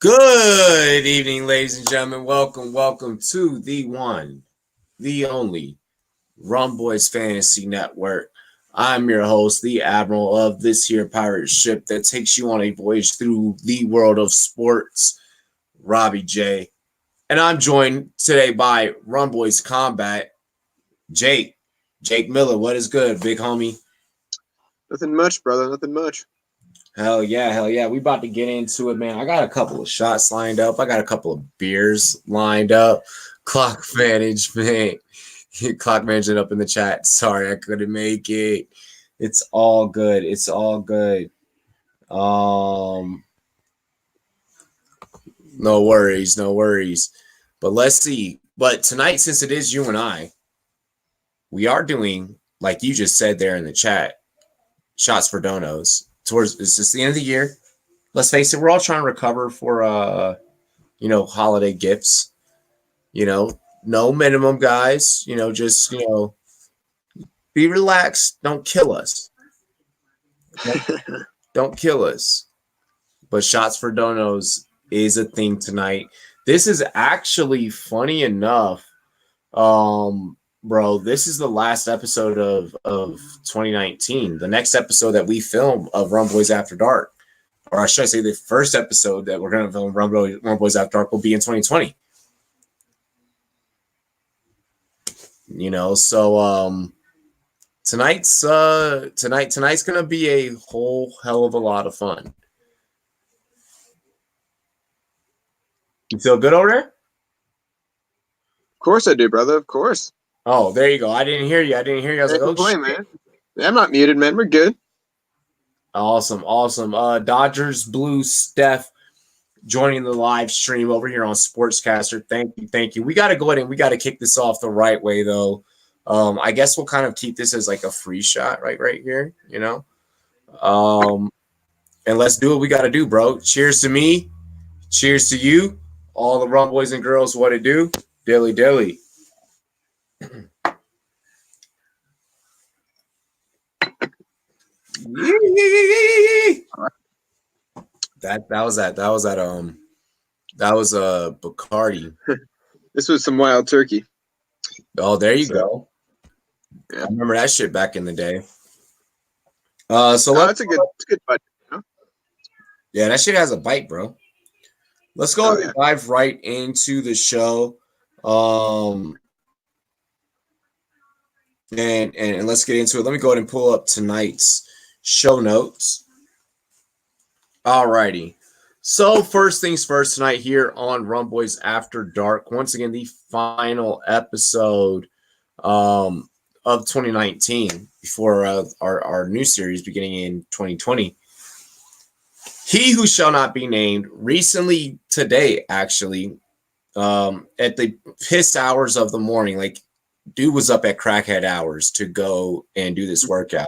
Good evening, ladies and gentlemen. Welcome to the one, the only Rumboyz Fantasy Network. I'm your host, the Admiral of this here pirate ship that takes you on a voyage through the world of sports, Robbie J. And I'm joined today by Rumboyz Combat, Jake Miller. What is good, big homie? Nothing much, brother. Nothing much. Hell yeah. We about to get into it, man. I got a couple of shots lined up. I got a couple of beers lined up. Clock management. Clock management up in the chat. Sorry, I couldn't make it. It's all good. No worries. But let's see. But tonight, since it is you and I, we are doing, like you just said there in the chat, shots for donos. It's just the end of the year. Let's face it, we're all trying to recover for holiday gifts. No minimum, guys. Just be relaxed. Don't kill us. Don't kill us. But shots for donos is a thing tonight. This is actually funny enough. Bro, this is the last episode of 2019. The next episode that we film of Rumboyz After Dark, or should I say the first episode that we're going to film Rumboyz After Dark will be in 2020. So tonight's going to be a whole hell of a lot of fun. You feel good over there? Of course I do, brother. Of course. Oh, there you go. I didn't hear you. I was like, oh, shit. Man. Yeah, I'm not muted, man. We're good. Awesome. Dodgers Blue Steph joining the live stream over here on Sportscaster. Thank you. We got to go ahead and we got to kick this off the right way, though. I guess we'll kind of keep this as like a free shot right here, and let's do what we got to do, bro. Cheers to me. Cheers to you. All the Rumboyz and girls, what it do? Dilly. That was a Bacardi. This was some wild turkey. Oh, there you go. Yeah. I remember that shit back in the day. It's a good bite. Yeah, that shit has a bite, bro. Let's go and dive right into the show. And let's get into it. Let me go ahead and pull up tonight's show notes. Alrighty. So first things first tonight here on Rumboyz After Dark. Once again, the final episode of 2019 before our new series beginning in 2020. He who shall not be named recently today, actually, at the piss hours of the morning, like dude was up at crackhead hours to go and do this workout.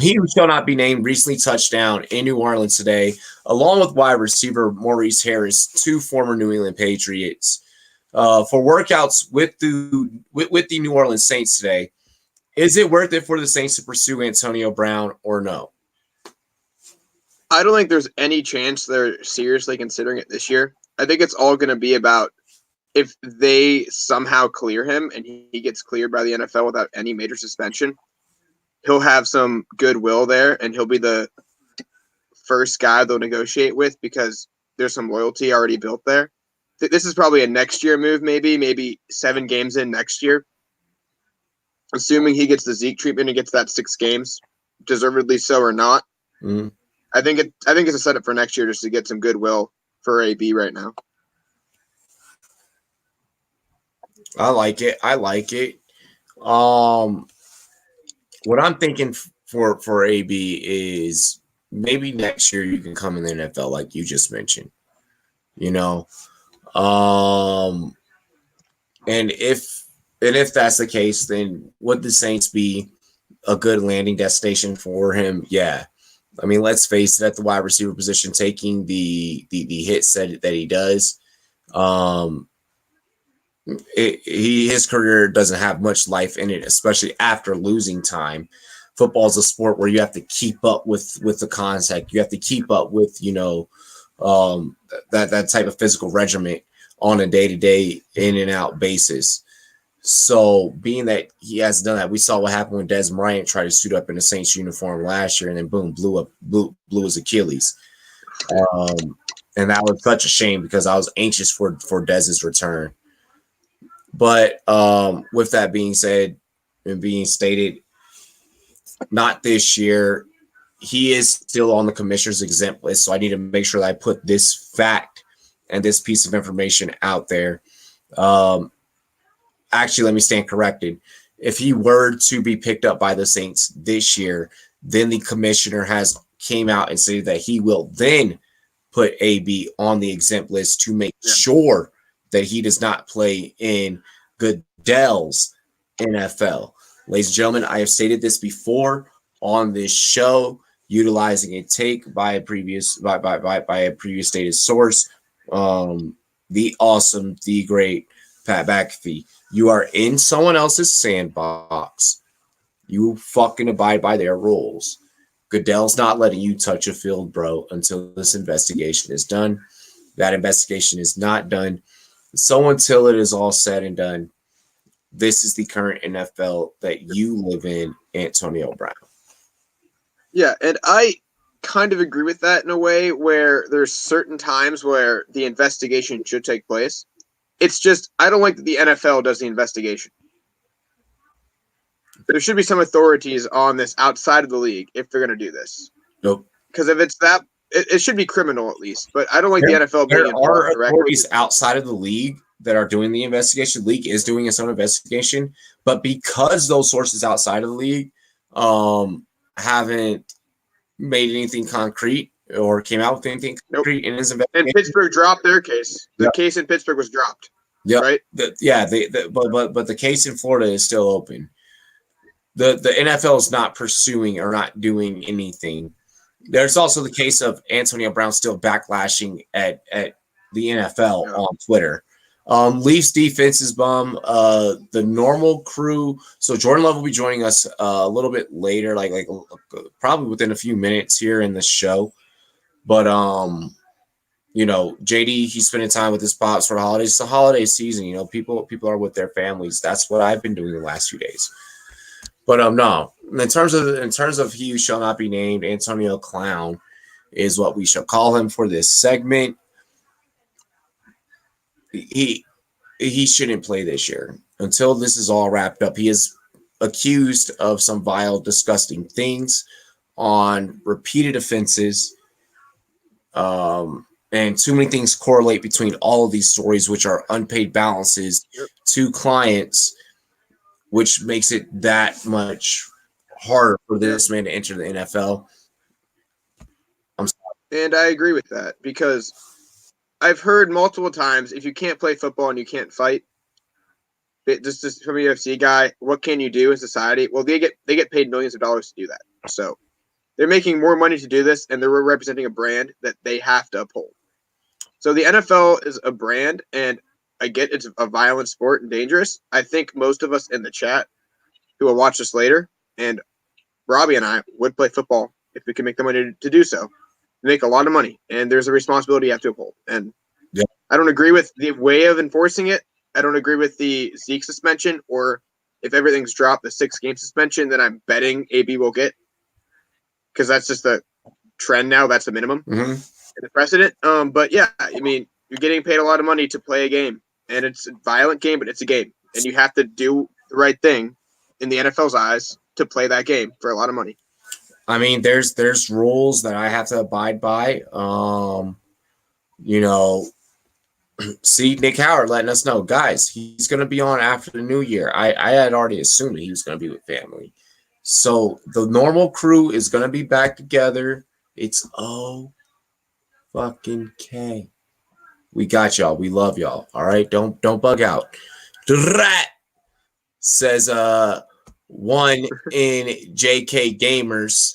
He who shall not be named recently touched down in New Orleans today, along with wide receiver Maurice Harris, two former New England Patriots, for workouts with the New Orleans Saints today. Is it worth it for the Saints to pursue Antonio Brown or no? I don't think there's any chance they're seriously considering it this year. I think it's all going to be about if they somehow clear him and he gets cleared by the NFL without any major suspension. He'll have some goodwill there, and he'll be the first guy they'll negotiate with because there's some loyalty already built there. This is probably a next year move, maybe 7 games in next year. Assuming he gets the Zeke treatment and gets that 6 games, deservedly so or not. Mm-hmm. I think it's a setup for next year just to get some goodwill for AB right now. I like it. What I'm thinking for AB is maybe next year you can come in the NFL like you just mentioned. And if that's the case, then would the Saints be a good landing destination for him? Yeah. I mean, let's face it, at the wide receiver position, taking the hits that he does, his career doesn't have much life in it, especially after losing time. Football is a sport where you have to keep up with the contact. You have to keep up with, that type of physical regimen on a day-to-day in and out basis. So being that he has done that, we saw what happened when Des Bryant tried to suit up in the Saints uniform last year, and then boom, blew his Achilles. And that was such a shame because I was anxious for Dez's return. But with that being said and being stated, not this year. He is still on the commissioner's exempt list, so I need to make sure that I put this fact and this piece of information out there. Actually, let me stand corrected. If he were to be picked up by the Saints this year, then the commissioner has came out and said that he will then put AB on the exempt list to make sure that he does not play in Goodell's NFL. Ladies and gentlemen, I have stated this before on this show, utilizing a take by a previous stated source, the awesome, the great Pat McAfee. You are in someone else's sandbox. You fucking abide by their rules. Goodell's not letting you touch a field, bro, until this investigation is done. That investigation is not done. So until it is all said and done, this is the current NFL that you live in, Antonio Brown. Yeah, and I kind of agree with that in a way where there's certain times where the investigation should take place. It's just, I don't like that the NFL does the investigation. There should be some authorities on this outside of the league if they're going to do this. Nope. Because if it's that, it should be criminal at least. But I don't like the NFL being involved directly. There are directly. authorities outside of the league that are doing the investigation. The league is doing its own investigation. But because those sources outside of the league haven't made anything concrete or came out with anything concrete in his investigation. And Pittsburgh dropped their case. The case in Pittsburgh was dropped. Yeah, right. But the case in Florida is still open. The NFL is not pursuing or not doing anything. There's also the case of Antonio Brown still backlashing at the NFL on Twitter. Leafs defense is bum. The normal crew. So Jordan Love will be joining us a little bit later, like probably within a few minutes here in the show. But JD, he's spending time with his pops for the holidays. It's the holiday season. People are with their families. That's what I've been doing the last few days. But no, in terms of he who shall not be named, Antonio Clown is what we shall call him for this segment. He shouldn't play this year until this is all wrapped up. He is accused of some vile, disgusting things on repeated offenses. And too many things correlate between all of these stories, which are unpaid balances to clients, which makes it that much harder for this man to enter the NFL. I'm sorry. And I agree with that because I've heard multiple times, if you can't play football and you can't fight, just from a UFC guy, what can you do in society? Well, they get paid millions of dollars to do that. So they're making more money to do this, and they're representing a brand that they have to uphold. So the NFL is a brand, and I get it's a violent sport and dangerous. I think most of us in the chat who will watch this later, and Robbie and I would play football if we can make the money to do so. We make a lot of money, and there's a responsibility you have to uphold. And I don't agree with the way of enforcing it. I don't agree with the Zeke suspension, or if everything's dropped, the 6-game suspension that I'm betting AB will get, because that's just the trend now. That's the minimum. Mm-hmm. The precedent. But yeah, I mean, you're getting paid a lot of money to play a game, and it's a violent game, but it's a game, and you have to do the right thing in the NFL's eyes to play that game for a lot of money. I mean, there's rules that I have to abide by. See Nick Howard letting us know, guys, he's going to be on after the new year. I had already assumed that he was going to be with family. So the normal crew is going to be back together. It's fucking K. We got y'all. We love y'all. All right. Don't bug out. Drat says one in JK Gamers.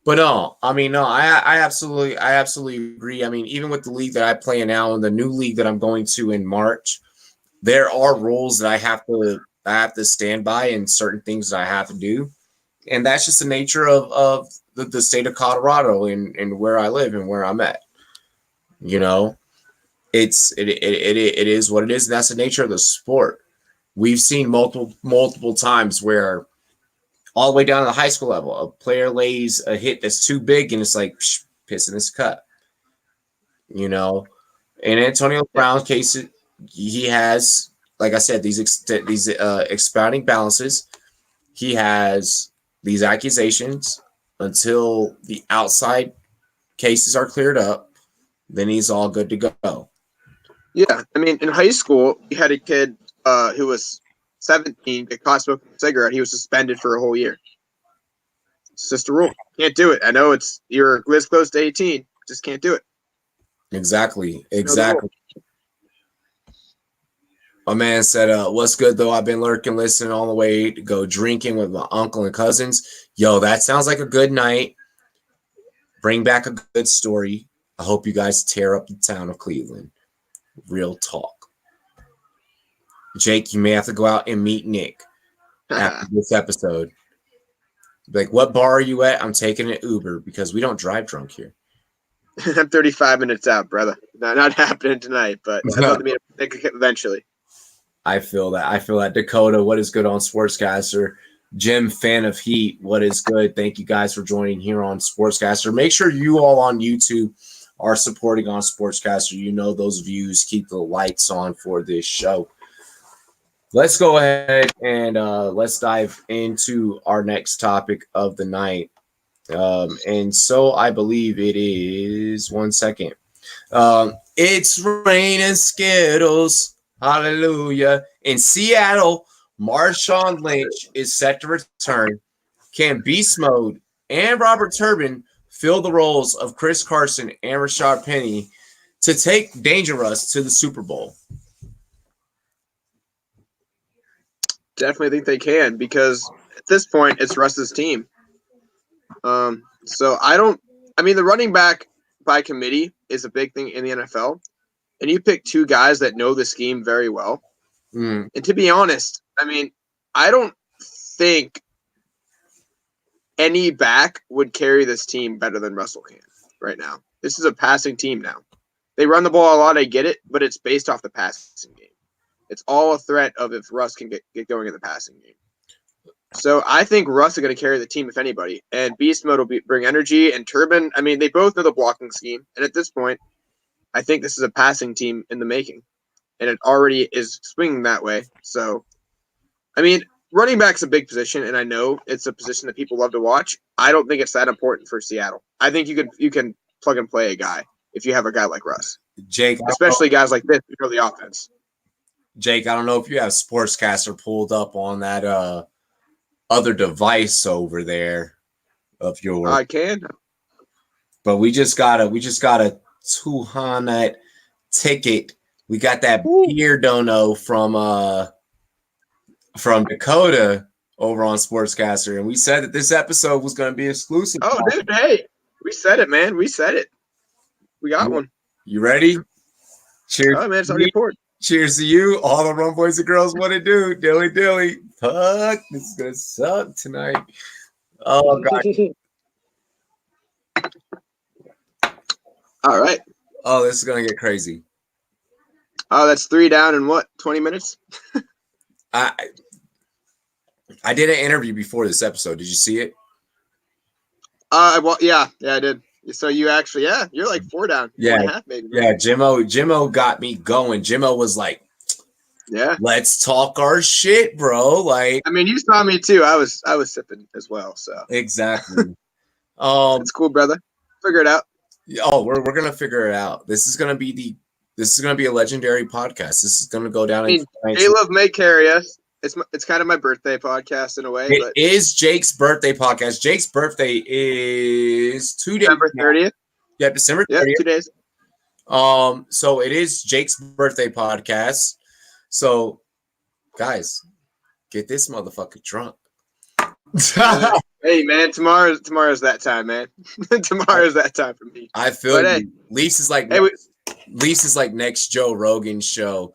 But no, I absolutely agree. I mean, even with the league that I play in now and the new league that I'm going to in March, there are rules that I have to stand by and certain things that I have to do. And that's just the nature of the state of Colorado and where I live and where I'm at. You know, it is what it is. And that's the nature of the sport. We've seen multiple times where all the way down to the high school level, a player lays a hit that's too big and it's like piss in his cut. You know, in Antonio Brown's case, he has, like I said, these expounding balances. He has these accusations until the outside cases are cleared up. Then he's all good to go. Yeah, I mean, in high school, you had a kid who was 17 get caught smoking a cigarette. He was suspended for a whole year. It's just a rule. Can't do it. I know you're this close to 18. Just can't do it. Exactly. My man said, what's good, though? I've been lurking, listening all the way to go drinking with my uncle and cousins. Yo, that sounds like a good night. Bring back a good story. I hope you guys tear up the town of Cleveland. Real talk. Jake, you may have to go out and meet Nick after this episode. Like, what bar are you at? I'm taking an Uber because we don't drive drunk here. I'm 35 minutes out, brother. Not happening tonight, but I'd love to meet Nick eventually. I feel that. Dakota, what is good on Sportscaster? Jim, fan of Heat, what is good? Thank you guys for joining here on Sportscaster. Make sure you all on YouTube are supporting on Sportscaster. You know those views keep the lights on for this show. Let's go ahead and let's dive into our next topic of the night. And so I believe it is 1 second. It's raining Skittles. Hallelujah. In Seattle, Marshawn Lynch is set to return. Can Beast Mode and Robert Turbin fill the roles of Chris Carson and Rashad Penny to take Dangerous to the Super Bowl? Definitely think they can, because at this point it's Russ's team. The running back by committee is a big thing in the NFL, and you pick two guys that know the scheme very well. And to be honest, I mean, I don't think any back would carry this team better than Russell can right now. This is a passing team now. They run the ball a lot, I get it, but it's based off the passing game. It's all a threat of if Russ can get going in the passing game. So I think Russ is going to carry the team, if anybody. And Beast Mode will bring energy. And Turbin, I mean, they both know the blocking scheme. And at this point, I think this is a passing team in the making. And it already is swinging that way. So, I mean, running back's a big position, and I know it's a position that people love to watch. I don't think it's that important for Seattle. I think you can plug and play a guy if you have a guy like Russ. Jake, especially guys like this who know the offense. Jake, I don't know if you have Sportscaster pulled up on that other device over there of yours. I can. But we just got a 200 ticket. We got that beer dono from Dakota over on Sportscaster, and we said that this episode was going to be exclusive. Oh, dude, hey, we said it, man. We said it. We got one. You ready? Cheers. Oh, man, it's already poured. Cheers to you, all the Rum Boys and girls. What it do? Dilly. Fuck, this is going to suck tonight. Oh, God. All right. Oh, this is going to get crazy. Oh, that's 3 down in what, 20 minutes? I did an interview before this episode. Did you see it? Yeah, I did. So you actually, you're like 4 down. Yeah, 4.5 maybe. Yeah, Jimmo got me going. Jimmo was like, "Yeah, let's talk our shit, bro." Like, I mean, you saw me too. I was sipping as well. So exactly. It's cool, brother. Figure it out. Oh, we're gonna figure it out. This is gonna be a legendary podcast. This is gonna go down. I mean, Caleb may carry us. It's kind of my birthday podcast in a way. It is Jake's birthday podcast. Jake's birthday is 2 days. December 30th. Yeah, December 30th. Yeah, 2 days. So it is Jake's birthday podcast. So, guys, get this motherfucker drunk. Hey, man, tomorrow's that time, man. Tomorrow's that time for me. I feel you. Leafs is like Leafs is like next Joe Rogan show.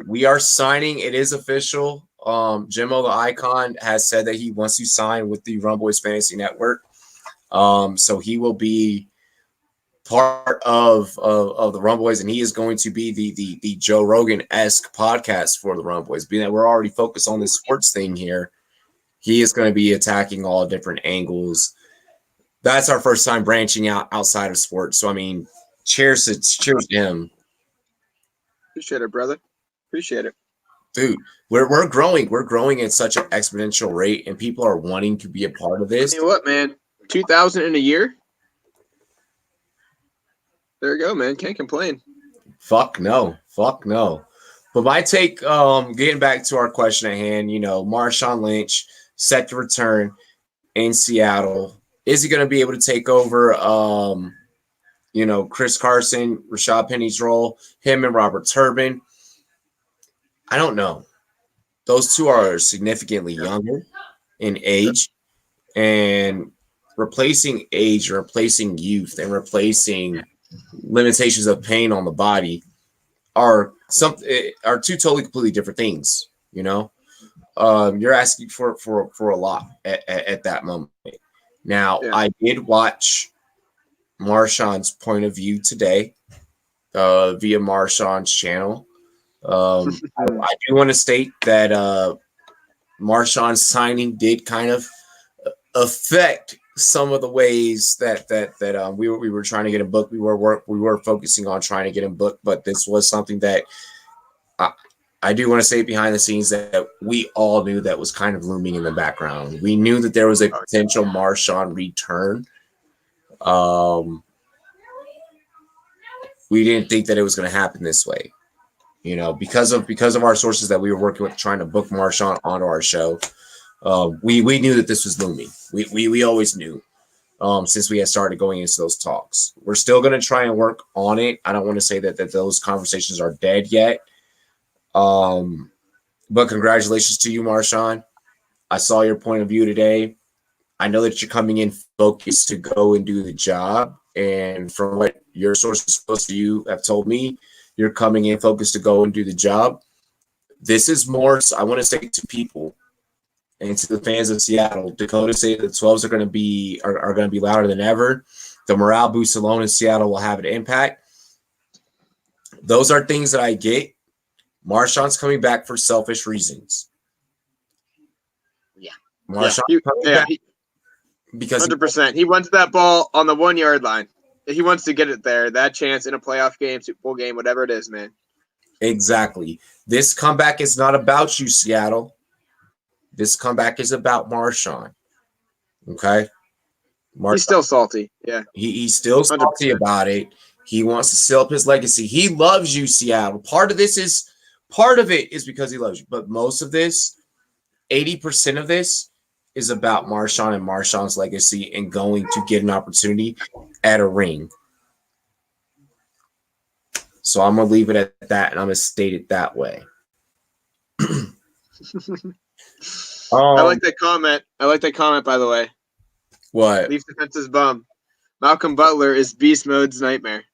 We are signing. It is official. Jimmo the Icon has said that he wants to sign with the Rumboyz Fantasy Network. So he will be part of the Rumboyz, and he is going to be the Joe Rogan-esque podcast for the Rumboyz. Being that we're already focused on this sports thing here, he is going to be attacking all different angles. That's our first time branching out outside of sports. So I mean, cheers to him. Appreciate it, brother. Appreciate it. Dude, we're growing. We're growing at such an exponential rate, and people are wanting to be a part of this. You know what, man? 2,000 in a year? There you go, man. Can't complain. Fuck no. Fuck no. But my take, getting back to our question at hand, Marshawn Lynch set to return in Seattle. Is he going to be able to take over, Chris Carson, Rashad Penny's role, him and Robert Turbin? I don't know. Those two are significantly younger in age, and replacing age, replacing youth, and replacing limitations of pain on the body are two totally completely different things. You're asking for a lot at that moment. Now, I did watch Marshawn's point of view today via Marshawn's channel. I do want to state that Marshawn's signing did kind of affect some of the ways that we were trying to get him booked. We were focusing on trying to get him booked, but this was something that I do want to say behind the scenes that we all knew that was kind of looming in the background. We knew that there was a potential Marshawn return. We didn't think that it was going to happen this way. Because of our sources that we were working with trying to book Marshawn onto our show, we knew that this was looming. We always knew since we had started going into those talks. We're still going to try and work on it. I don't want to say that those conversations are dead yet. But congratulations to you, Marshawn. I saw your point of view today. I know that you're coming in focused to go and do the job. And from what your sources close to you have told me, you're coming in focused to go and do the job. This is more, I want to say to people and to the fans of Seattle, Dakota say the 12s are going to be louder than ever. The morale boost alone in Seattle will have an impact. Those are things that I get. Marshawn's coming back for selfish reasons. Yeah. Marshawn because 100%. He wants that ball on the 1 yard line. He wants to get it there. That chance in a playoff game, Super Bowl game, whatever it is, man. Exactly. This comeback is not about you, Seattle. This comeback is about Marshawn. Okay? He's still salty. Yeah. He's still salty 100%. About it. He wants to seal up his legacy. He loves you, Seattle. Part of it is because he loves you. But most of this, 80% of this, is about Marshawn and Marshawn's legacy and going to get an opportunity at a ring. So I'm going to leave it at that, and I'm going to state it that way. I like that comment. By the way. What? Leafs defense's bum. Malcolm Butler is beast mode's nightmare.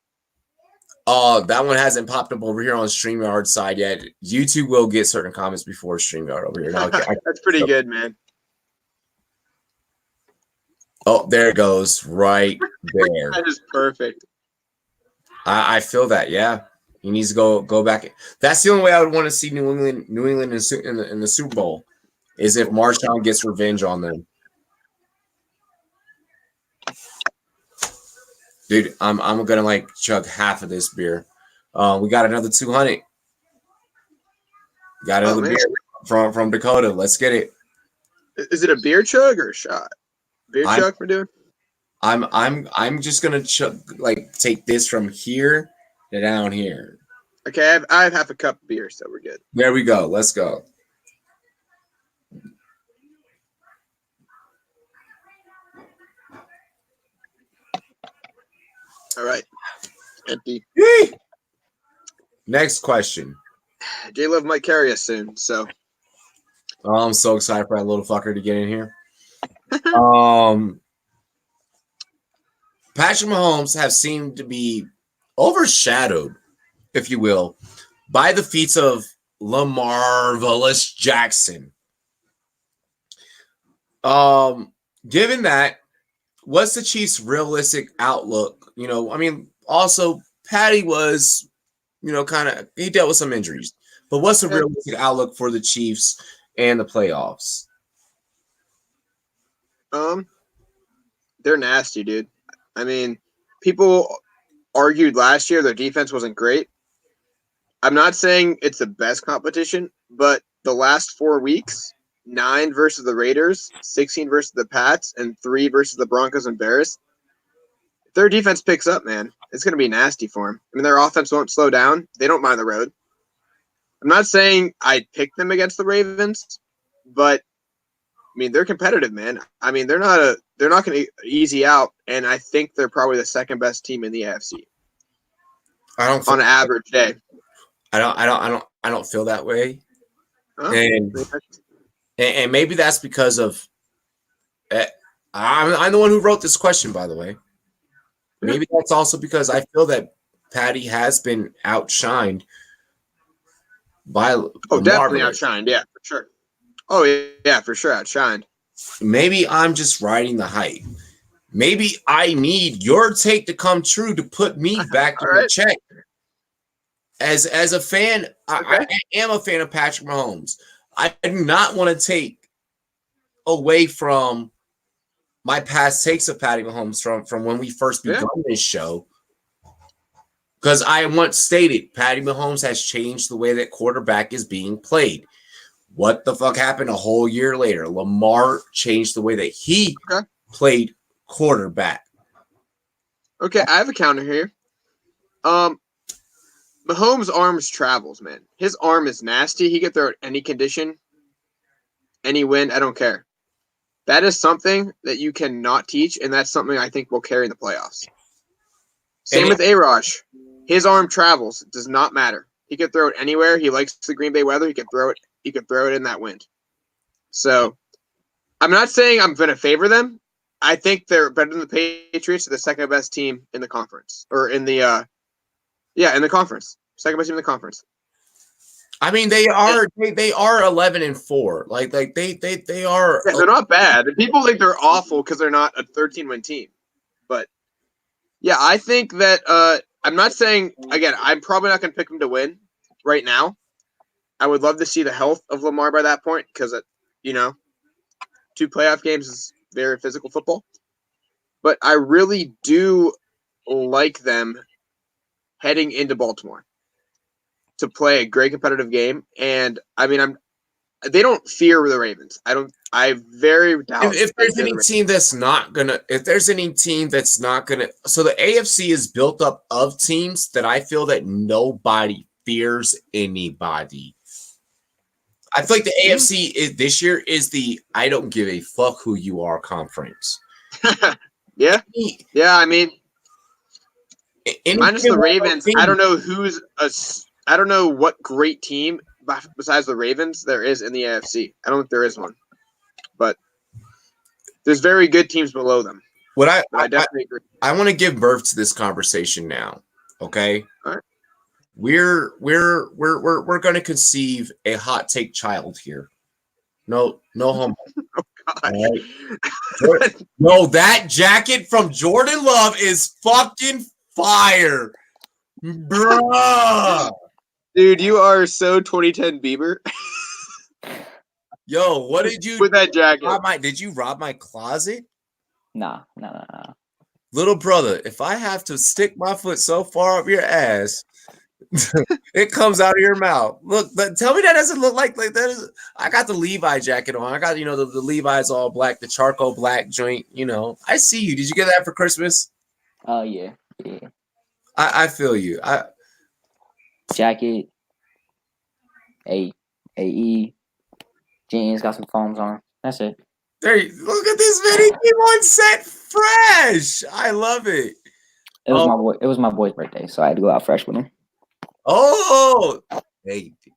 Oh, that one hasn't popped up over here on StreamYard side yet. YouTube will get certain comments before StreamYard over here. Now, that's pretty good, man. Oh, there it goes. Right there. That is perfect. I feel that, yeah. He needs to go back. That's the only way I would want to see New England in the Super Bowl is if Marshawn gets revenge on them. Dude, I'm gonna chug half of this beer. We got another 200. Got another beer from Dakota. Let's get it. Is it a beer chug or a shot? Beer chug we're doing? I'm just gonna take this from here to down here. Okay, I have half a cup of beer, so we're good. There we go. Let's go. All right. Empty. Next question. J-Love might carry us soon, so. Oh, I'm so excited for that little fucker to get in here. Patrick Mahomes have seemed to be overshadowed, if you will, by the feats of Lamarvelous Jackson. Given that, what's the Chiefs' realistic outlook? Also Patty was, he dealt with some injuries. But what's the realistic outlook for the Chiefs and the playoffs? They're nasty, dude. I mean, people argued last year their defense wasn't great. I'm not saying it's the best competition, but the last 4 weeks, 9 versus the Raiders, 16 versus the Pats, and 3 versus the Broncos and Bears. If their defense picks up, man, it's going to be nasty for them. I mean, their offense won't slow down. They don't mind the road. I'm not saying I'd pick them against the Ravens, but I mean, they're competitive, man. I mean, they're not going to easy out, and I think they're probably the second best team in the AFC. On an average day. I don't feel that way. And maybe that's because of I'm the one who wrote this question, by the way. Maybe that's also because I feel that Patty has been outshined by definitely outshined, yeah, for sure. Oh yeah, for sure outshined. Maybe I'm just riding the hype. Maybe I need your take to come true to put me back in the check. As a fan, I am a fan of Patrick Mahomes. I do not want to take away from my past takes of Patty Mahomes from when we first began this show. Because I once stated Patty Mahomes has changed the way that quarterback is being played. What the fuck happened a whole year later? Lamar changed the way that he played quarterback. Okay, I have a counter here. Mahomes' arms travels, man. His arm is nasty. He can throw it any condition, any wind. I don't care. That is something that you cannot teach, and that's something I think will carry in the playoffs. Same with A-Rosh. His arm travels. It does not matter. He can throw it anywhere. He likes the Green Bay weather. He can throw it. He can throw it in that wind. So, I'm not saying I'm going to favor them. I think they're better than the Patriots. They're the second best team in the conference, or in the in the conference. Second best team in the conference. I mean, they are 11-4. Like they are. Yeah, they're not bad. People think they're awful because they're not a 13-win team. But yeah, I think that I'm not saying again. I'm probably not going to pick them to win right now. I would love to see the health of Lamar by that point because 2 playoff games is very physical football. But I really do like them heading into Baltimore to play a great competitive game. And I mean, they don't fear the Ravens. I very doubt if there's any team that's not gonna, so the AFC is built up of teams that I feel that nobody fears anybody. I feel like the AFC this year is the I don't give a fuck who you are conference. Yeah. I mean, minus the Ravens, I don't know what great team besides the Ravens there is in the AFC. I don't think there is one, but there's very good teams below them. I definitely agree. I want to give birth to this conversation now. Okay. All right. We're going to conceive a hot take child here. No homo. Oh, God. Right? No, that jacket from Jordan Love is fucking fire, bruh. Dude, you are so 2010 Bieber. Yo, what did you with that jacket? Did you rob my closet? Nah. Little brother, if I have to stick my foot so far up your ass, it comes out of your mouth. Look, tell me that doesn't look like that is. I got the Levi jacket on. I got the Levi's all black, the charcoal black joint. I see you. Did you get that for Christmas? Oh yeah. I feel you. Jacket, AE, jeans, got some foams on. That's it. Look at this video. He on set fresh. I love it. It was my boy. It was my boy's birthday, so I had to go out fresh with him. Oh, hey, did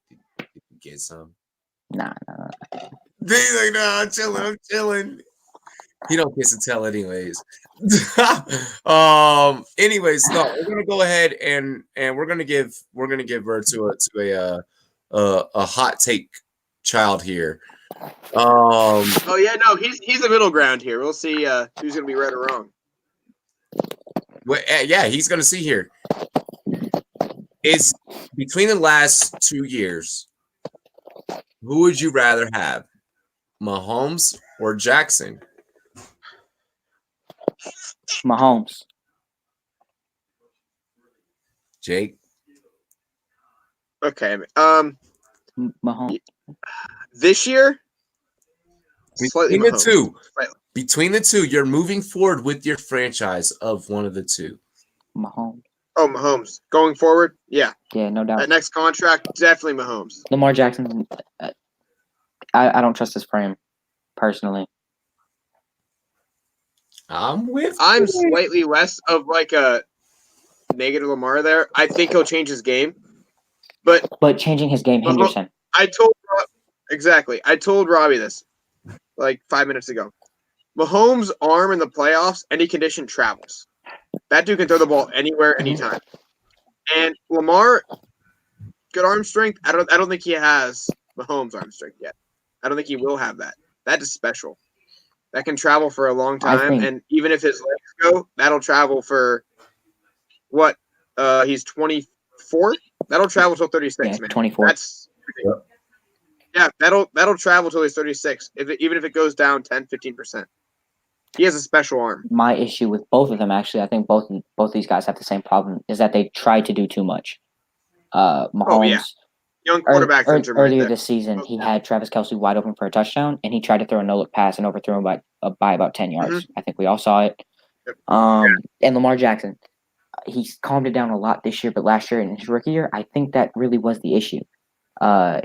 you get some? Nah. He's like, no, I'm chilling. He don't kiss and tell, anyways. Anyways, no, we're gonna go ahead and we're gonna give birth to a hot take child here. Oh yeah, no, he's the middle ground here. We'll see who's gonna be right or wrong. Yeah, he's gonna see here. Is between the last 2 years, who would you rather have, Mahomes or Jackson? Mahomes. Jake? Okay. Mahomes. This year, slightly Between the Mahomes. two. Slightly. Between the two, you're moving forward with your franchise of one of the two. Mahomes. Oh, Mahomes. Going forward, yeah. Yeah, no doubt. That next contract, definitely Mahomes. Lamar Jackson. I don't trust his frame, personally. I'm slightly less of like a negative Lamar there. I think he'll change his game, but changing his game hinders him. I told Robbie this like 5 minutes ago. Mahomes' arm in the playoffs, any condition travels. That dude can throw the ball anywhere, anytime. And Lamar, good arm strength. I don't think he has Mahomes' arm strength yet. I don't think he will have that. That is special. That can travel for a long time, and even if his legs go, that'll travel for what? He's 24. That'll travel till 36, man. 24. That's ridiculous. Yeah, that'll travel till he's 36. Even if it goes down 10, 15%. He has a special arm. My issue with both of them, actually, I think both these guys have the same problem, is that they try to do too much. Mahomes, young quarterback earlier this season, he had Travis Kelce wide open for a touchdown, and he tried to throw a no-look pass and overthrew him by about 10 yards. Mm-hmm. I think we all saw it. And Lamar Jackson, he's calmed it down a lot this year, but last year in his rookie year, I think that really was the issue.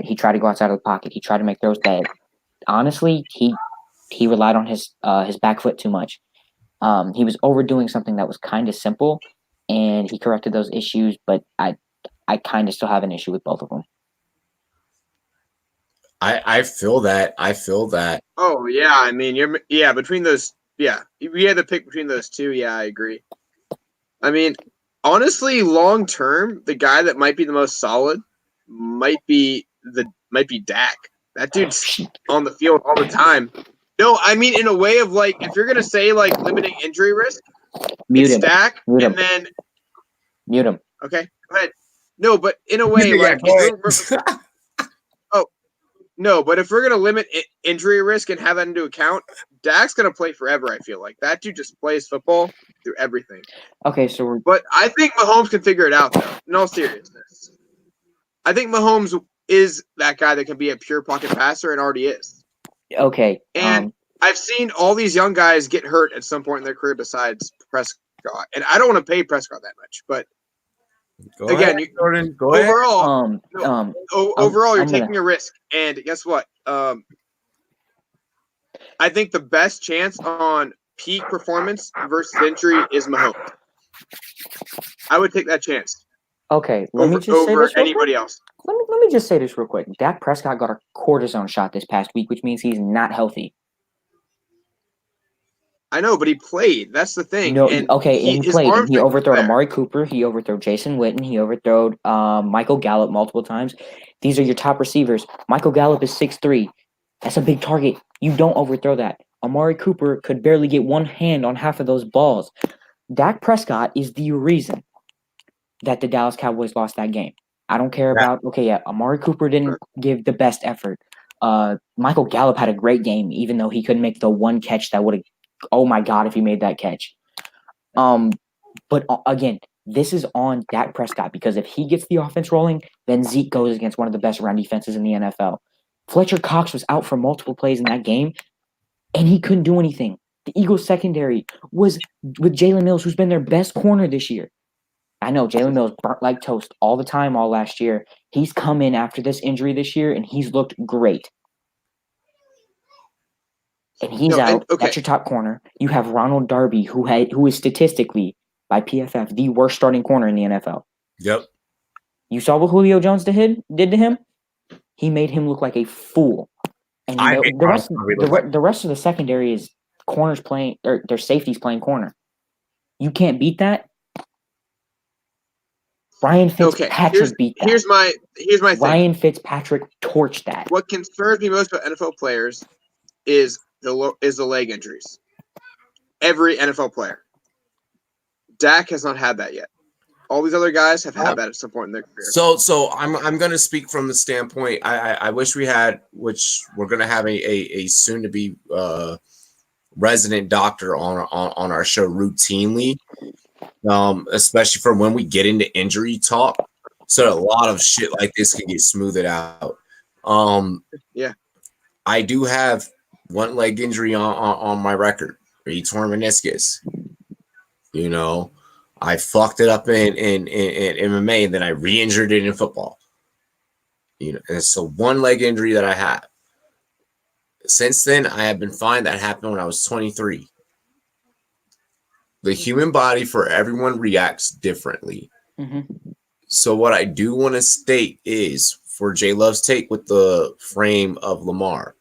He tried to go outside of the pocket. He tried to make throws that, honestly, he relied on his back foot too much. He was overdoing something that was kind of simple, and he corrected those issues, but I kind of still have an issue with both of them. I feel that. Oh yeah, I mean between those, yeah, we had to pick between those two. Yeah, I agree. I mean, honestly, long term, the guy that might be the most solid might be Dak. That dude's on the field all the time. No, I mean in a way of like, if you're gonna say like limiting injury risk, Mute him. Dak, Mute him. and then Mute him. Okay, go ahead. No, but in a way, like, no, but if we're gonna limit injury risk and have that into account, Dak's gonna play forever. I feel like that dude just plays football through everything. Okay, so but I think Mahomes can figure it out, though. In all seriousness, I think Mahomes is that guy that can be a pure pocket passer and already is. Okay, and I've seen all these young guys get hurt at some point in their career besides Prescott, and I don't want to pay Prescott that much, but. Go ahead, Jordan. Go overall, ahead. Overall, you're taking a risk, and guess what? I think the best chance on peak performance versus injury is Mahomes. I would take that chance. Okay, let me just say this anybody else. Let me just say this real quick. Dak Prescott got a cortisone shot this past week, which means he's not healthy. I know, but he played. That's the thing. No, he played. And he overthrew Amari Cooper. He overthrew Jason Witten. He overthrew Michael Gallup multiple times. These are your top receivers. Michael Gallup is 6'3". That's a big target. You don't overthrow that. Amari Cooper could barely get one hand on half of those balls. Dak Prescott is the reason that the Dallas Cowboys lost that game. I don't care about, Amari Cooper didn't give the best effort. Michael Gallup had a great game, even though he couldn't make the one catch that would have, oh my God, if he made that catch. But again, this is on Dak Prescott, because if he gets the offense rolling, then Zeke goes against one of the best run defenses in the NFL. Fletcher Cox was out for multiple plays in that game, and he couldn't do anything. The Eagles secondary was with Jalen Mills, who's been their best corner this year. I know Jalen Mills burnt like toast all the time all last year. He's come in after this injury this year, and he's looked great. And he's out. That's your top corner. You have Ronald Darby, who is statistically, by PFF, the worst starting corner in the NFL. Yep. You saw what Julio Jones did to him? He made him look like a fool. And the rest of the secondary is corners playing, or their safeties playing corner. You can't beat that. Ryan Fitzpatrick beat that. Here's my thing. Ryan Fitzpatrick torched that. What concerns me most about NFL players is the leg injuries. Every NFL player. Dak has not had that yet. All these other guys have had that at some point in their career. So I'm going to speak from the standpoint. I wish we had, which we're going to have a soon to be resident doctor on our show routinely, especially for when we get into injury talk, so that a lot of shit like this can get smoothed out. Yeah, I do have one leg injury on my record. He torn meniscus. You know, I fucked it up in MMA, and then I re-injured it in football. You know, and so one leg injury that I have. Since then, I have been fine. That happened when I was 23. The human body for everyone reacts differently. Mm-hmm. So what I do want to state is, for J Love's take with the frame of Lamar,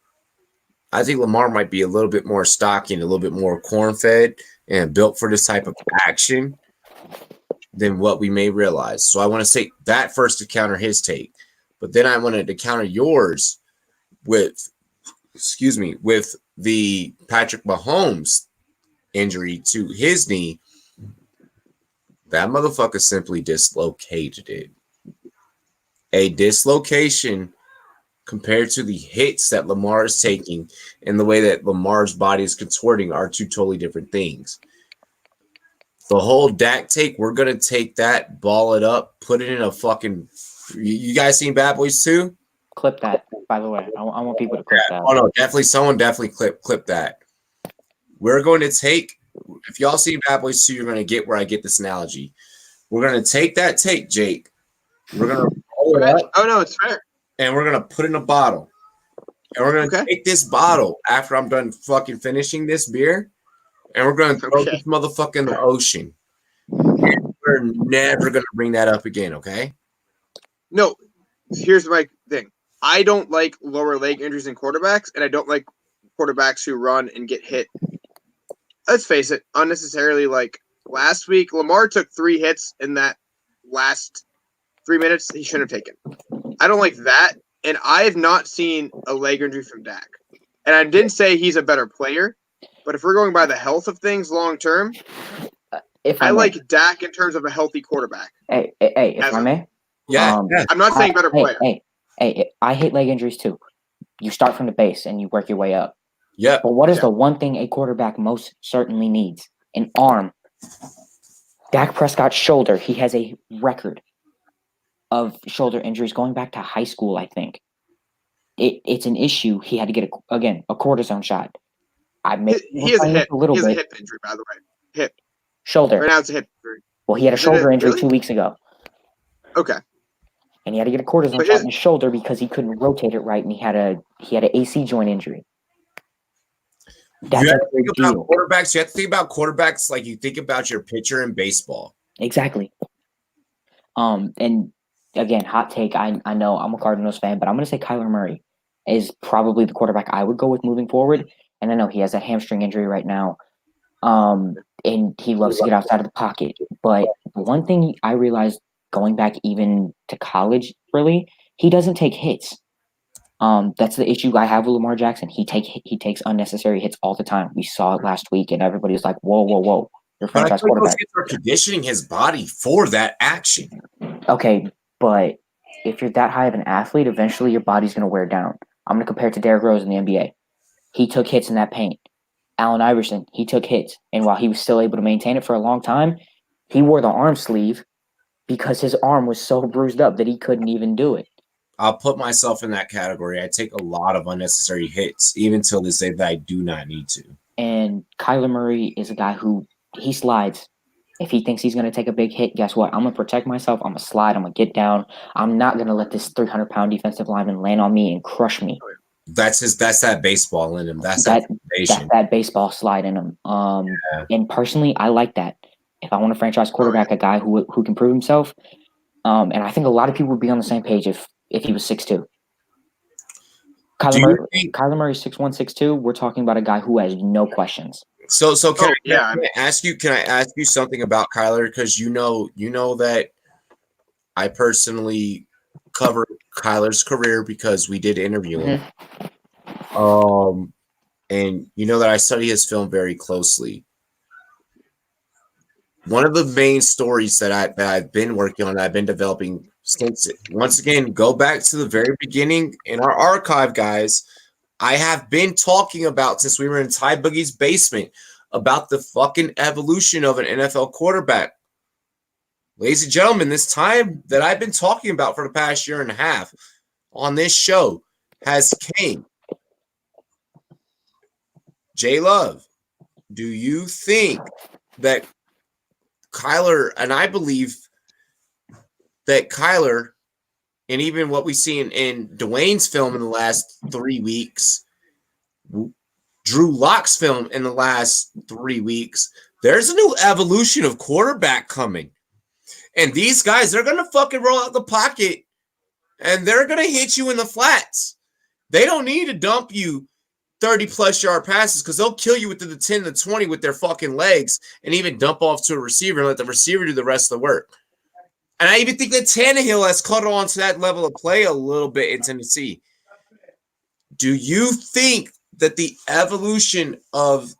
I think Lamar might be a little bit more stocky and a little bit more corn-fed and built for this type of action than what we may realize. So I want to say that first to counter his take. But then I wanted to counter yours with the Patrick Mahomes injury to his knee. That motherfucker simply dislocated it. A dislocation compared to the hits that Lamar is taking and the way that Lamar's body is contorting are two totally different things. The whole Dak take, we're going to take that, ball it up, put it in a fucking... You guys seen Bad Boys 2? Clip that, by the way. I want people to clip that. Oh, no, definitely. Someone definitely clip that. We're going to take... If y'all see Bad Boys 2, you're going to get where I get this analogy. We're going to take that take, Jake. We're going to roll it up. Oh, no, it's fair. And we're going to put it in a bottle. And we're going to take this bottle after I'm done fucking finishing this beer. And we're going to throw this motherfucker in the ocean. And we're never going to bring that up again, okay? No. Here's my thing. I don't like lower leg injuries in quarterbacks, and I don't like quarterbacks who run and get hit. Let's face it, unnecessarily. Like last week, Lamar took 3 hits in that last 3 minutes he shouldn't have taken. I don't like that, and I have not seen a leg injury from Dak. And I didn't say he's a better player, but if we're going by the health of things long term, I like Dak in terms of a healthy quarterback. Hey, if I may? Yeah. I'm not saying better player. Hey, I hate leg injuries too. You start from the base and you work your way up. Yeah. But what is the one thing a quarterback most certainly needs? An arm. Dak Prescott's shoulder. He has a record of shoulder injuries going back to high school, I think. It's an issue. He had to get, a cortisone shot. He has a hip. He has a hip injury, by the way. Hip. Shoulder. Right now it's a hip injury. Well, he had a shoulder injury 2 weeks ago. Okay. And he had to get a cortisone shot in his shoulder because he couldn't rotate it right, and he had an AC joint injury. That's a big deal. Quarterbacks. You have to think about quarterbacks like you think about your pitcher in baseball. Exactly. And again, hot take. I know I'm a Cardinals fan, but I'm going to say Kyler Murray is probably the quarterback I would go with moving forward. And I know he has a hamstring injury right now, and he loves to get outside of the pocket. But the one thing I realized going back even to college, really, he doesn't take hits. That's the issue I have with Lamar Jackson. He takes unnecessary hits all the time. We saw it last week, and everybody was like, "Whoa, you're a franchise quarterback." Those are conditioning his body for that action. Okay, but if you're that high of an athlete, eventually your body's going to wear down. I'm going to compare it to Derrick Rose in the NBA. He took hits in that paint. Allen Iverson, he took hits, and while he was still able to maintain it for a long time, he wore the arm sleeve because his arm was so bruised up that he couldn't even do it. I'll put myself in that category. I take a lot of unnecessary hits, even till this day that I do not need to. And Kyler Murray is a guy who he slides. If he thinks he's going to take a big hit, guess what? I'm going to protect myself. I'm going to slide. I'm going to get down. I'm not going to let this 300-pound defensive lineman land on me and crush me. That's that baseball in him. That's that baseball slide in him. And personally, I like that. If I want a franchise quarterback, a guy who can prove himself, and I think a lot of people would be on the same page if he was 6'2". Kyler Murray 6'1", 6'2". We're talking about a guy who has no questions. So can I ask you something about Kyler? Because you know that I personally covered Kyler's career because we did interview him. And you know that I study his film very closely. One of the main stories that I've been working on, that I've been developing since, once again, go back to the very beginning in our archive, guys. I have been talking about, since we were in Ty Boogie's basement, about the fucking evolution of an NFL quarterback. Ladies and gentlemen, this time that I've been talking about for the past year and a half on this show has came. J Love, do you think that Kyler, and I believe that Kyler, and even what we see in Dwayne's film in the last 3 weeks, Drew Lock's film in the last 3 weeks, there's a new evolution of quarterback coming. And these guys, they're going to fucking roll out the pocket and they're going to hit you in the flats. They don't need to dump you 30-plus yard passes because they'll kill you within the 10 to 20 with their fucking legs and even dump off to a receiver and let the receiver do the rest of the work. And I even think that Tannehill has caught on to that level of play a little bit in Tennessee. Do you think that the evolution of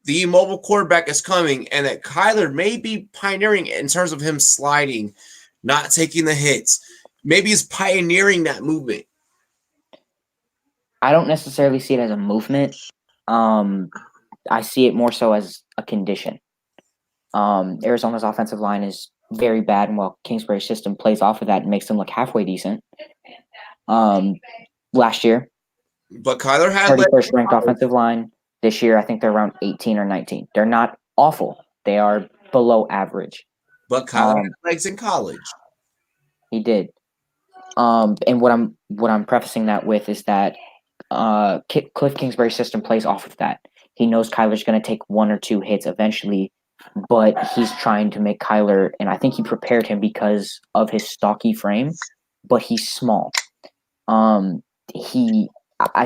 the mobile quarterback is coming and that Kyler may be pioneering in terms of him sliding, not taking the hits? Maybe he's pioneering that movement. I don't necessarily see it as a movement. I see it more so as a condition. Arizona's offensive line is very bad, and while Kingsbury's system plays off of that and makes them look halfway decent. Last year, but Kyler had 31st ranked offensive line. This year, I think they're around 18 or 19. They're not awful. They are below average. But Kyler had legs in college. He did. And what I'm prefacing that with is that Cliff Kingsbury's system plays off of that. He knows Kyler's going to take 1 or 2 hits eventually, but he's trying to make Kyler, and I think he prepared him because of his stocky frame, but he's small. I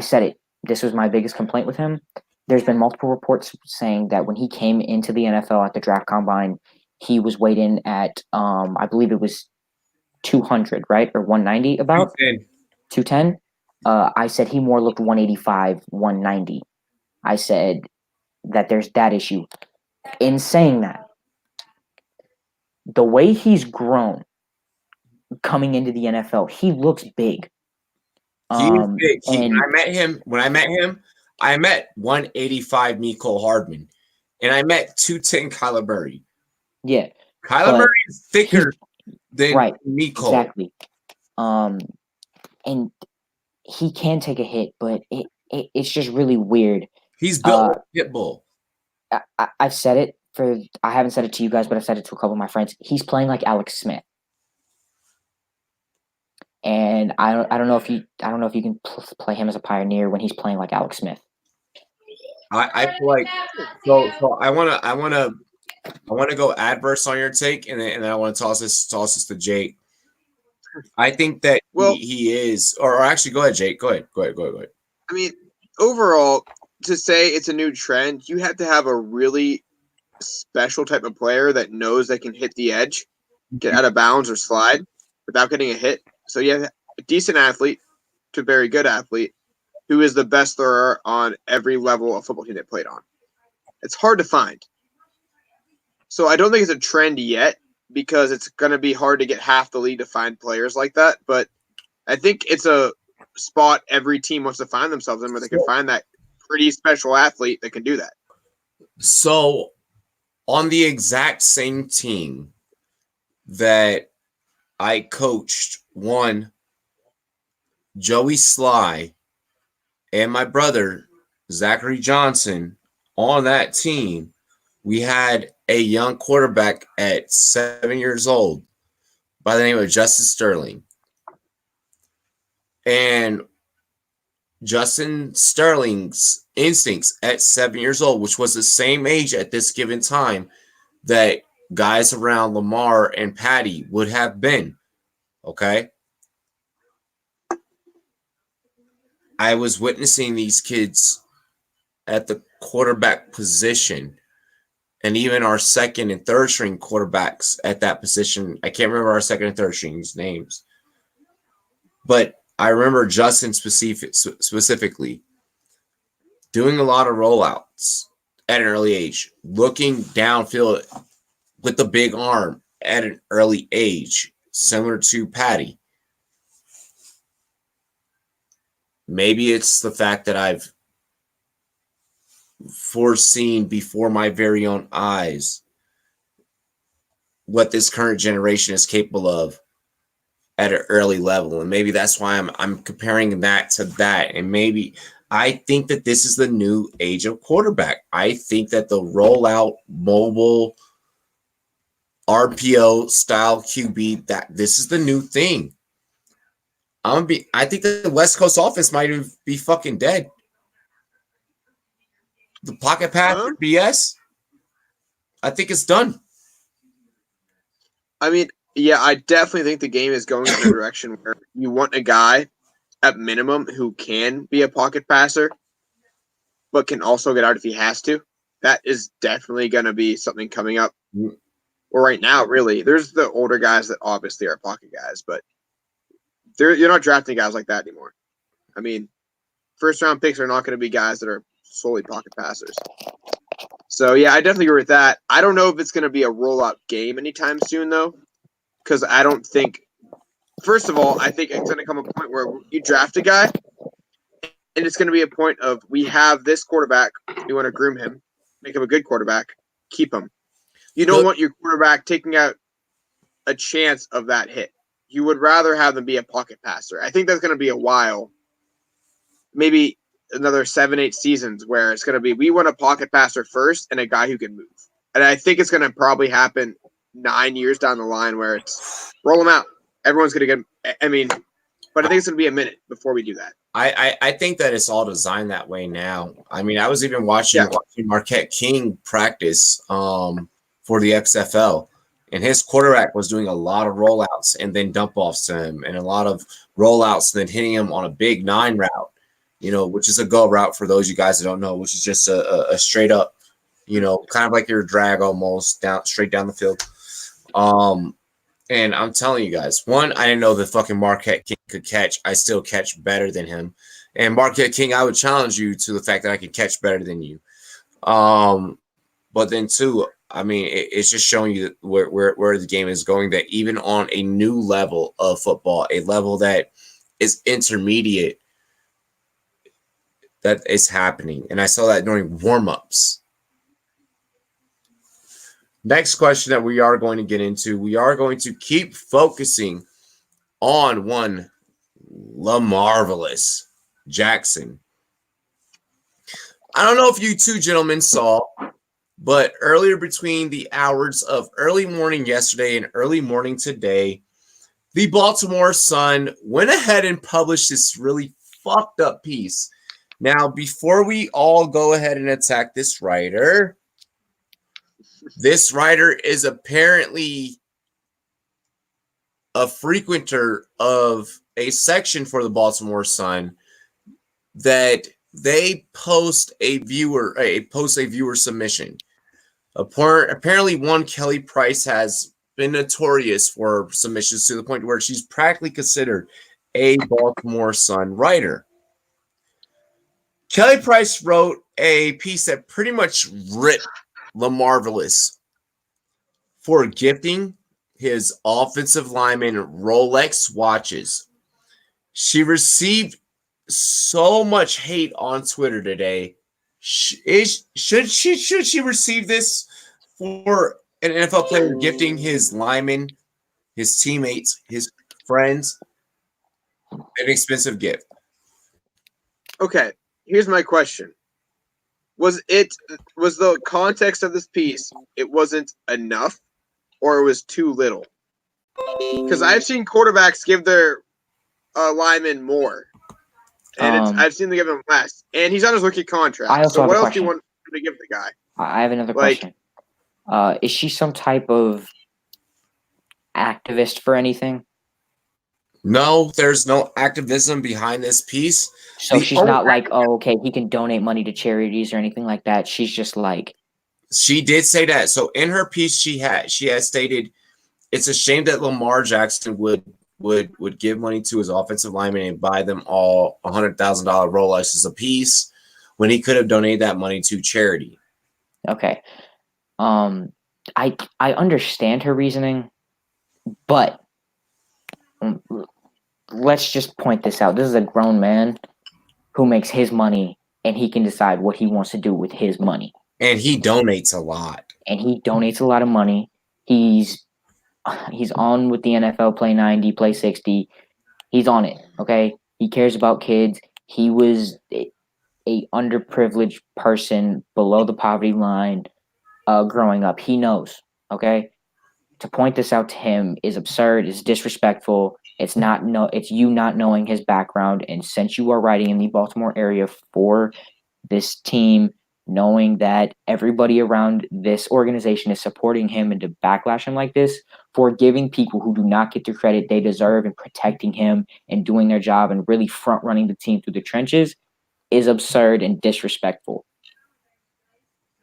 said it. This was my biggest complaint with him. There's been multiple reports saying that when he came into the NFL at the draft combine, he was weighed in at, I believe it was 200, right? Or 190 about? 210. I said he more looked 185, 190. I said that there's that issue. In saying that, the way he's grown coming into the NFL, he looks big. He's big. When I met him, I met 185 Mecole Hardman, and I met 210 Kyler Murray. Yeah. Kyler Murray is thicker than Mecole. Exactly. And he can take a hit, but it's just really weird. He's built like a pit bull. I've said it I haven't said it to you guys, but I've said it to a couple of my friends. He's playing like Alex Smith. And I don't know if you can play him as a pioneer when he's playing like Alex Smith. I feel like so I wanna go adverse on your take, and then I want to toss this to Jake. I think that he is, or actually, go ahead, Jake. Go ahead. I mean, overall, to say it's a new trend, you have to have a really special type of player that knows they can hit the edge, get out of bounds, or slide without getting a hit. So you have a decent athlete to a very good athlete who is the best thrower on every level of football team they played on. It's hard to find. So I don't think it's a trend yet because it's going to be hard to get half the league to find players like that. But I think it's a spot every team wants to find themselves in where they can find that pretty special athlete that can do that. So on the exact same team that I coached, one, Joey Sly and my brother, Zachary Johnson, on that team, we had a young quarterback at 7 years old by the name of Justin Sterling. And Justin Sterling's instincts at 7 years old, which was the same age at this given time that guys around Lamar and Patty would have been. Okay. I was witnessing these kids at the quarterback position, and even our second and third string quarterbacks at that position. I can't remember our second and third strings names, but I remember Justin specifically doing a lot of rollouts at an early age, looking downfield with the big arm at an early age, similar to Patty. Maybe it's the fact that I've foreseen before my very own eyes what this current generation is capable of at an early level. And maybe that's why I'm comparing that to that. And maybe I think that this is the new age of quarterback. I think that the rollout mobile RPO style QB, that this is the new thing. I think that the West Coast offense might be fucking dead. The pocket pass BS, I think it's done. I mean, yeah, I definitely think the game is going in a direction where you want a guy at minimum who can be a pocket passer, but can also get out if he has to. That is definitely going to be something coming up. Well, right now, really, there's the older guys that obviously are pocket guys, but you're not drafting guys like that anymore. I mean, first-round picks are not going to be guys that are solely pocket passers. So, yeah, I definitely agree with that. I don't know if it's going to be a rollout game anytime soon, though, because I don't think – first of all, I think it's going to come a point where you draft a guy, and it's going to be a point of we have this quarterback, we want to groom him, make him a good quarterback, keep him. You don't want your quarterback taking out a chance of that hit. You would rather have them be a pocket passer. I think that's going to be a while, maybe another 7-8 seasons where it's going to be we want a pocket passer first and a guy who can move. And I think it's going to probably happen 9 years down the line where it's roll them out. Everyone's going to get – I mean, but I think it's going to be a minute before we do that. I think that it's all designed that way now. I mean, I was even watching Marquette King practice for the XFL. And his quarterback was doing a lot of rollouts and then dump offs to him, and a lot of rollouts and then hitting him on a big 9 route, which is a go route for those of you guys that don't know, which is just a straight up, kind of like your drag almost straight down the field. And I'm telling you guys, one, I didn't know that fucking Marquette King could catch. I still catch better than him. And Marquette King, I would challenge you to the fact that I can catch better than you. But then two, I mean, it's just showing you where the game is going, that even on a new level of football, a level that is intermediate, that is happening. And I saw that during warm-ups. Next question that we are going to get into, we are going to keep focusing on one LaMarvelous Jackson. I don't know if you two gentlemen saw, but earlier between the hours of early morning yesterday and early morning today, the Baltimore Sun went ahead and published this really fucked up piece. Now, before we all go ahead and attack this writer is apparently a frequenter of a section for the Baltimore Sun that they post a viewer submission. Apparently, one Kelly Price has been notorious for submissions to the point where she's practically considered a Baltimore Sun writer. Kelly Price wrote a piece that pretty much ripped LaMarvelous for gifting his offensive lineman Rolex watches. She received so much hate on Twitter today. Should she receive this for an NFL player gifting his linemen, his teammates, his friends an expensive gift? Okay, here's my question. Was the context of this piece, it wasn't enough, or it was too little? Because I've seen quarterbacks give their linemen more, and I've seen them give him less, and he's on his rookie contract. So what else do you want to give the guy? I have another question. Is she some type of activist for anything? No, there's no activism behind this piece. So she's not like, oh, okay, he can donate money to charities or anything like that. She's just like, She did say that. So in her piece, she had stated it's a shame that Lamar Jackson would give money to his offensive linemen and buy them all $100,000 Rolexes apiece when he could have donated that money to charity. Okay. I understand her reasoning, but let's just point this out. This is a grown man who makes his money, and he can decide what he wants to do with his money. And he donates a lot. And he donates a lot of money. He's on with the NFL, play 90, play 60. He's on it, okay? He cares about kids. He was a underprivileged person below the poverty line growing up. He knows, okay? To point this out to him is absurd, is disrespectful. It's you not knowing his background. And since you are writing in the Baltimore area for this team, knowing that everybody around this organization is supporting him, and to backlash him like this for giving people who do not get the credit they deserve and protecting him and doing their job and really front running the team through the trenches is absurd and disrespectful.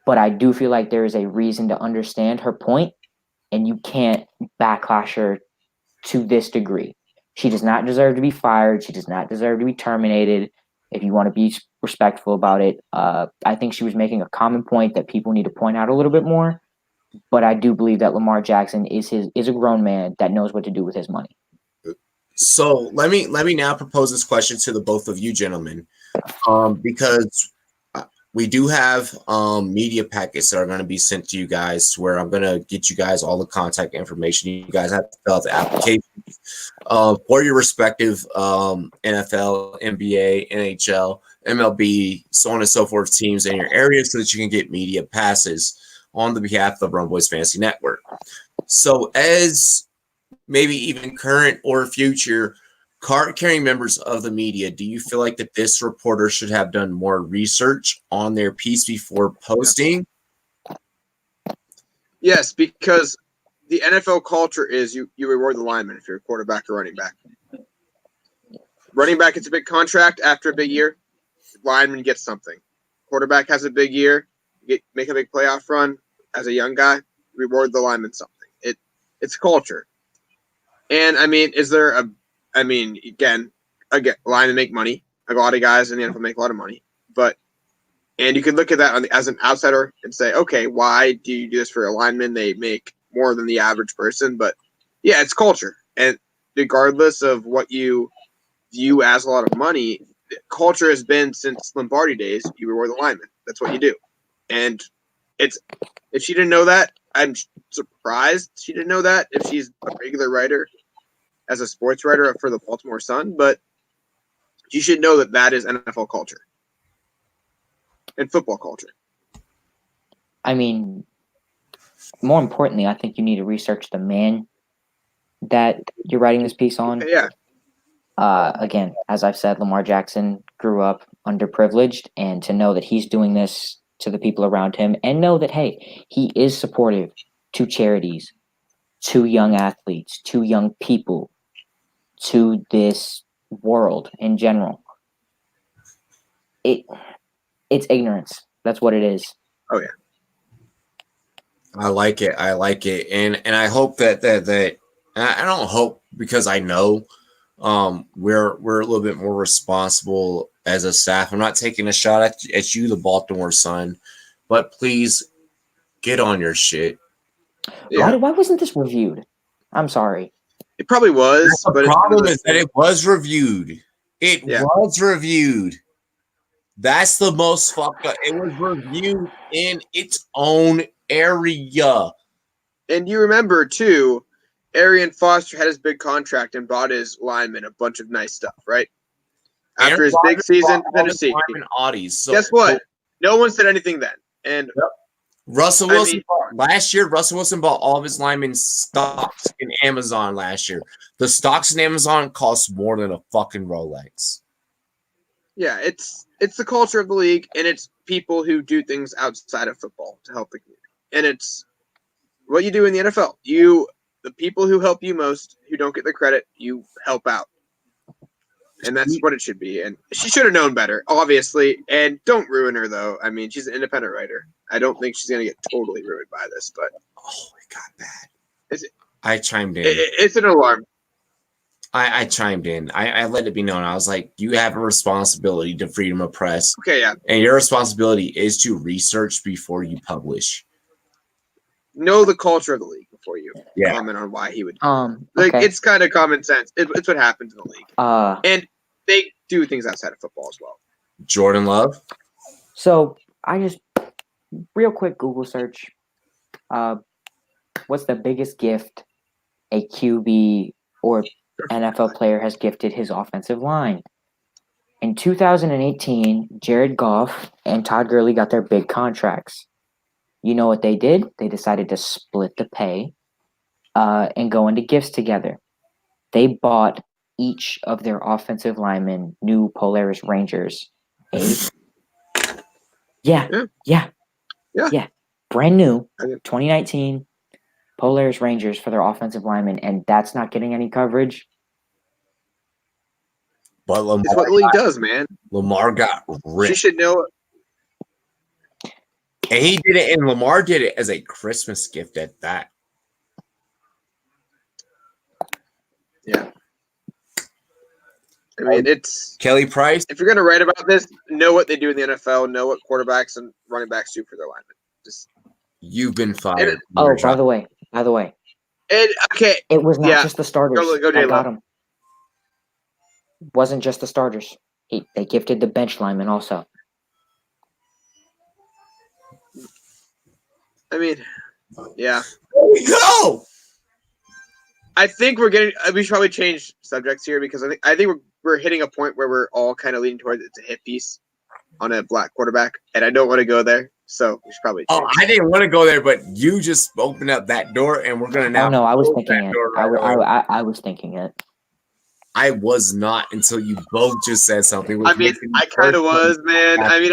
But I do feel like there is a reason to understand her point, and you can't backlash her to this degree. She does not deserve to be fired. She does not deserve to be terminated. If you want to be respectful about it, I think she was making a common point that people need to point out a little bit more. But I do believe that Lamar Jackson is a grown man that knows what to do with his money. So let me now propose this question to the both of you gentlemen, because we do have media packets that are going to be sent to you guys, where I'm going to get you guys all the contact information. You guys have to fill out the application for your respective NFL, NBA, NHL, MLB, so on and so forth teams in your area, so that you can get media passes on the behalf of Rumboyz Fantasy Network. So as maybe even current or future card-carrying members of the media, do you feel like that this reporter should have done more research on their piece before posting? Yes, because the NFL culture is you reward the lineman if you're a quarterback or running back. Running back gets a big contract after a big year. Lineman gets something. Quarterback has a big year, make a big playoff run as a young guy, reward the lineman something. It's culture. And I mean, again, linemen make money. A lot of guys in the NFL make a lot of money. And you could look at that as an outsider and say, okay, why do you do this for a lineman? They make more than the average person. But yeah, it's culture. And regardless of what you view as a lot of money, culture has been since Lombardi days, you reward the lineman. That's what you do. And if she didn't know that, I'm surprised she didn't know that if she's a regular writer as a sports writer for the Baltimore Sun, but you should know that is NFL culture and football culture. I mean, more importantly, I think you need to research the man that you're writing this piece on. Yeah. Again, as I've said, Lamar Jackson grew up underprivileged, and to know that he's doing this to the people around him, and know that, hey, he is supportive to charities, to young athletes, to young people, to this world in general. It's ignorance. That's what it is. Oh yeah. I like it. And I hope that I don't hope, because I know we're a little bit more responsible as a staff. I'm not taking a shot at you, the Baltimore Sun, but please get on your shit. Yeah. Why wasn't this reviewed? I'm sorry. It probably was. But the problem is that it was reviewed. It was reviewed. That's the most fucked up. It was reviewed in its own area. And you remember, too, Arian Foster had his big contract and bought his lineman a bunch of nice stuff, right? After his big season, Tennessee. Guess what? No one said anything then. And Russell Wilson last year. Russell Wilson bought all of his linemen stocks in Amazon last year. The stocks in Amazon cost more than a fucking Rolex. Yeah, it's the culture of the league, and it's people who do things outside of football to help the community. And it's what you do in the NFL. The people who help you most, who don't get the credit, you help out. And that's what it should be. And she should have known better, obviously. And don't ruin her, though. I mean, she's an independent writer. I don't think she's gonna get totally ruined by this, but it got bad. Is it, I chimed in. It's an alarm. I chimed in. I let it be known. I was like, you have a responsibility to freedom of press. Okay, yeah. And your responsibility is to research before you publish. Know the culture of the league before you comment on why he would. Okay. It's kind of common sense. It's what happens in the league. And they do things outside of football as well. Jordan Love. So I just real quick Google search. What's the biggest gift a QB or NFL player has gifted his offensive line? In 2018, Jared Goff and Todd Gurley got their big contracts. You know what they did? They decided to split the pay and go into gifts together. They bought each of their offensive linemen new Polaris Rangers. Yeah. Brand new, 2019 Polaris Rangers for their offensive linemen, and that's not getting any coverage. But Lamar it's what the league does, man. Lamar got ripped. She should know it. And he did it, and Lamar did it as a Christmas gift at that. Yeah. I mean, it's Kelly Price. If you're going to write about this, know what they do in the NFL, know what quarterbacks and running backs do for their linemen. You've been fired. By the way. It was not just the starters that got him. Wasn't just the starters. They gifted the bench linemen also. I mean, yeah. There we go. I think we should probably change subjects here because I think we're hitting a point where we're all kind of leaning towards it's a hit piece on a black quarterback, and I don't want to go there. So we should probably change. I didn't want to go there, but you just opened up that door, and we're gonna now. Oh no, I was thinking it. I was thinking it. I was not until you both just said something. I mean, I kind of was, man. I mean,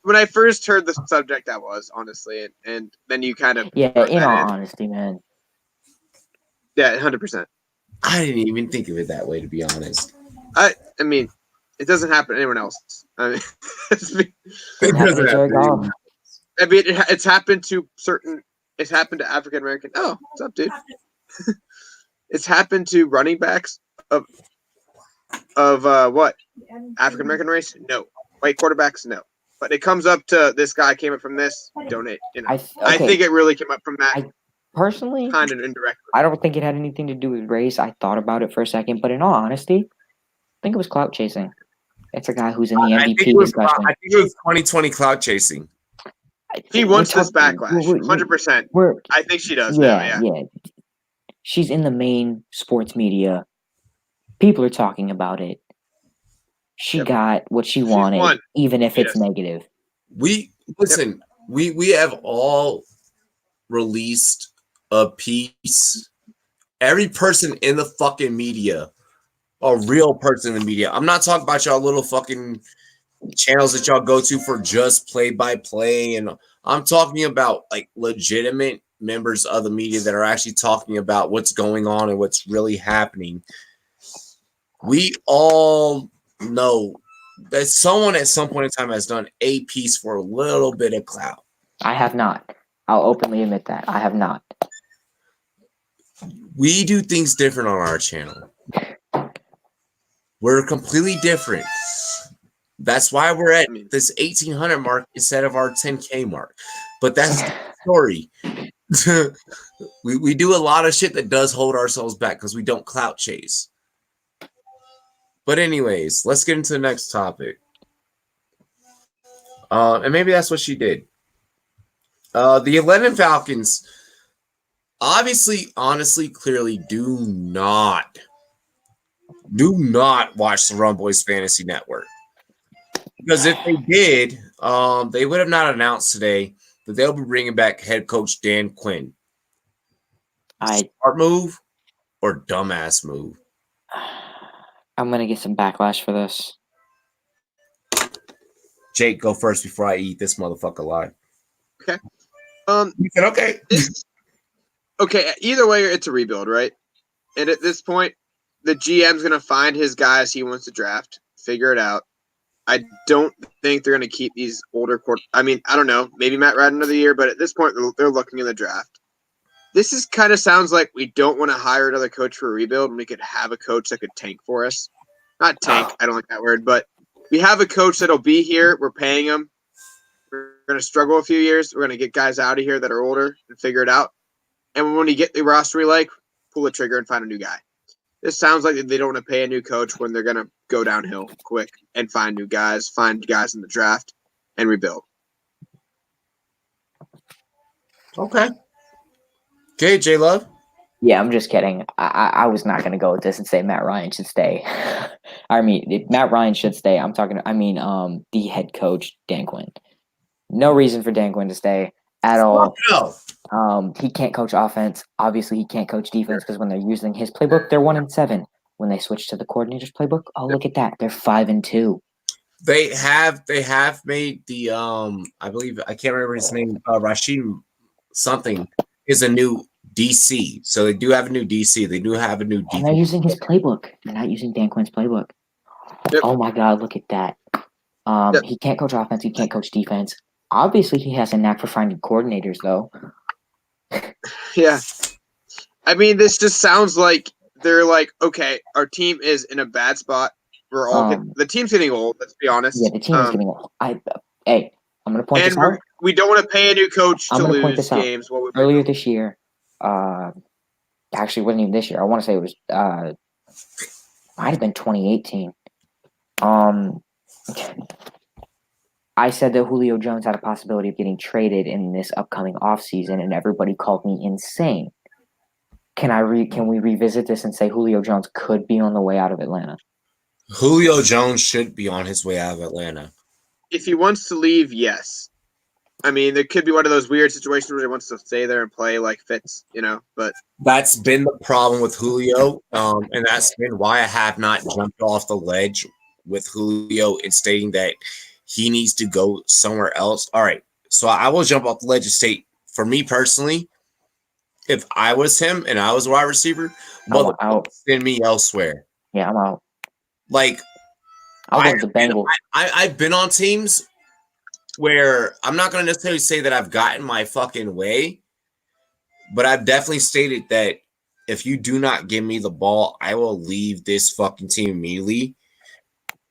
when I first heard the subject, I was honestly, and then you kind of in all honesty, man. Yeah, 100%. I didn't even think of it that way, to be honest. I mean, it doesn't happen to anyone else. I mean, it doesn't happen. I mean, it's happened to certain. It's happened to African American. Oh, what's up, dude? It's happened to running backs of what? African American race? No. White quarterbacks? No. But it comes up to this guy came up from this. Donate. You know, I think it really came up from that. Personally, kind of indirectly. I don't think it had anything to do with race. I thought about it for a second, but in all honesty, I think it was clout chasing. It's a guy who's in the MVP discussion. I think it was 2020 clout chasing. He wants this backlash, 100%. I think she does. Yeah. She's in the main sports media. People are talking about it. She got what she wanted, even if it's negative. We have all released a piece. Every person in the fucking media, a real person in the media. I'm not talking about y'all little fucking channels that y'all go to for just play-by-play, and I'm talking about like legitimate members of the media that are actually talking about what's going on and what's really happening. We all know that someone at some point in time has done a piece for a little bit of clout. I have not. I'll openly admit that. I have not. We do things different on our channel. We're completely different. That's why we're at this 1,800 mark instead of our 10K mark. But that's the story. we do a lot of shit that does hold ourselves back because we don't clout chase. But anyways, let's get into the next topic. And maybe that's what she did. The Atlanta Falcons obviously, honestly, clearly do not watch the Rumboyz Fantasy Network. Because if they did, they would have not announced today that they'll be bringing back head coach Dan Quinn. Smart move or dumbass move? I'm going to get some backlash for this. Jake, go first before I eat this motherfucker alive. Okay. You said okay. Okay, either way, it's a rebuild, right? And at this point, the GM's going to find his guys he wants to draft, figure it out. I don't think they're going to keep these older I mean, I don't know. Maybe Matt Ryan another year, but at this point, they're looking in the draft. This is kind of sounds like we don't want to hire another coach for a rebuild, and we could have a coach that could tank for us. Not tank, I don't like that word, but we have a coach that'll be here. We're paying him. We're going to struggle a few years. We're going to get guys out of here that are older and figure it out. And when we get the roster we like, pull the trigger and find a new guy. This sounds like they don't want to pay a new coach when they're going to go downhill quick and find new guys, find guys in the draft, and rebuild. Okay, J Love. Yeah, I'm just kidding. I was not going to go with this and say Matt Ryan should stay. I mean, Matt Ryan should stay. The head coach, Dan Quinn. No reason for Dan Quinn to stay at all. No. He can't coach offense. Obviously, he can't coach defense because when they're using his playbook, they're 1-7. When they switch to the coordinator's playbook, oh, look at that. They're 5-2. They have made the I believe, I can't remember his name, Rashid something is a new DC. So they do have a new DC. They do have a new DC. And they're using his playbook. They're not using Dan Quinn's playbook. Yep. Oh my God, look at that. He can't coach offense. He can't coach defense. Obviously, he has a knack for finding coordinators, though. Yeah. I mean, this just sounds like they're like, okay, our team is in a bad spot. We're all the team's getting old, let's be honest. Yeah, the team is getting old. I'm going to point this out. We don't want to pay a new coach to lose games. Earlier this year, actually, it wasn't even this year. I want to say it was, might have been 2018. I said that Julio Jones had a possibility of getting traded in this upcoming offseason, and everybody called me insane. Can we revisit this and say Julio Jones could be on the way out of Atlanta? Julio Jones should be on his way out of Atlanta. If he wants to leave, yes. I mean, there could be one of those weird situations where he wants to stay there and play like Fitz, but that's been the problem with Julio, and that's been why I have not jumped off the ledge with Julio in stating that he needs to go somewhere else. All right, so I will jump off the ledge and state, for me personally, if I was him and I was a wide receiver, send me elsewhere. Yeah, I'm out. Like, I'll go to the Bengals. I've been on teams where I'm not going to necessarily say that I've gotten my fucking way, but I've definitely stated that if you do not give me the ball, I will leave this fucking team immediately,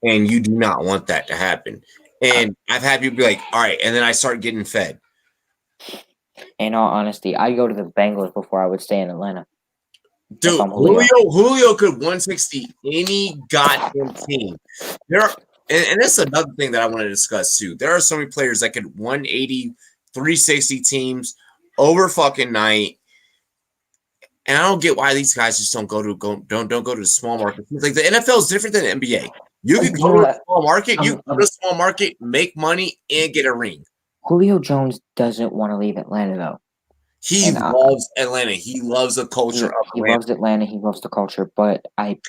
and you do not want that to happen. And I've had people be like, all right, and then I start getting fed. In all honesty, I go to the Bengals before I would stay in Atlanta. Dude, Julio could 160 any goddamn team. And that's another thing that I want to discuss too. There are so many players that could 180, 360 teams over fucking night. And I don't get why these guys just don't go to the small market. Like, the NFL is different than the NBA. You can go to a small market, make money, and get a ring. Julio Jones doesn't want to leave Atlanta, though. He loves Atlanta. He loves the culture of Atlanta. He loves Atlanta. He loves the culture. But I'm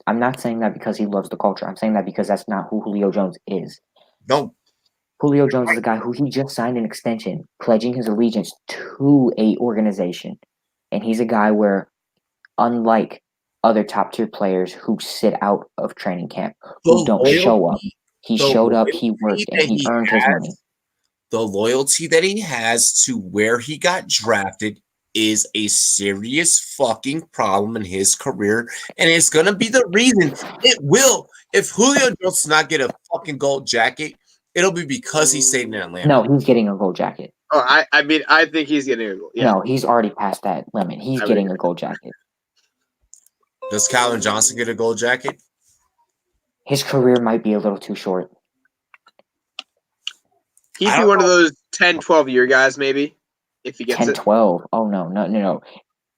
not saying that because he loves the culture. I'm saying that because that's not who Julio Jones is. No. Julio Jones is a guy who he just signed an extension, pledging his allegiance to a organization. And he's a guy where, unlike other top-tier players who sit out of training camp, who don't show up, he showed up, he worked, and he earned his money. The loyalty that he has to where he got drafted is a serious fucking problem in his career, and it's going to be the reason it will. If Julio Jones does not get a fucking gold jacket, it'll be because he stayed in Atlanta. No, he's getting a gold jacket. Oh, I mean, I think he's getting a gold. Yeah. No, he's already past that limit. He's getting a gold jacket. Does Calvin Johnson get a gold jacket? His career might be a little too short. He'd be one of those 10, 12-year guys, maybe, if he gets 10, 12. Oh, no.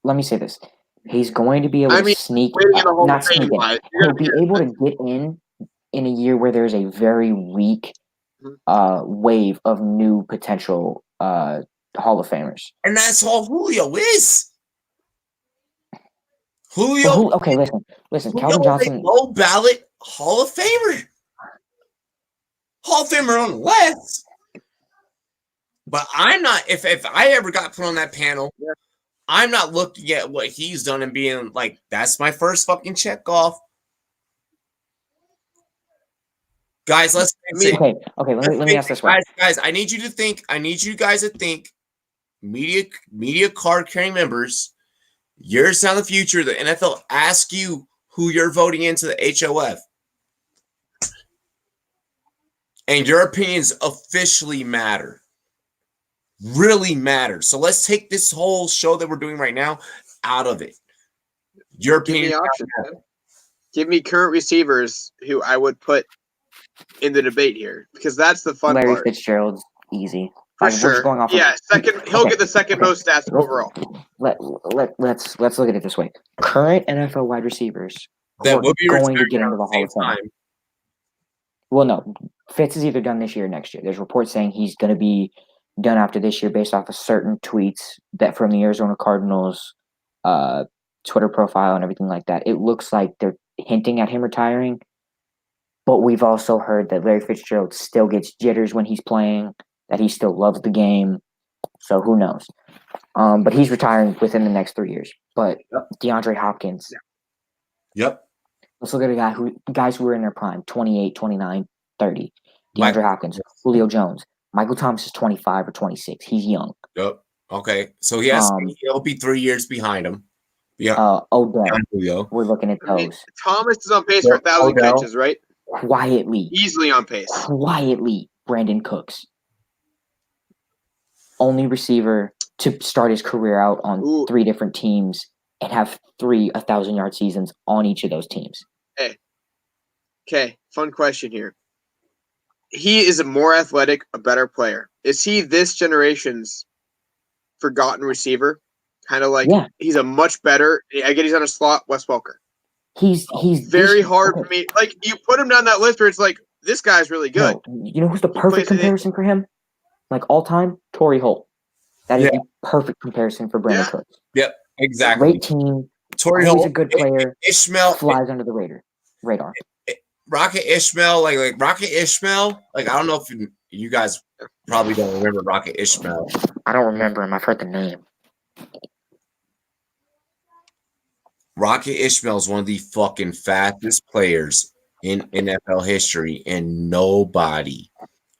Let me say this. He's going to be able to sneak. Not sneak in. He'll be able to get in a year where there's a very weak wave of new potential Hall of Famers. And that's all Julio is. Julio. Okay, listen. Julio Calvin Johnson. Low ballot Hall of Famer. Hall of Famer on the list. But I'm not, if I ever got put on that panel, I'm not looking at what he's done and being like, that's my first fucking check off. Guys, let's face it. Okay. Let me ask this one. Guys, I need you guys to think. Media card carrying members. Years down the future, the NFL asks you who you're voting into the HOF, and your opinions officially matter. Really matter. So let's take this whole show that we're doing right now out of it. Your opinion. Give me options, man. Give me current receivers who I would put in the debate here, because that's the fun Larry part. Fitzgerald's easy. For sure. Going off second. He'll get the second most stats overall. Let's look at it this way. Current NFL wide receivers that will be going to get into the Hall of Fame. Well, no. Fitz is either done this year or next year. There's reports saying he's going to be done after this year based off of certain tweets that from the Arizona Cardinals Twitter profile and everything like that. It looks like they're hinting at him retiring, but we've also heard that Larry Fitzgerald still gets jitters when he's playing, that he still loves the game. So who knows? But he's retiring within the next 3 years. But DeAndre Hopkins. Yep. Let's look at guys who are in their prime, 28, 29, 30. DeAndre Hopkins, Julio Jones. Michael Thomas is 25 or 26. He's young. Yep. Okay. So he'll be 3 years behind him. Yeah. Odell. We're looking at those. Thomas is on pace for 1,000 catches, right? Quietly. Easily on pace. Quietly. Brandon Cooks. Only receiver to start his career out on 3 different teams and have 3 1,000-yard seasons on each of those teams. Okay. Fun question here. He is a more athletic, a better player. Is he this generation's forgotten receiver? Kind of like he's a much better. I get he's on a slot. Wes Welker. He's very hard for me. Like you put him down that list where it's like this guy's really good. No, you know who's the perfect comparison for him? Like all time, Torrey Holt. That is the perfect comparison for Brandon Cooks. Yep, exactly. Great team. Torrey Holt, a good player. Ishmael flies under the radar. Rocket Ishmael, like Rocket Ishmael. Like I don't know if you guys probably don't remember Rocket Ishmael. I don't remember him. I've heard the name. Rocket Ishmael is one of the fucking fastest players in NFL history, and nobody,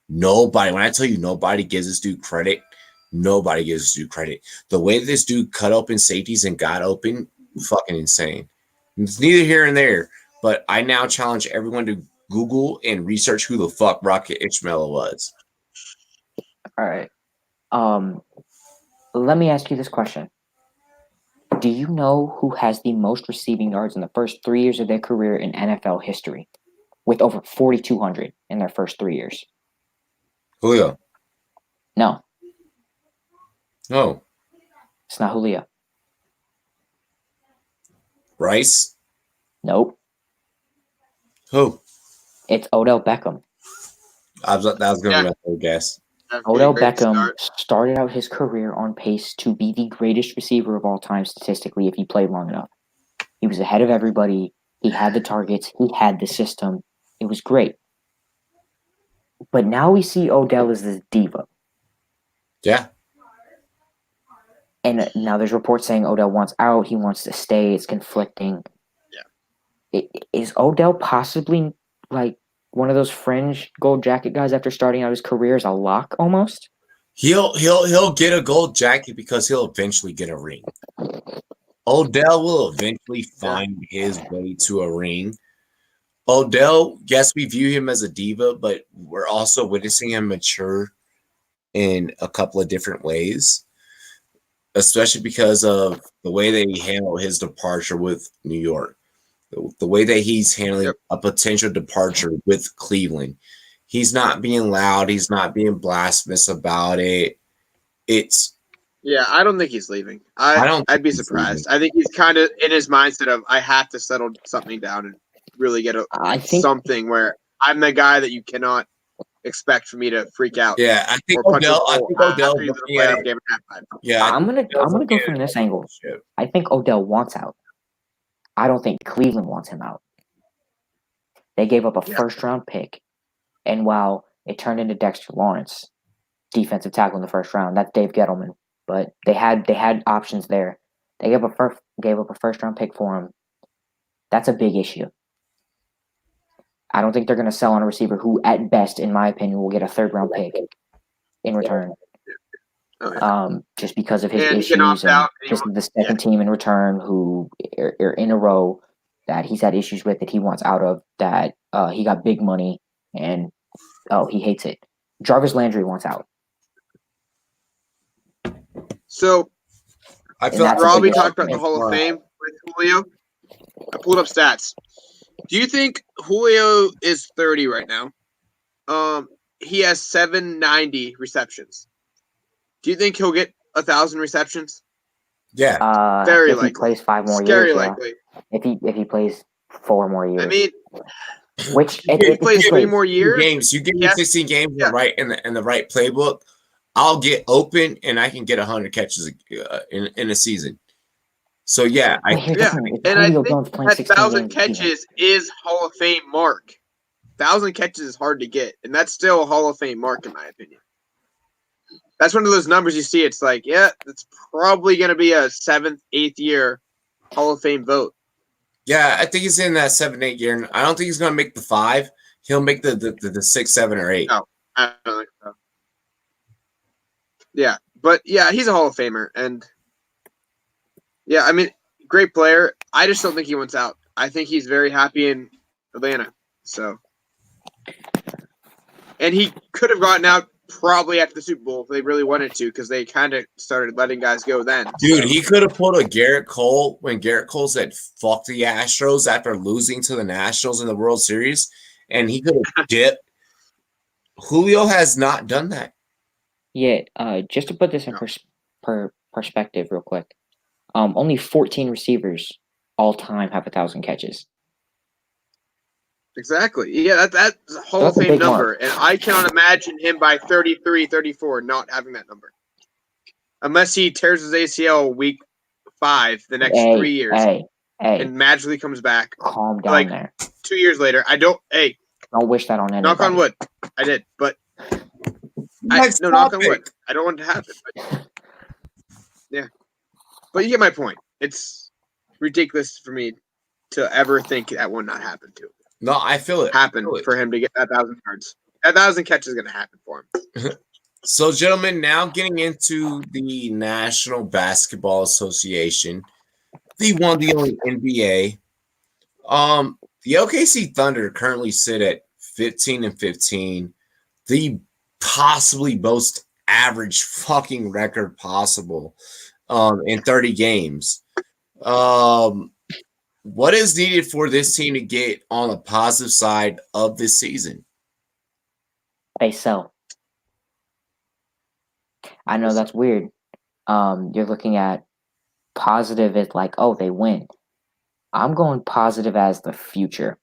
when I tell you nobody gives this dude credit, nobody gives this dude credit. The way this dude cut open safeties and got open, fucking insane. It's neither here and there, but I now challenge everyone to Google and research who the fuck Rocket Ishmael was. All right. Let me ask you this question. Do you know who has the most receiving yards in the first 3 years of their career in NFL history, with over 4,200 in their first 3 years? Julio. No. No. It's not Julio. Rice? Nope. Who? It's Odell Beckham. That was going to be my third guess. Odell Beckham started out his career on pace to be the greatest receiver of all time statistically if he played long enough. He was ahead of everybody. He had the targets. He had the system. It was great. But now we see Odell as this diva. Yeah. And now there's reports saying Odell wants out. He wants to stay. It's conflicting. Yeah. Is Odell possibly like one of those fringe gold jacket guys after starting out his career as a lock almost? He'll get a gold jacket because he'll eventually get a ring. Odell will eventually find his way to a ring. Odell, yes, we view him as a diva, but we're also witnessing him mature in a couple of different ways, especially because of the way they handle his departure with New York. The way that he's handling a potential departure with Cleveland. He's not being loud. He's not being blasphemous about it. I don't think he's leaving. I'd be surprised. I think he's kind of in his mindset of I have to settle something down and really get something where I'm the guy that you cannot expect for me to freak out. Yeah, I think Odell. I'm gonna go from this angle. I think Odell wants out. I don't think Cleveland wants him out. They gave up a first-round pick, and while it turned into Dexter Lawrence, defensive tackle in the first round, that's Dave Gettleman. But they had options there. They gave up a first-round pick for him. That's a big issue. I don't think they're going to sell on a receiver who, at best, in my opinion, will get a third-round pick in return. Just because of his issues and just the second team in return who are in a row that he's had issues with that he wants out of, that he got big money and he hates it. Jarvis Landry wants out. So I feel like Robbie talked about the Hall of Fame with Julio. I pulled up stats. Do you think Julio is 30 right now? He has 790 receptions. Do you think he'll get 1,000 receptions? Yeah. Very if likely. He plays 5 more Scary years. Likely. Yeah. If he plays 4 more years. I mean, which if he plays 3 more years, games. You give me 16 games in the right playbook. I'll get open and I can get 100 catches in a season. So yeah, and I think that 1,000 catches is Hall of Fame mark. 1,000 catches is hard to get, and that's still a Hall of Fame mark in my opinion. That's one of those numbers you see. It's like, yeah, it's probably going to be a 7th, 8th year Hall of Fame vote. Yeah, I think he's in that 7, 8 year. I don't think he's going to make the 5. He'll make the 6, 7, or 8. No, I don't think so. Yeah, but yeah, he's a Hall of Famer, and yeah, I mean, great player. I just don't think he wants out. I think he's very happy in Atlanta. So, and he could have gotten out probably after the Super Bowl if they really wanted to, because they kind of started letting guys go then. Dude, he could have pulled a Garrett Cole when Garrett Cole said "fuck the Astros" after losing to the Nationals in the World Series, and he could have dipped. Julio has not done that. Yeah, just to put this in perspective real quick, only 14 receivers all time have 1,000 catches. Exactly. Yeah, that's a Hall of Fame number, and I cannot imagine him by 33, 34 not having that number. Unless he tears his ACL week 5 the next 3 years and magically comes back. Calm down there. 2 years later. Don't wish that on anybody. Knock on wood. I did, but knock on wood. I don't want it to happen. But, yeah. But you get my point. It's ridiculous for me to ever think that would not happen to him. No, I feel it. For him to get that 1,000 yards. That 1,000 catches is going to happen for him. So, gentlemen, now getting into the National Basketball Association, the one, the only NBA. The OKC Thunder currently sit at 15-15, the possibly most average fucking record possible in 30 games. What is needed for this team to get on the positive side of this season? They sell. I know that's weird. You're looking at positive as like, oh, they win. I'm going positive as the future.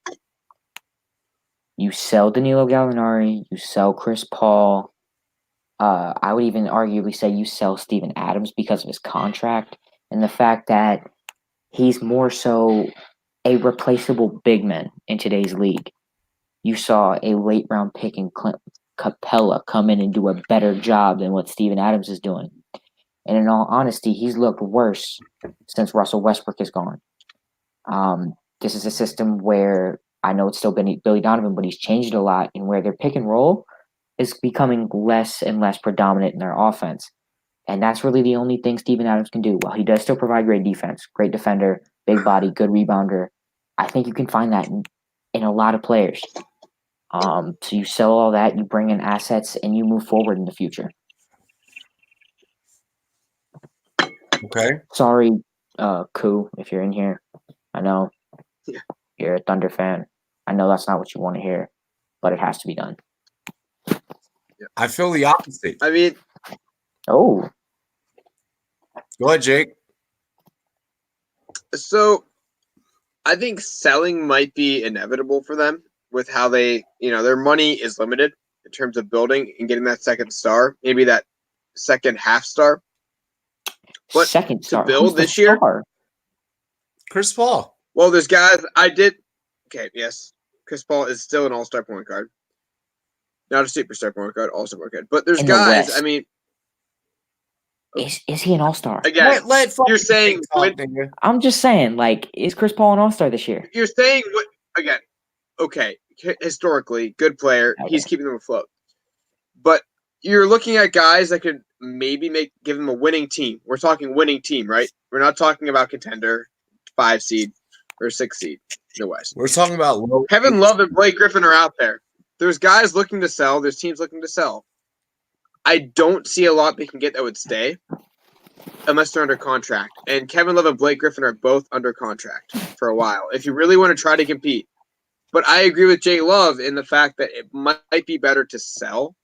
You sell Danilo Gallinari, you sell Chris Paul. I would even arguably say you sell Steven Adams because of his contract and the fact that he's more so a replaceable big man in today's league. You saw a late round pick in Clint Capella come in and do a better job than what Steven Adams is doing. And in all honesty, he's looked worse since Russell Westbrook is gone. This is a system where I know it's still been Billy Donovan, but he's changed a lot in where their pick and roll is becoming less and less predominant in their offense. And that's really the only thing Steven Adams can do. While he does still provide great defense, great defender, big body, good rebounder, I think you can find that in a lot of players. So you sell all that, you bring in assets, and you move forward in the future. Okay. Sorry, Koo, if you're in here. I know you're a Thunder fan. I know that's not what you want to hear, but it has to be done. I feel the opposite. I mean, go ahead, Jake. So I think selling might be inevitable for them with how they, their money is limited in terms of building and getting that second star, maybe that second half star. But second star to build this year, Chris Paul. Well, there's guys yes. Chris Paul is still an all-star point guard. Not a superstar point guard, all-star point guard. But there's guys, West. I mean, Is he an all-star? Again, you're saying I'm just saying, like, is Chris Paul an all-star this year? You're saying what again? Okay, historically good player. Okay. He's keeping them afloat. But you're looking at guys that could maybe give them a winning team. We're talking winning team, right? We're not talking about contender, 5 seed or 6 seed in the West. We're talking about Kevin Love and Blake Griffin are out there. There's guys looking to sell. There's teams looking to sell. I don't see a lot they can get that would stay unless they're under contract. And Kevin Love and Blake Griffin are both under contract for a while. If you really want to try to compete. But I agree with Jay Love in the fact that it might be better to sell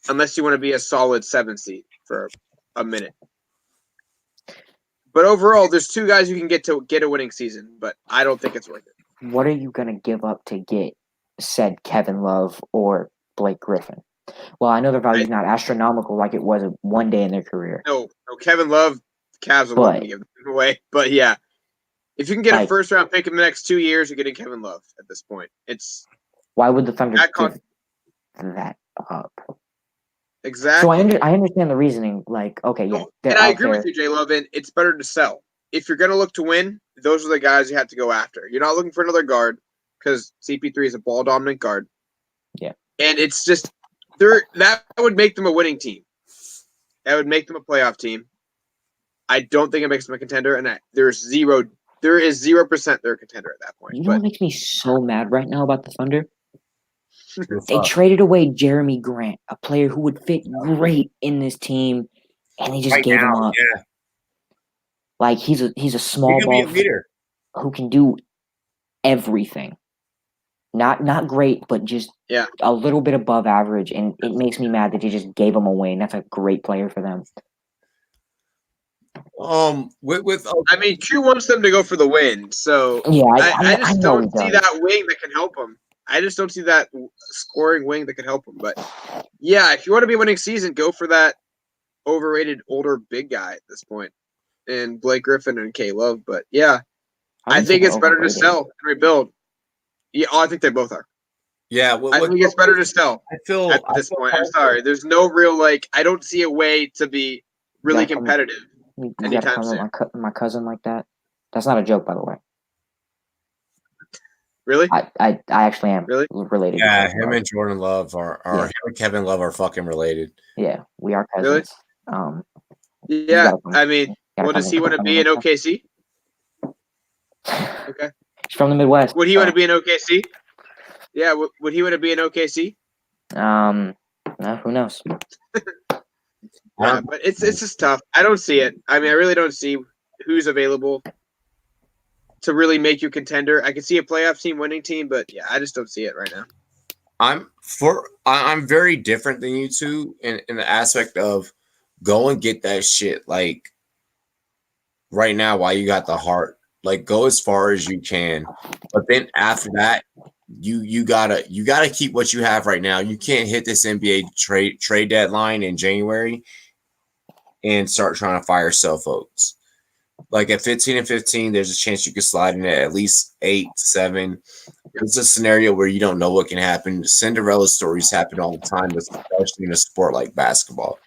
unless you want to be a solid 7 seed for a minute. But overall, there's 2 guys you can get to get a winning season, but I don't think it's worth it. What are you going to give up to get said Kevin Love or Blake Griffin? Well, I know their value is not astronomical like it was one day in their career. No, Kevin Love, Cavs are looking to give them away. But yeah, if you can get a first-round pick in the next 2 years, you're getting Kevin Love at this point. Why would the Thunder give that up? Exactly. So I understand the reasoning. Like, okay, yeah. And I agree with you, Jay Love. And it's better to sell. If you're going to look to win, those are the guys you have to go after. You're not looking for another guard because CP3 is a ball-dominant guard. Yeah. And it's just that would make them a winning team. That would make them a playoff team. I don't think it makes them a contender. And there is 0% they're a contender at that point. You know what makes me so mad right now about the Thunder? They up? traded away Jeremy Grant, a player who would fit great in this team, and they just gave him up. Yeah. Like he's a small ball leader who can do everything. Not great, but just a little bit above average, and it makes me mad that you just gave him away, and that's a great player for them. I mean, Q wants them to go for the win, so yeah, I just don't see that wing that can help them. I just don't see that scoring wing that can help them. But yeah, if you want to be a winning season, go for that overrated older big guy at this point, and Blake Griffin and K Love. But yeah, I think it's better to sell and rebuild. Yeah, I think they both are. Yeah, I think it's better to sell. At this point. I'm sorry. There's no real I don't see a way to be really competitive anytime soon. My cousin like that. That's not a joke, by the way. Really? I actually am related. Yeah, him and Jordan Love him and Kevin Love are fucking related. Yeah, we are cousins. Really? Yeah, I mean, does he want to be in OKC? Okay. He's from the Midwest. Would he want to be in OKC? Yeah, would he want to be in OKC? Who knows? Yeah, but it's just tough. I don't see it. I mean, I really don't see who's available to really make you contender. I can see a playoff team, winning team, but yeah, I just don't see it right now. I'm very different than you two in the aspect of go and get that shit like right now while you got the heart. Like go as far as you can. But then after that, you gotta keep what you have right now. You can't hit this NBA trade deadline in January and start trying to fire sell folks. Like at 15-15, there's a chance you could slide in at least 8, 7. It's a scenario where you don't know what can happen. Cinderella stories happen all the time, especially in a sport like basketball.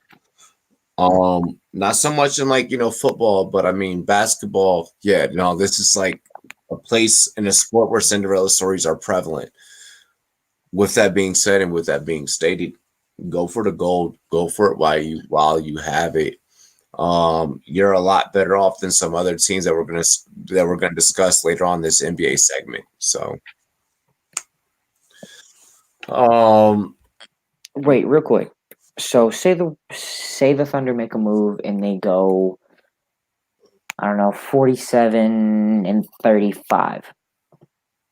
Not so much in football, but I mean basketball. Yeah, no, this is like a place in a sport where Cinderella stories are prevalent. With that being said, and with that being stated, go for the gold. Go for it while you have it. You're a lot better off than some other teams that we're gonna discuss later on this NBA segment. So, wait, real quick. So say the Thunder make a move and they go, I don't know, 47-35.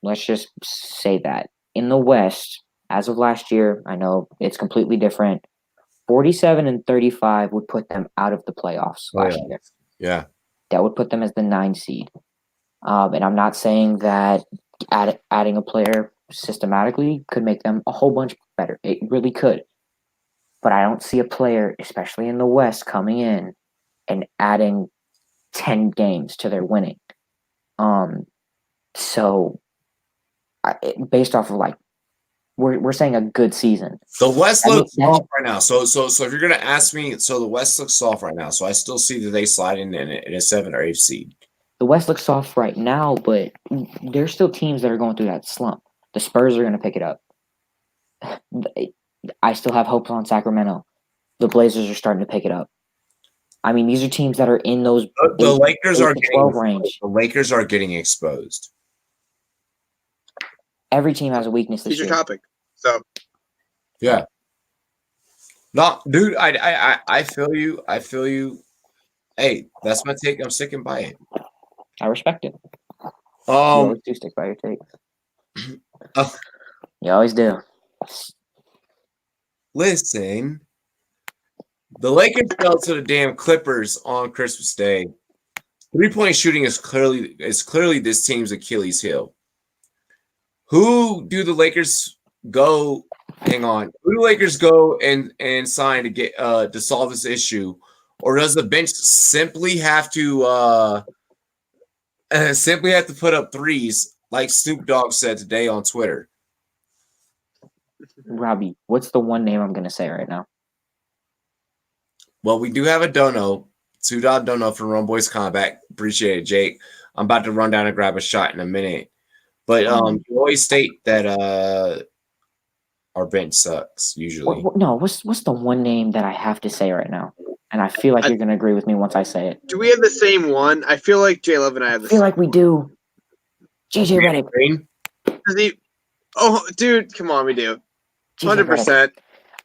Let's just say that in the West, as of last year, I know it's completely different. 47-35 would put them out of the playoffs last year. Yeah. That would put them as the 9 seed. And I'm not saying that adding a player systematically could make them a whole bunch better. It really could. But I don't see a player, especially in the West, coming in and adding 10 games to their winning. So based off of we're saying a good season. The West looks soft right now. So if you're gonna ask me, so the West looks soft right now. So I still see that they slide in a 7 or 8 seed. The West looks soft right now, but there's still teams that are going through that slump. The Spurs are going to pick it up. I still have hopes on Sacramento. The Blazers are starting to pick it up. I mean, these are teams that are in those the Lakers are getting 12 range. The Lakers are getting exposed. Every team has a weakness this year. Future topic. So yeah. No, dude, I feel you. I feel you. Hey, that's my take. I'm sticking by it. I respect it. You always do stick by your take. You always do. Listen, the Lakers fell to the damn Clippers on Christmas Day. 3-point shooting is clearly this team's Achilles heel. Who do the Lakers go? Hang on. Who do the Lakers go and sign to get to solve this issue, or does the bench simply have to put up threes like Snoop Dogg said today on Twitter? Robbie, what's the one name I'm going to say right now? Well, we do have a dono, $2 dono from Rumboyz Combat. Appreciate it, Jake. I'm about to run down and grab a shot in a minute. But you always state that our bench sucks usually. What's the one name that I have to say right now? And I feel like you're going to agree with me once I say it. Do we have the same one? I feel like J Love and I have the same. I feel like we do. JJ Redick. Does he? Oh, dude, come on, we do. 100%.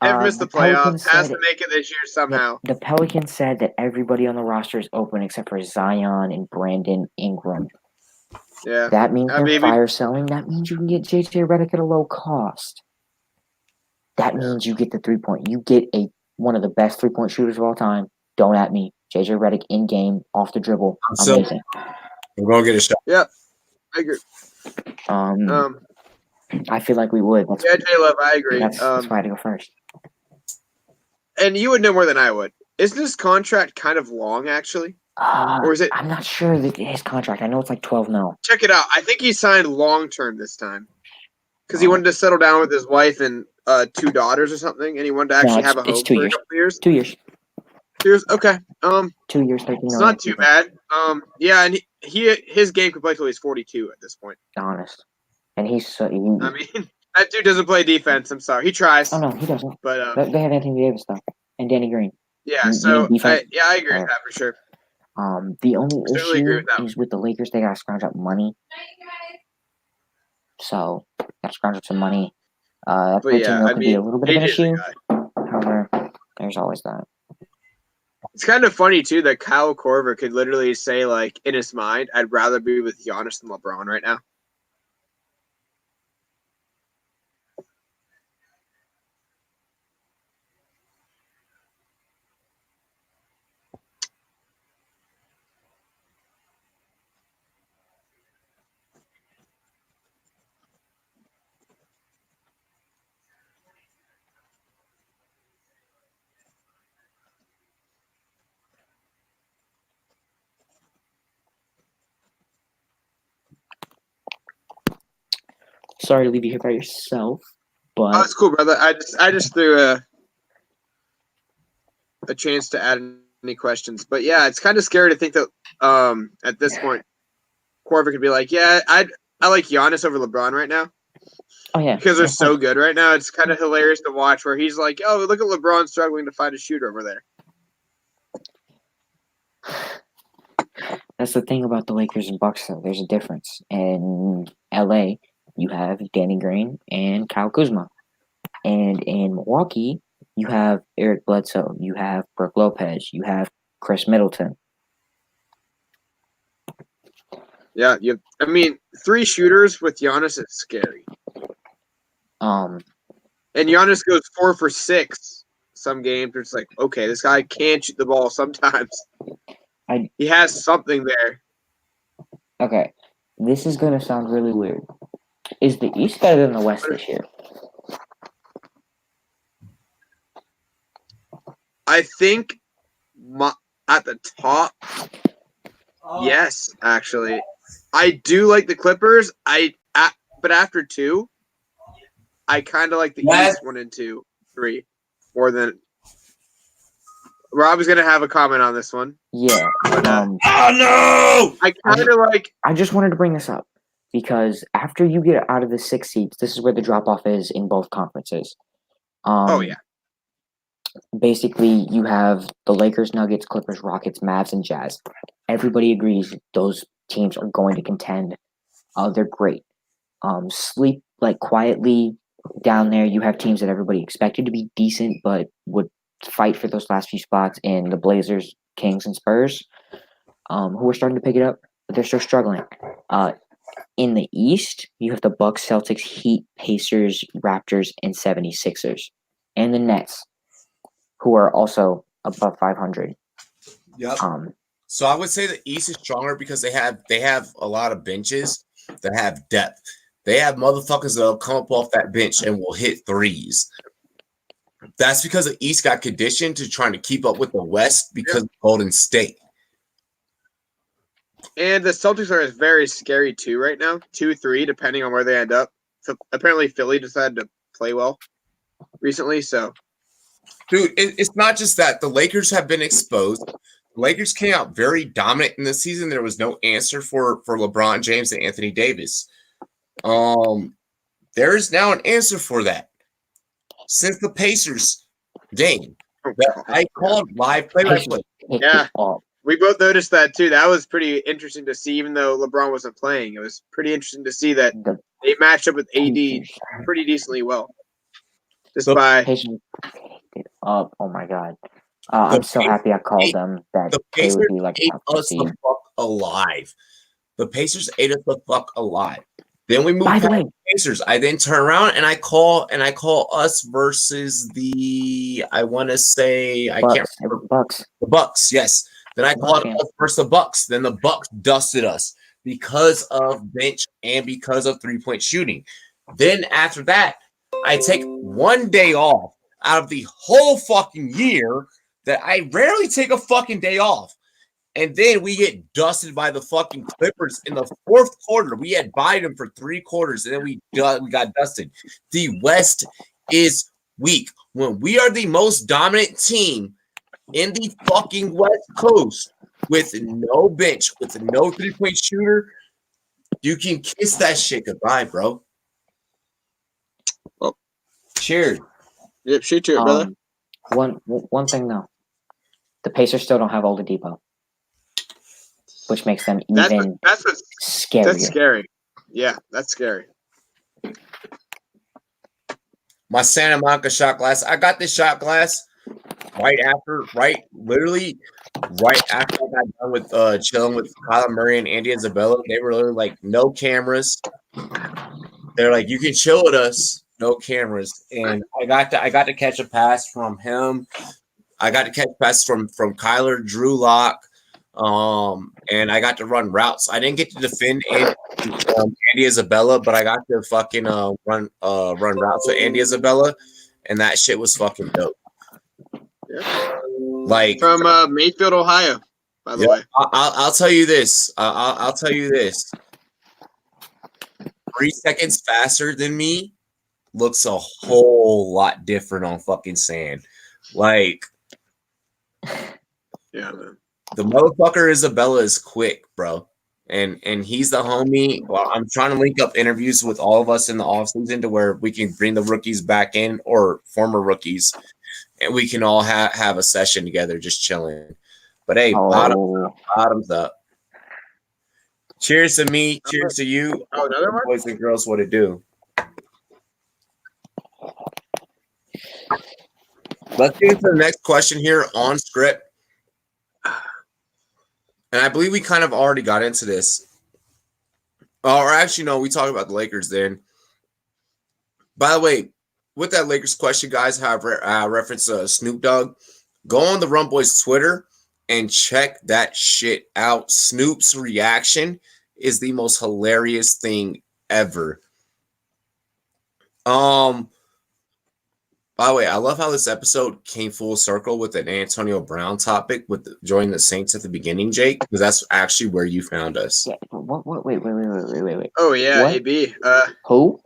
Never missed the playoffs. Has to make it this year somehow. The Pelicans said that everybody on the roster is open except for Zion and Brandon Ingram. Yeah. That means they're fire selling. That means you can get JJ Redick at a low cost. That means you get the 3-point. You get one of the best 3-point shooters of all time. Don't at me. JJ Redick in game, off the dribble. Amazing. We're gonna get a shot. Yep. I agree. I feel like we would. J Love, I agree. That's why I had to go first. And you would know more than I would. Isn't this contract kind of long, actually? Or is it? I'm not sure that his contract. I know it's like 12 mil. Check it out. I think he signed long term this time because he wanted to settle down with his wife and 2 daughters or something, and he wanted to actually have a home for a couple years. 2 years. 2 years. Okay. 2 years, 13 It's not too bad. Yeah, and his game could play till he's 42 at this point. Honest. And he's. I mean, that dude doesn't play defense. I'm sorry. He tries. Oh no, he doesn't. But they have Anthony Davis though, and Danny Green. Yeah. So I agree with that for sure. The only issue is with the Lakers. They gotta scrounge up money. So gotta scrounge up some money. That could be a little bit of an issue. However, there's always that. It's kind of funny too that Kyle Korver could literally say, like, in his mind, "I'd rather be with Giannis than LeBron right now." Sorry to leave you here by yourself, but that's cool, brother. I just threw a chance to add any questions, but yeah, it's kind of scary to think that at this point, Korver could be like, "Yeah, I like Giannis over LeBron right now." Oh yeah, because they're so good right now. It's kind of hilarious to watch where he's like, "Oh, look at LeBron struggling to find a shooter over there." That's the thing about the Lakers and Bucks, though. There's a difference. In LA, you have Danny Green and Kyle Kuzma. And in Milwaukee, you have Eric Bledsoe. You have Brook Lopez. You have Chris Middleton. Yeah, 3 shooters with Giannis is scary. And Giannis goes 4 for 6 some games. It's like, okay, this guy can shoot the ball sometimes. He has something there. Okay, this is going to sound really weird. Is the East better than the West this year? I think at the top, yes, actually. I do like the Clippers. But after 2, I kind of like the East 1 and 2, 3 more than. Rob is going to have a comment on this one. Yeah. Oh no! I kind of like. I just wanted to bring this up. because after you get out of the 6 seeds, this is where the drop off is in both conferences. Oh yeah. Basically, you have the Lakers, Nuggets, Clippers, Rockets, Mavs, and Jazz. Everybody agrees those teams are going to contend. They're great. Sleep quietly down there. You have teams that everybody expected to be decent, but would fight for those last few spots in the Blazers, Kings, and Spurs, who are starting to pick it up, but they're still struggling. In the East, you have the Bucks, Celtics, Heat, Pacers, Raptors, and 76ers. And the Nets, who are also above 500. Yep. So I would say the East is stronger because they have a lot of benches that have depth. They have motherfuckers that'll come up off that bench and will hit threes. That's because the East got conditioned to trying to keep up with the West because of Golden State. And the Celtics are very scary too right now. 2-3, depending on where they end up. So apparently Philly decided to play well recently, so dude, it's not just that. The Lakers have been exposed. The Lakers came out very dominant in this season. There was no answer for LeBron James and Anthony Davis. There is now an answer for that. Since the Pacers game that I called live play-by-play. Yeah, we both noticed that too. That was pretty interesting to see, even though LeBron wasn't playing. It was pretty interesting to see that they matched up with AD pretty decently well. Just by oh my god. I'm so happy I called them that they would be like ate us the fuck alive. The Pacers ate us the fuck alive. Then we moved to the Pacers. I then turn around and I call us versus the Bucks. The Bucks, yes. Then I call it us versus the Bucks. Then the Bucks dusted us because of bench and because of 3-point shooting. Then after that, I take one day off out of the whole fucking year that I rarely take a fucking day off. And then we get dusted by the fucking Clippers in the fourth quarter. We had Biden for 3 quarters, and then we got dusted. The West is weak. When we are the most dominant team in the fucking West Coast with no bench, with no 3-point shooter, you can kiss that shit goodbye, bro. Well, cheers. Yep, shoot to it, brother. One thing though, the Pacers still don't have Oladipo, which makes them even scarier. That's scary. Yeah, that's scary. My Santa Monica shot glass. I got this shot glass literally right after I got done with chilling with Kyler Murray and Andy Isabella. They were literally like, no cameras. They're like, you can chill with us, no cameras. And I got to catch a pass from him. I got to catch pass from Kyler, Drew Lock, and I got to run routes. I didn't get to defend Andy Isabella, but I got to fucking run routes with Andy Isabella, and that shit was fucking dope. Yeah. Like from Mayfield, Ohio, by the way. I'll tell you this. I'll tell you this. 3 seconds faster than me looks a whole lot different on fucking sand. Like, yeah, man. The motherfucker Isabella is quick, bro. And he's the homie. Well, I'm trying to link up interviews with all of us in the offseason to where we can bring the rookies back in or former rookies, and we can all have a session together just chilling. But hey, bottoms up. Cheers to me. Cheers to you. Oh, another one? Boys and girls, what it do? Let's get into the next question here on script. And I believe we kind of already got into this. Or actually, no, we talked about the Lakers then. By the way, with that Lakers question, guys, have referenced Snoop Dogg. Go on the Rumboyz Twitter and check that shit out. Snoop's reaction is the most hilarious thing ever. By the way, I love how this episode came full circle with an Antonio Brown topic with joining the Saints at the beginning, Jake, because that's actually where you found us. Yeah, wait. Oh yeah, what? AB. Who?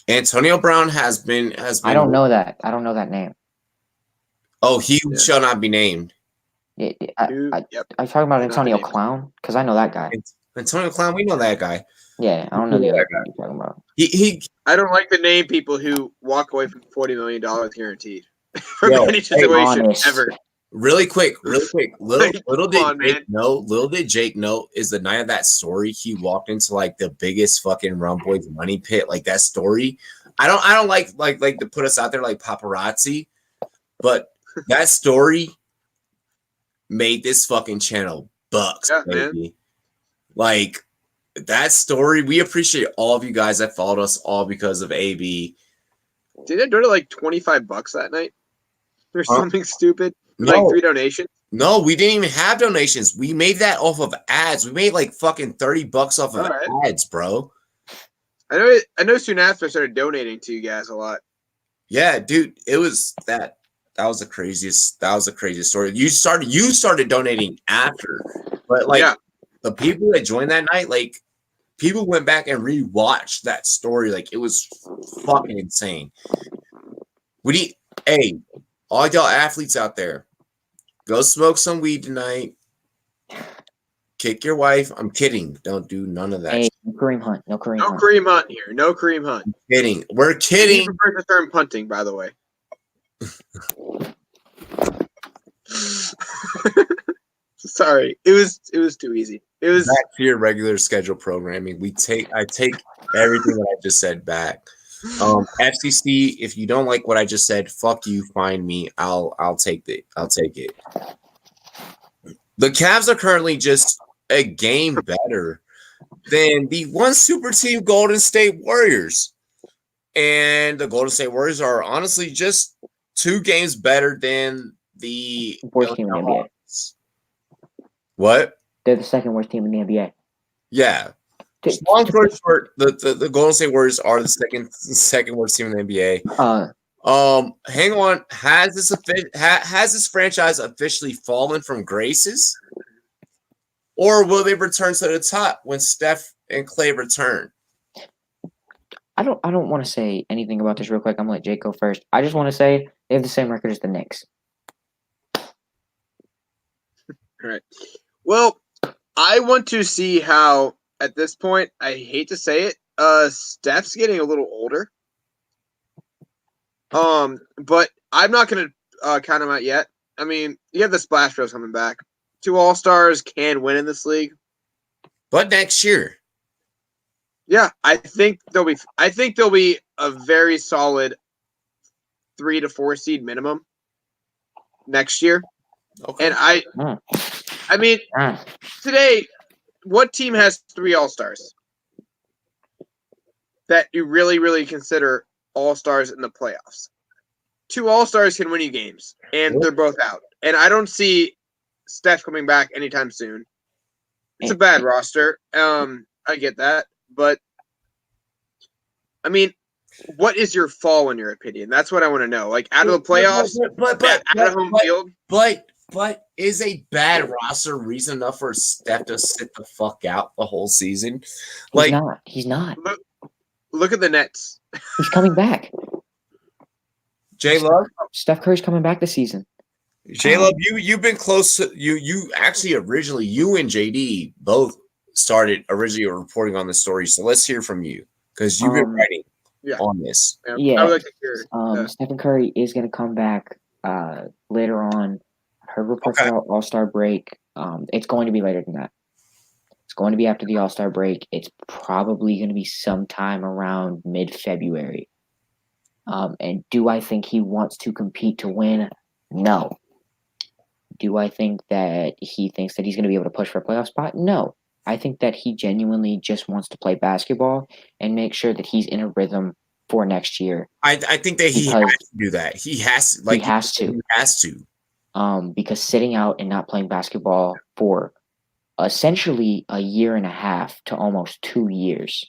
Antonio Brown has been. I don't know that. I don't know that name. Oh, he shall not be named. Are you talking about Antonio Clown? Because I know that guy. Antonio Clown, we know that guy. Yeah, I don't know the other guy you're talking about. I don't like the name people who walk away from $40 million guaranteed from any situation ever. Really quick. Little did Jake know is the night of that story he walked into like the biggest fucking Rumboyz money pit. Like that story. I don't like to put us out there like paparazzi, but that story made this fucking channel bucks, baby. Man. Like that story, we appreciate all of you guys that followed us all because of AB. Did it go to like $25 that night or something stupid? Like 3 donations? No, we didn't even have donations. We made that off of ads. We made like fucking $30 off of ads, bro. I know soon after I started donating to you guys a lot. Yeah, dude, it was that was the craziest story. You started donating after, but like the people that joined that night, like people went back and rewatched that story. Like it was fucking insane. Hey, all y'all athletes out there, go smoke some weed tonight. Kick your wife. I'm kidding. Don't do none of that. Hey, no Kareem Hunt. No Kareem Hunt. No Kareem Hunt here. No Kareem Hunt. I'm kidding. We're kidding. He prefers the term punting, by the way. Sorry. It was too easy. It was back to your regular schedule programming. I take everything that I just said back. FCC, if you don't like what I just said, fuck you, find me. I'll take it. The Cavs are currently just a game better than the one super team Golden State Warriors. And the Golden State Warriors are honestly just 2 games better than the worst team in the NBA. What? They're the second worst team in the NBA. Yeah. Long story short, the Golden State Warriors are the second worst team in the NBA. Hang on. Has this franchise officially fallen from graces? Or will they return to the top when Steph and Clay return? I don't want to say anything about this real quick. I'm gonna let Jake go first. I just want to say they have the same record as the Knicks. All right. Well, I want to see how at this point, I hate to say it, Steph's getting a little older. But I'm not gonna count him out yet. I mean, you have the Splash Bros coming back. 2 All-Stars can win in this league. But next year. Yeah, I think they'll be a very solid 3 to 4 seed minimum next year. Okay. And I mean, today, what team has 3 All-Stars that you really, really consider All-Stars in the playoffs? 2 All-Stars can win you games, and they're both out. And I don't see Steph coming back anytime soon. It's a bad roster. I get that. But, I mean, what is your fall in your opinion? That's what I want to know. Like, out of the playoffs, out of home field? But is a bad roster reason enough for Steph to sit the fuck out the whole season? Like, He's not. Look at the Nets. He's coming back. J-Love? Steph Curry's coming back this season. J-Love, you've been close to you actually originally you and JD both started originally reporting on the story. So let's hear from you because you've been writing on this. Yeah. I would like to hear Stephen Curry is going to come back later on. Her reports about All-Star break. It's going to be later than that. It's going to be after the All-Star break. It's probably going to be sometime around mid-February. And do I think he wants to compete to win? No. Do I think that he thinks that he's going to be able to push for a playoff spot? No. I think that he genuinely just wants to play basketball and make sure that he's in a rhythm for next year. I think that he has to do that. He has to. Because sitting out and not playing basketball for essentially a year and a half to almost 2 years,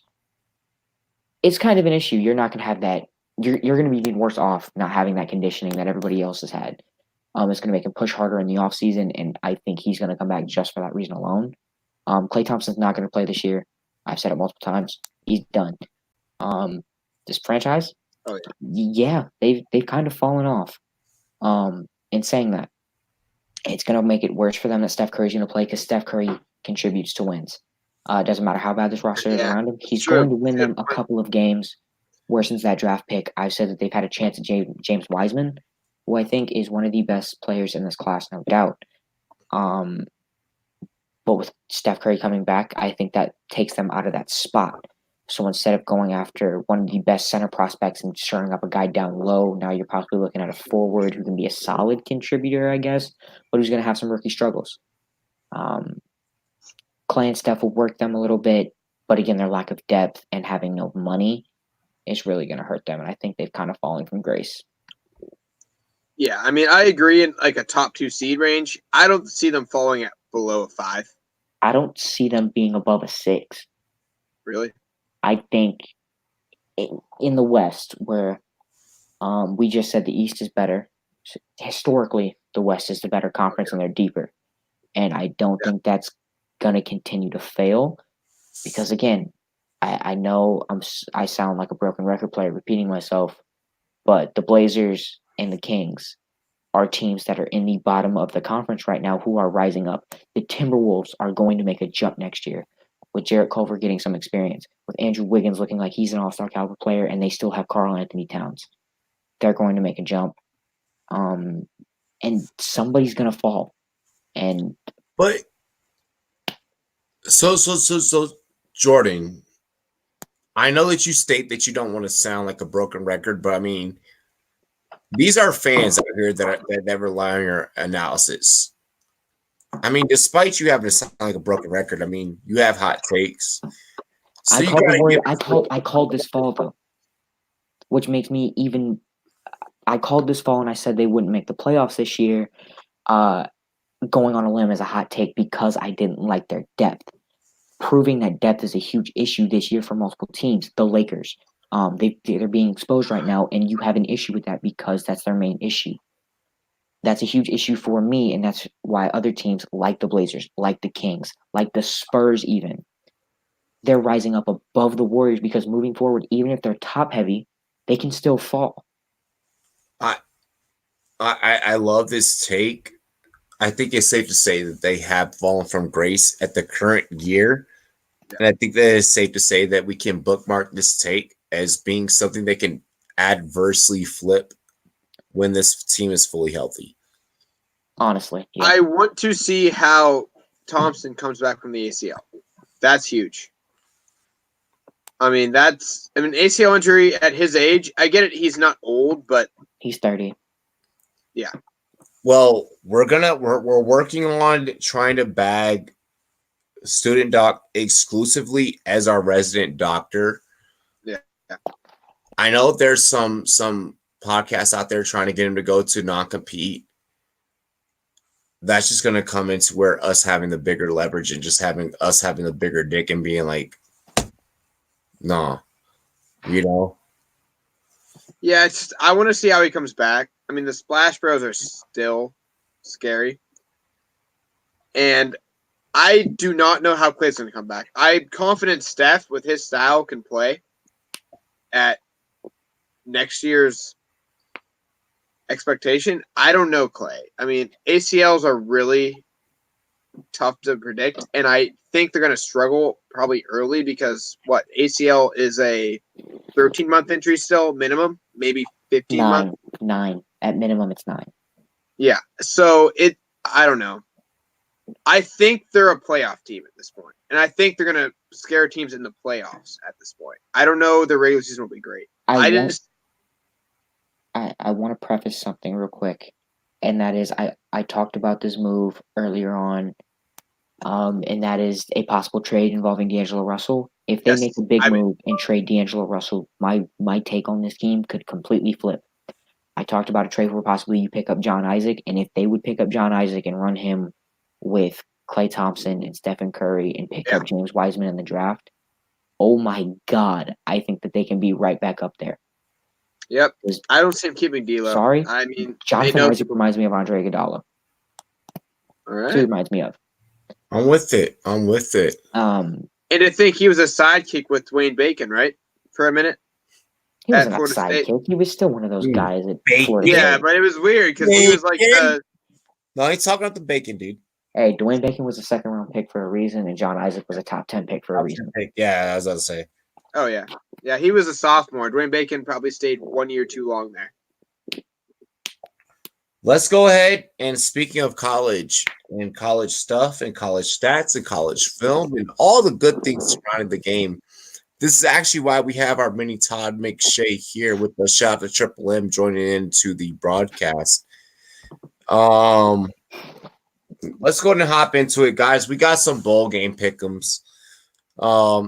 it's kind of an issue. You're not going to have that. You're going to be even worse off not having that conditioning that everybody else has had. It's going to make him push harder in the offseason, and I think he's going to come back just for that reason alone. Klay Thompson's not going to play this year. I've said it multiple times. He's done. This franchise, they've kind of fallen off. In saying that, it's going to make it worse for them that Steph Curry's going to play because Steph Curry contributes to wins. It doesn't matter how bad this roster is around him. He's true. going to win them a couple of games. Where since that draft pick, I've said that they've had a chance at James Wiseman, who I think is one of the best players in this class, no doubt. But with Steph Curry coming back, I think that takes them out of that spot. So instead of going after one of the best center prospects and shoring up a guy down low, now you're possibly looking at a forward who can be a solid contributor, I guess, but who's going to have some rookie struggles. Clay and Steph will work them a little bit, but again, their lack of depth and having no money is really going to hurt them, and I think they've kind of fallen from grace. Yeah, I mean, I agree in like a top 2 seed range. I don't see them falling at below a 5. I don't see them being above a 6. Really? I think in the West, where we just said the East is better, historically, the West is the better conference and they're deeper. And I don't think that's going to continue to fail because, again, I know I sound like a broken record player repeating myself, but the Blazers and the Kings are teams that are in the bottom of the conference right now who are rising up. The Timberwolves are going to make a jump next year with Jarrett Culver getting some experience, with Andrew Wiggins looking like he's an all-star caliber player, and they still have Karl Anthony Towns. They're going to make a jump. And somebody's going to fall. But so Jordan, I know that you state that you don't want to sound like a broken record, but I mean, these are fans out here that rely on your analysis. I mean, despite you having to sound like a broken record, I mean, you have hot takes. So I called this fall though, which makes me even. I called this fall and I said they wouldn't make the playoffs this year. Going on a limb is a hot take because I didn't like their depth. Proving that depth is a huge issue this year for multiple teams. The Lakers, they're being exposed right now, and you have an issue with that because that's their main issue. That's a huge issue for me, and that's why other teams like the Blazers, like the Kings, like the Spurs even, they're rising up above the Warriors because moving forward, even if they're top heavy, they can still fall. I love this take. I think it's safe to say that they have fallen from grace at the current year. And I think that it's safe to say that we can bookmark this take as being something that can adversely flip when this team is fully healthy. Honestly. Yeah. I want to see how Thompson comes back from the ACL. That's huge. I mean, ACL injury at his age, I get it. He's not old, but he's 30. Yeah. Well, we're working on trying to bag Student Doc exclusively as our resident doctor. Yeah. I know there's some podcasts out there trying to get him to go to non-compete. That's just going to come into where us having the bigger leverage and just having the bigger dick and being like, no, you know? Yeah, I want to see how he comes back. I mean, the Splash Bros are still scary. And I do not know how Clay's going to come back. I'm confident Steph, with his style, can play at next year's expectation. I don't know Clay. I mean, ACLs are really tough to predict, and I think they're going to struggle probably early because ACL is a 13-month injury still, minimum, maybe 15 months. 9. At minimum, it's 9. Yeah. So I don't know. I think they're a playoff team at this point, and I think they're going to scare teams in the playoffs at this point. I don't know. The regular season will be great. I want to preface something real quick, and that is I talked about this move earlier on, and that is a possible trade involving D'Angelo Russell. If they make a big move and trade D'Angelo Russell, my take on this team could completely flip. I talked about a trade where possibly you pick up John Isaac, and if they would pick up John Isaac and run him with Klay Thompson and Stephen Curry and pick up James Wiseman in the draft, oh my God, I think that they can be right back up there. Yep. I don't see him keeping D'Lo. Sorry? I mean, Jonathan Isaac reminds me of Andre Iguodala. All right. He reminds me of. I'm with it. And to think he was a sidekick with Dwayne Bacon, right? For a minute. He wasn't a sidekick. He was still one of those guys at Florida State. Yeah, but it was weird because he was like No, he's talking about the Bacon, dude. Hey, Dwayne Bacon was a second-round pick for a reason, and John Isaac was a top 10 pick for a reason. Yeah, as I was say. Oh yeah, yeah. He was a sophomore. Dwayne Bacon probably stayed 1 year too long there. Let's go ahead and speaking of college and college stuff and college stats and college film and all the good things surrounding the game. This is actually why we have our mini Todd McShay here with the shout out to Triple M joining into the broadcast. Let's go ahead and hop into it, guys. We got some bowl game pick'ems.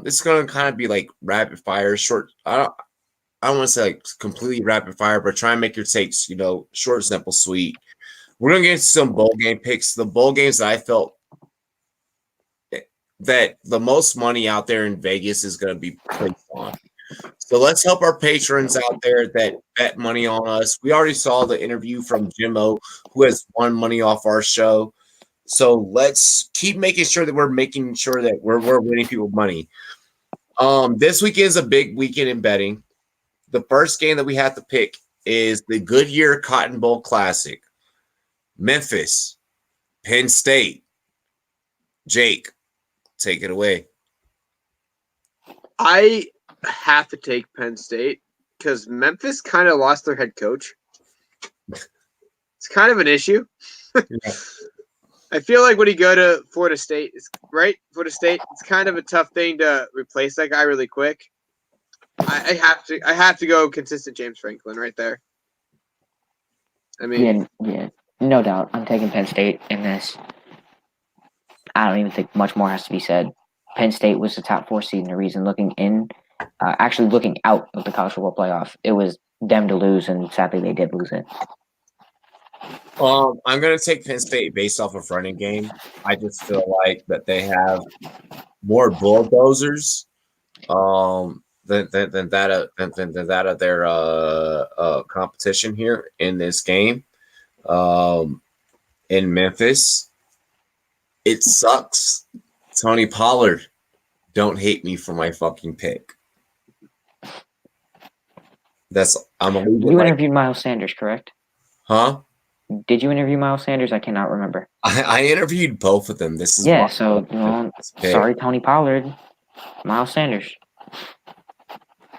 It's gonna kind of be like rapid fire, short. I don't want to say like completely rapid fire, but try and make your takes, short, simple, sweet. We're gonna get into some bowl game picks. The bowl games that I felt that the most money out there in Vegas is gonna be placed on. So let's help our patrons out there that bet money on us. We already saw the interview from Jimmo, who has won money off our show. So let's keep making sure that we're making sure that we're winning people money. This weekend is a big weekend in betting. The first game that we have to pick is the Goodyear Cotton Bowl Classic. Memphis, Penn State. Jake, take it away. I have to take Penn State because Memphis kind of lost their head coach. It's kind of an issue. Yeah. I feel like when you go to Florida State, Florida State, it's kind of a tough thing to replace that guy really quick. I have to go consistent James Franklin right there. I mean, yeah, no doubt. I'm taking Penn State in this. I don't even think much more has to be said. Penn State was the top 4 seed, and the reason looking out of the college football playoff, it was them to lose, and sadly they did lose it. I'm going to take Penn State based off of running game. I just feel like that they have more bulldozers than that of their competition here in this game. In Memphis, it sucks. Tony Pollard, don't hate me for my fucking pick. You interviewed Miles Sanders, correct? Huh? Did you interview Miles Sanders? I cannot remember. I interviewed both of them. This is sorry, Tony Pollard. Miles Sanders.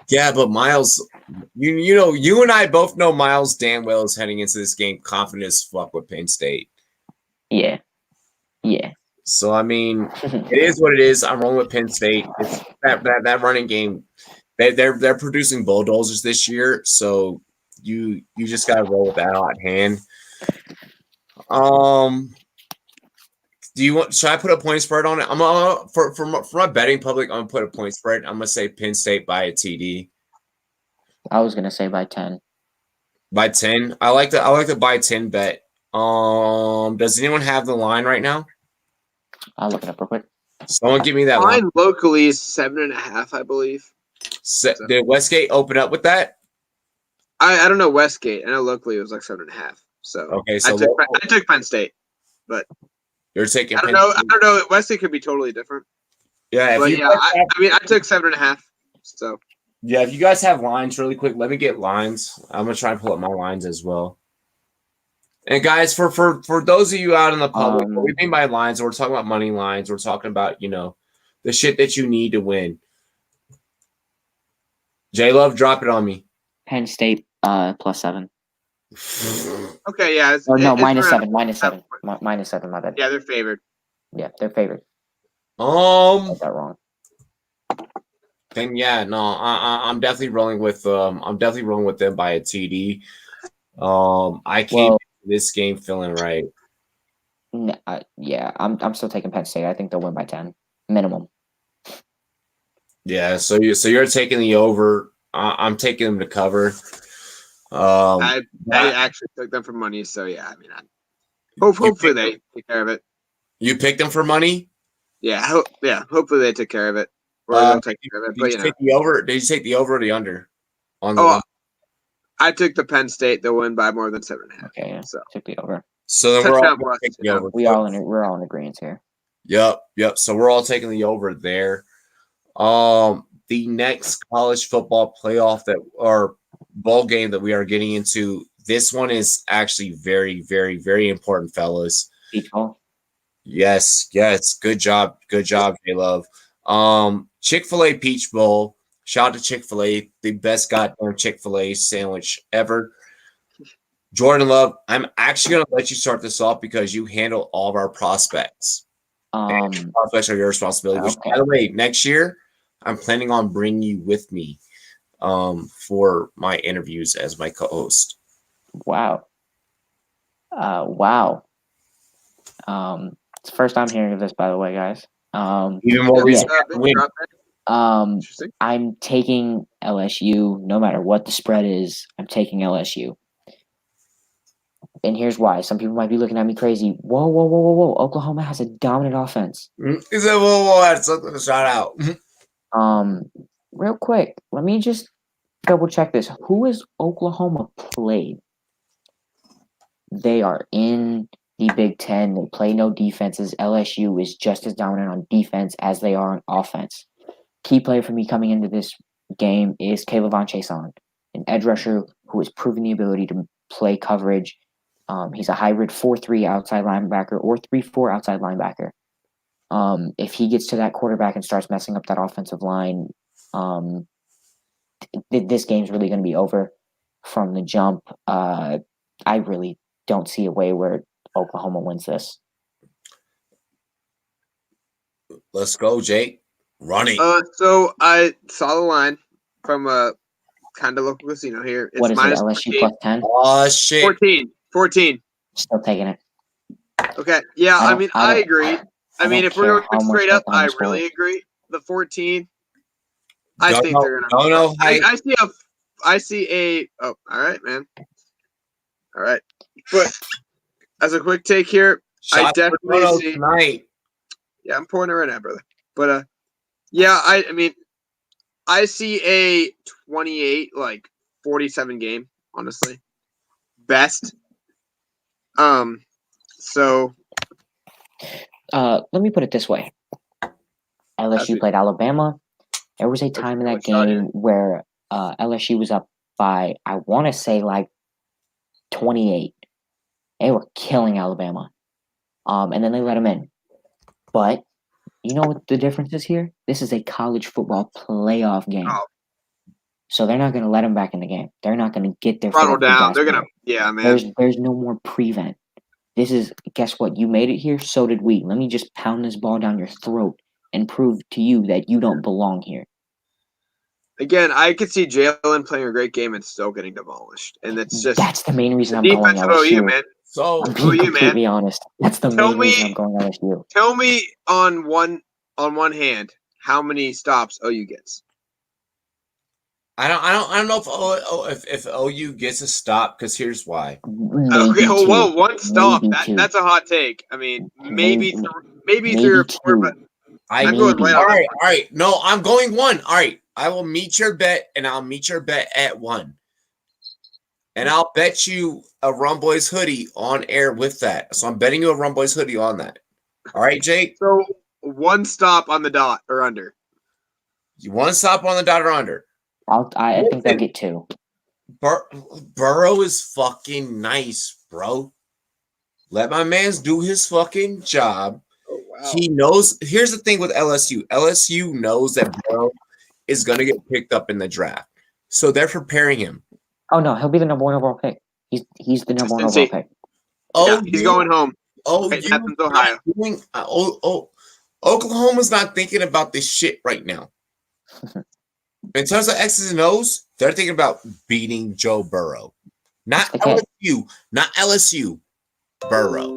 Yeah, but Miles, you and I both know Miles damn well is heading into this game confident as fuck with Penn State. Yeah. So I mean, it is what it is. I'm rolling with Penn State. It's that running game. They're producing bulldozers this year, so you just gotta roll with that hot hand. Should I put a point spread on it? I'm for my betting public, I'm gonna put a point spread. I'm gonna say Penn State by a TD. I was gonna say by 10. By 10. I like the by 10 bet. Does anyone have the line right now? I'll look it up real quick. Someone give me that line. Locally is 7.5, I believe. Did Westgate open up with that? I don't know Westgate. I know locally it was like 7.5. So okay, so I took Penn State, but you're taking. I don't know. Westgate could be totally different. Yeah, I took 7.5. So yeah, if you guys have lines, really quick, let me get lines. I'm gonna try and pull up my lines as well. And guys, for those of you out in the public, what we mean by lines, we're talking about money lines. We're talking about the shit that you need to win. J Love, drop it on me. Penn State +7. Okay, yeah. -7. -7. My bad. Yeah, they're favored. Yeah, they're favored. Got that wrong. Then yeah, no, I'm definitely rolling with them by a TD. I came into this game feeling right. No, I'm still taking Penn State. I think they'll win by 10 minimum. Yeah, so you're taking the over. I'm taking them to cover. I actually took them for money, so yeah. I mean, hopefully they take care of it. You picked them for money? Yeah, hopefully they took care of it. Or they'll take care of it. Did you take the over? Did you take the over or the under? I took the Penn State. They'll win by more than 7.5. Okay, yeah. So took the over. So then we're all in agreement here. Yep. So we're all taking the over there. The next college football playoff or bowl game that we are getting into, this one is actually very, very, very important, fellas. Yes. Good job, J-Love. Chick-fil-A Peach Bowl. Shout out to Chick-fil-A, the best goddamn Chick-fil-A sandwich ever. Jordan Love, I'm actually going to let you start this off because you handle all of our prospects. Prospects are your responsibility. Which, by the way, next year, I'm planning on bringing you with me for my interviews as my co-host. Wow. It's the first time hearing of this, by the way, guys. Even more reason to win. I'm taking LSU no matter what the spread is. I'm taking LSU. And here's why. Some people might be looking at me crazy. Whoa. Oklahoma has a dominant offense. He said, whoa, that's something to shout out. Real quick, let me just double check this. Who has Oklahoma played? They are in the Big Ten. They play no defenses. LSU is just as dominant on defense as they are on offense. Key player for me coming into this game is Kayvon Chason, an edge rusher who has proven the ability to play coverage. He's a hybrid 4-3 outside linebacker or 3-4 outside linebacker. If he gets to that quarterback and starts messing up that offensive line, this game's really going to be over from the jump. I really don't see a way where Oklahoma wins this. Let's go, Jake. Running. So I saw the line from a kind of local casino here. It's what is it, LSU 14. plus 10? Oh, shit. 14. Still taking it. Okay. Yeah, I agree. If we're going straight up, I really agree. The 14. I think they're gonna. I see a. Oh, all right, man. All right, but as a quick take here, I definitely see. Tonight. Yeah, I'm pouring it right now, brother. But yeah, I see a 28, 47 game. Honestly, best. So. Let me put it this way. LSU played Alabama. There was a time in that game where LSU was up by, I want to say, 28. They were killing Alabama. And then they let them in. But you know what the difference is here? This is a college football playoff game. Oh. So they're not going to let them back in the game. They're not going to get their throttle down. They're going to, yeah, man. There's no more prevent. This is, guess what? You made it here, so did we. Let me just pound this ball down your throat and prove to you that you don't belong here. Again, I could see Jalen playing a great game and still getting demolished. And that's the main reason I'm going LSU. OU, man. So I'm being completely honest. That's the main reason I'm going LSU. Tell me on one hand how many stops OU gets. I don't know if OU gets a stop, because here's why. Okay, whoa, one stop. That's a hot take. I mean, maybe 3 or 4, but I'm going right on. All right. No, I'm going 1. All right. I will meet your bet, and I'll meet your bet at 1. And I'll bet you a Rumboyz hoodie on air with that. So I'm betting you a Rumboyz hoodie on that. All right, Jake? So 1 stop on the dot or under. You 1 stop on the dot or under? I think they'll get 2. Burrow is fucking nice, bro. Let my man do his fucking job. Oh, wow. He knows. Here's the thing with LSU. LSU knows that Burrow is going to get picked up in the draft. So they're preparing him. Oh, no. He'll be the number 1 overall pick. He's the number 1 overall pick. Oh, yeah, he's going home. Oh, Athens, Ohio. Oklahoma's not thinking about this shit right now. In terms of X's and O's, they're thinking about beating Joe Burrow. Not LSU. Burrow.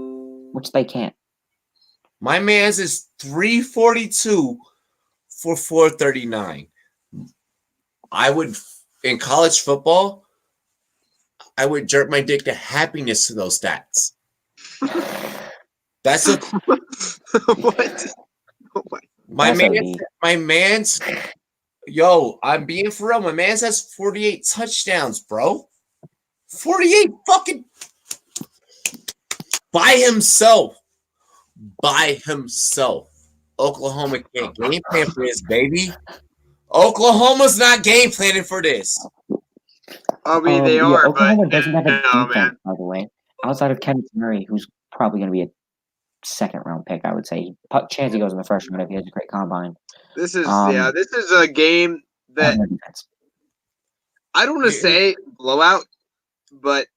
Which they can't. My man's is 342 for 439. I would, in college football, I would jerk my dick to happiness to those stats. That's a what? My man's. Yo, I'm being for real. My man has 48 touchdowns, bro. 48 fucking by himself. Oklahoma can't game plan for this, baby. Oklahoma's not game planning for this. I mean, they are, Oklahoma but doesn't have a defense, by the way. Outside of Kenneth Murray, who's probably going to be a second-round pick, I would say. Chance he goes in the first round if he has a great combine. This is a game that I don't want to say blowout, but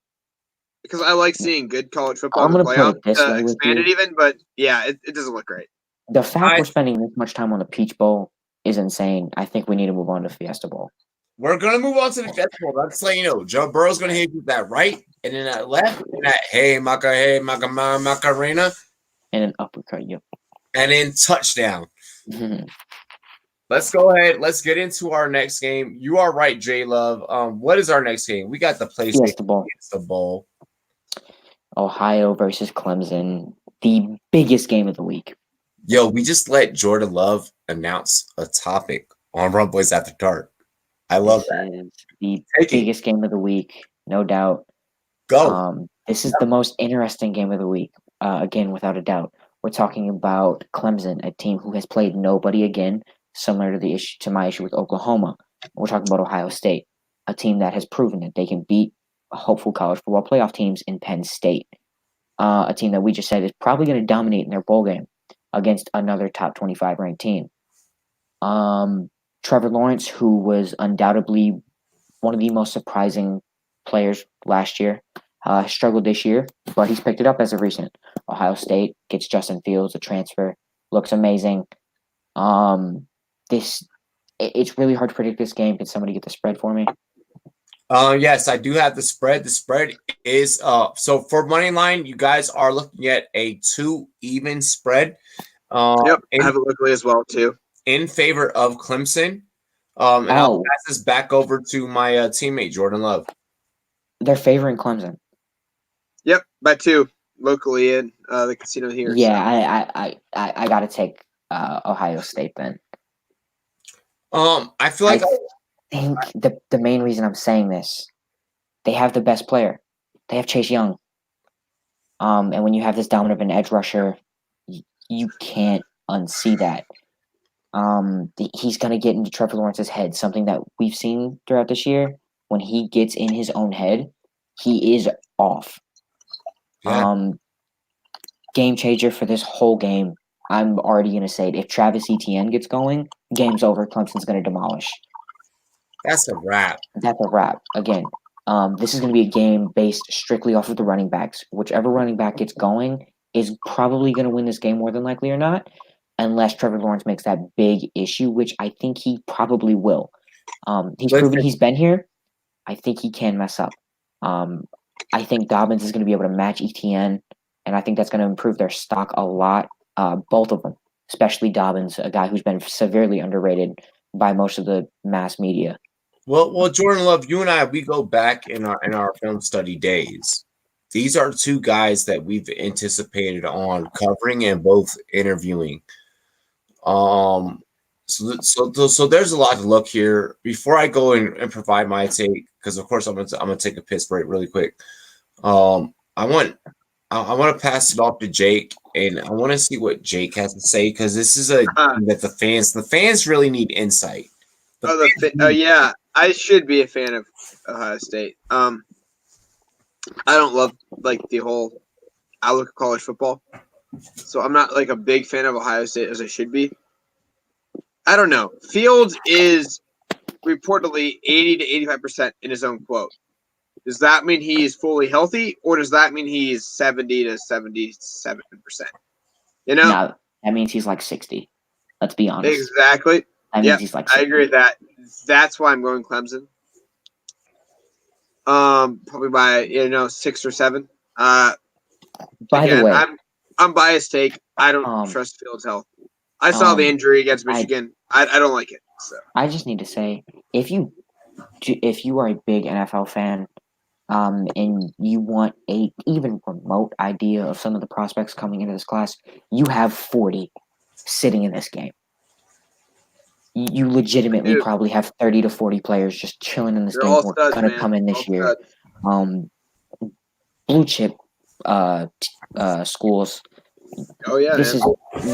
because I like seeing good college football in the playoffs, expanded even, but yeah, it doesn't look great. The fact we're spending this much time on the Peach Bowl is insane. I think we need to move on to Fiesta Bowl. We're going to move on to the Fiesta Bowl. That's letting you know. Joe Burrow's going to hit you that right, and then that left, and that hey, Macarena. And an uppercut, yep. And then touchdown. Let's go ahead. Let's get into our next game. You are right, J Love. What is our next game? We got the PlayStation Fiesta Bowl. Ohio versus Clemson, the biggest game of the week. Yo, we just let Jordan Love announce a topic on Rumboyz After Dark. I love that. The biggest game of the week, no doubt. Go. This is the most interesting game of the week, again, without a doubt. We're talking about Clemson, a team who has played nobody again, similar to my issue with Oklahoma. We're talking about Ohio State, a team that has proven that they can beat hopeful college football playoff teams in Penn State, a team that we just said is probably going to dominate in their bowl game against another top 25 ranked team. Trevor Lawrence, who was undoubtedly one of the most surprising players last year, struggled this year, but he's picked it up as of recent. Ohio State gets Justin Fields, a transfer, looks amazing. It's really hard to predict this game. Can somebody get the spread for me? Yes, I do have the spread. The spread is so for money line, you guys are looking at a 2 even spread. Yep, I have it locally as well too. In favor of Clemson. And I'll pass this back over to my teammate Jordan Love. They're favoring Clemson. Yep, by 2 locally in the casino here. Yeah, so. I got to take Ohio State then. I feel like I think the main reason I'm saying this, they have the best player. They have Chase Young. And when you have this dominant of an edge rusher, you can't unsee that. He's going to get into Trevor Lawrence's head, something that we've seen throughout this year. When he gets in his own head, he is off. Yeah. Game changer for this whole game. I'm already going to say it. If Travis Etienne gets going, game's over. Clemson's going to demolish. That's a wrap. That's a wrap. Again, this is going to be a game based strictly off of the running backs. Whichever running back gets going is probably going to win this game more than likely or not, unless Trevor Lawrence makes that big issue, which I think he probably will. He's proven he's been here. I think he can mess up. I think Dobbins is going to be able to match Etienne, and I think that's going to improve their stock a lot. Both of them, especially Dobbins, a guy who's been severely underrated by most of the mass media. Well, Jordan Love, you and I, we go back in our film study days. These are 2 guys that we've anticipated on covering and both interviewing. So there's a lot to look here. Before I go and provide my take, because of course I'm gonna take a piss break really quick. I want to pass it off to Jake, and I want to see what Jake has to say, because this is a that the fans really need insight. Yeah, I should be a fan of Ohio State. I don't love the whole outlook of college football, so I'm not a big fan of Ohio State as I should be. I don't know. Fields is reportedly 80 to 85% in his own quote. Does that mean he's fully healthy, or does that mean he's 70 to 77%? No, that means he's 60. Let's be honest. Exactly. That means he's 60. I agree with that. That's why I'm going Clemson. Probably by 6 or 7. By the way, I'm biased take. I don't trust Fields' health. I saw the injury against Michigan. I don't like it. So I just need to say, if you are a big NFL fan, and you want a even remote idea of some of the prospects coming into this class, you have 40 sitting in this game. You legitimately probably have 30 to 40 players just chilling in this game who are going to come in this year. Blue chip schools. Oh, yeah. This is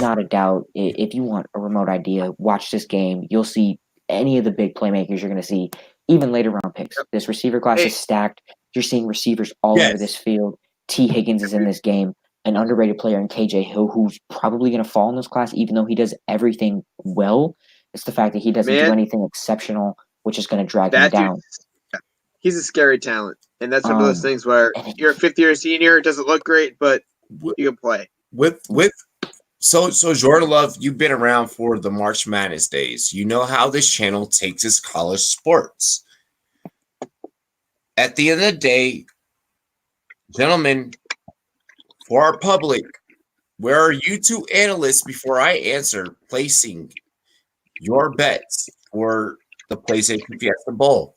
not a doubt. If you want a remote idea, watch this game. You'll see any of the big playmakers you're going to see, even later round picks. Yep. This receiver class is stacked. You're seeing receivers all over this field. T. Higgins is in this game. an underrated player in KJ Hill, who's probably going to fall in this class, even though he does everything well. It's the fact that he doesn't do anything exceptional, which is going to drag him down. He's a scary talent, and that's one of those things where you're a fifth-year senior. It doesn't look great, but you can play. So Jordan Love, you've been around for the March Madness days. You know how this channel takes its college sports. At the end of the day, gentlemen, for our public, where are you two analysts, before I answer, placing your bets for the PlayStation Fiesta Bowl?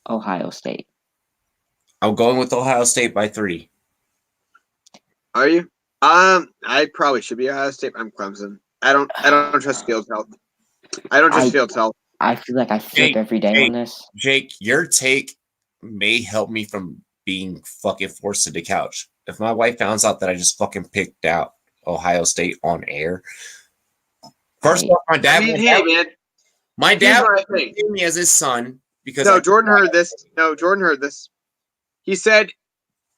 Ohio State. I'm going with Ohio State by 3. Are you? I probably should be Ohio State. I'm Clemson. I don't trust Fields' health. I don't trust Fields' health. I feel like I flip every day on this. Jake, your take may help me from being fucking forced to the couch. If my wife finds out that I just fucking picked out Ohio State on air, first off, my dad would name me as his son because Jordan heard this. No, Jordan heard this. He said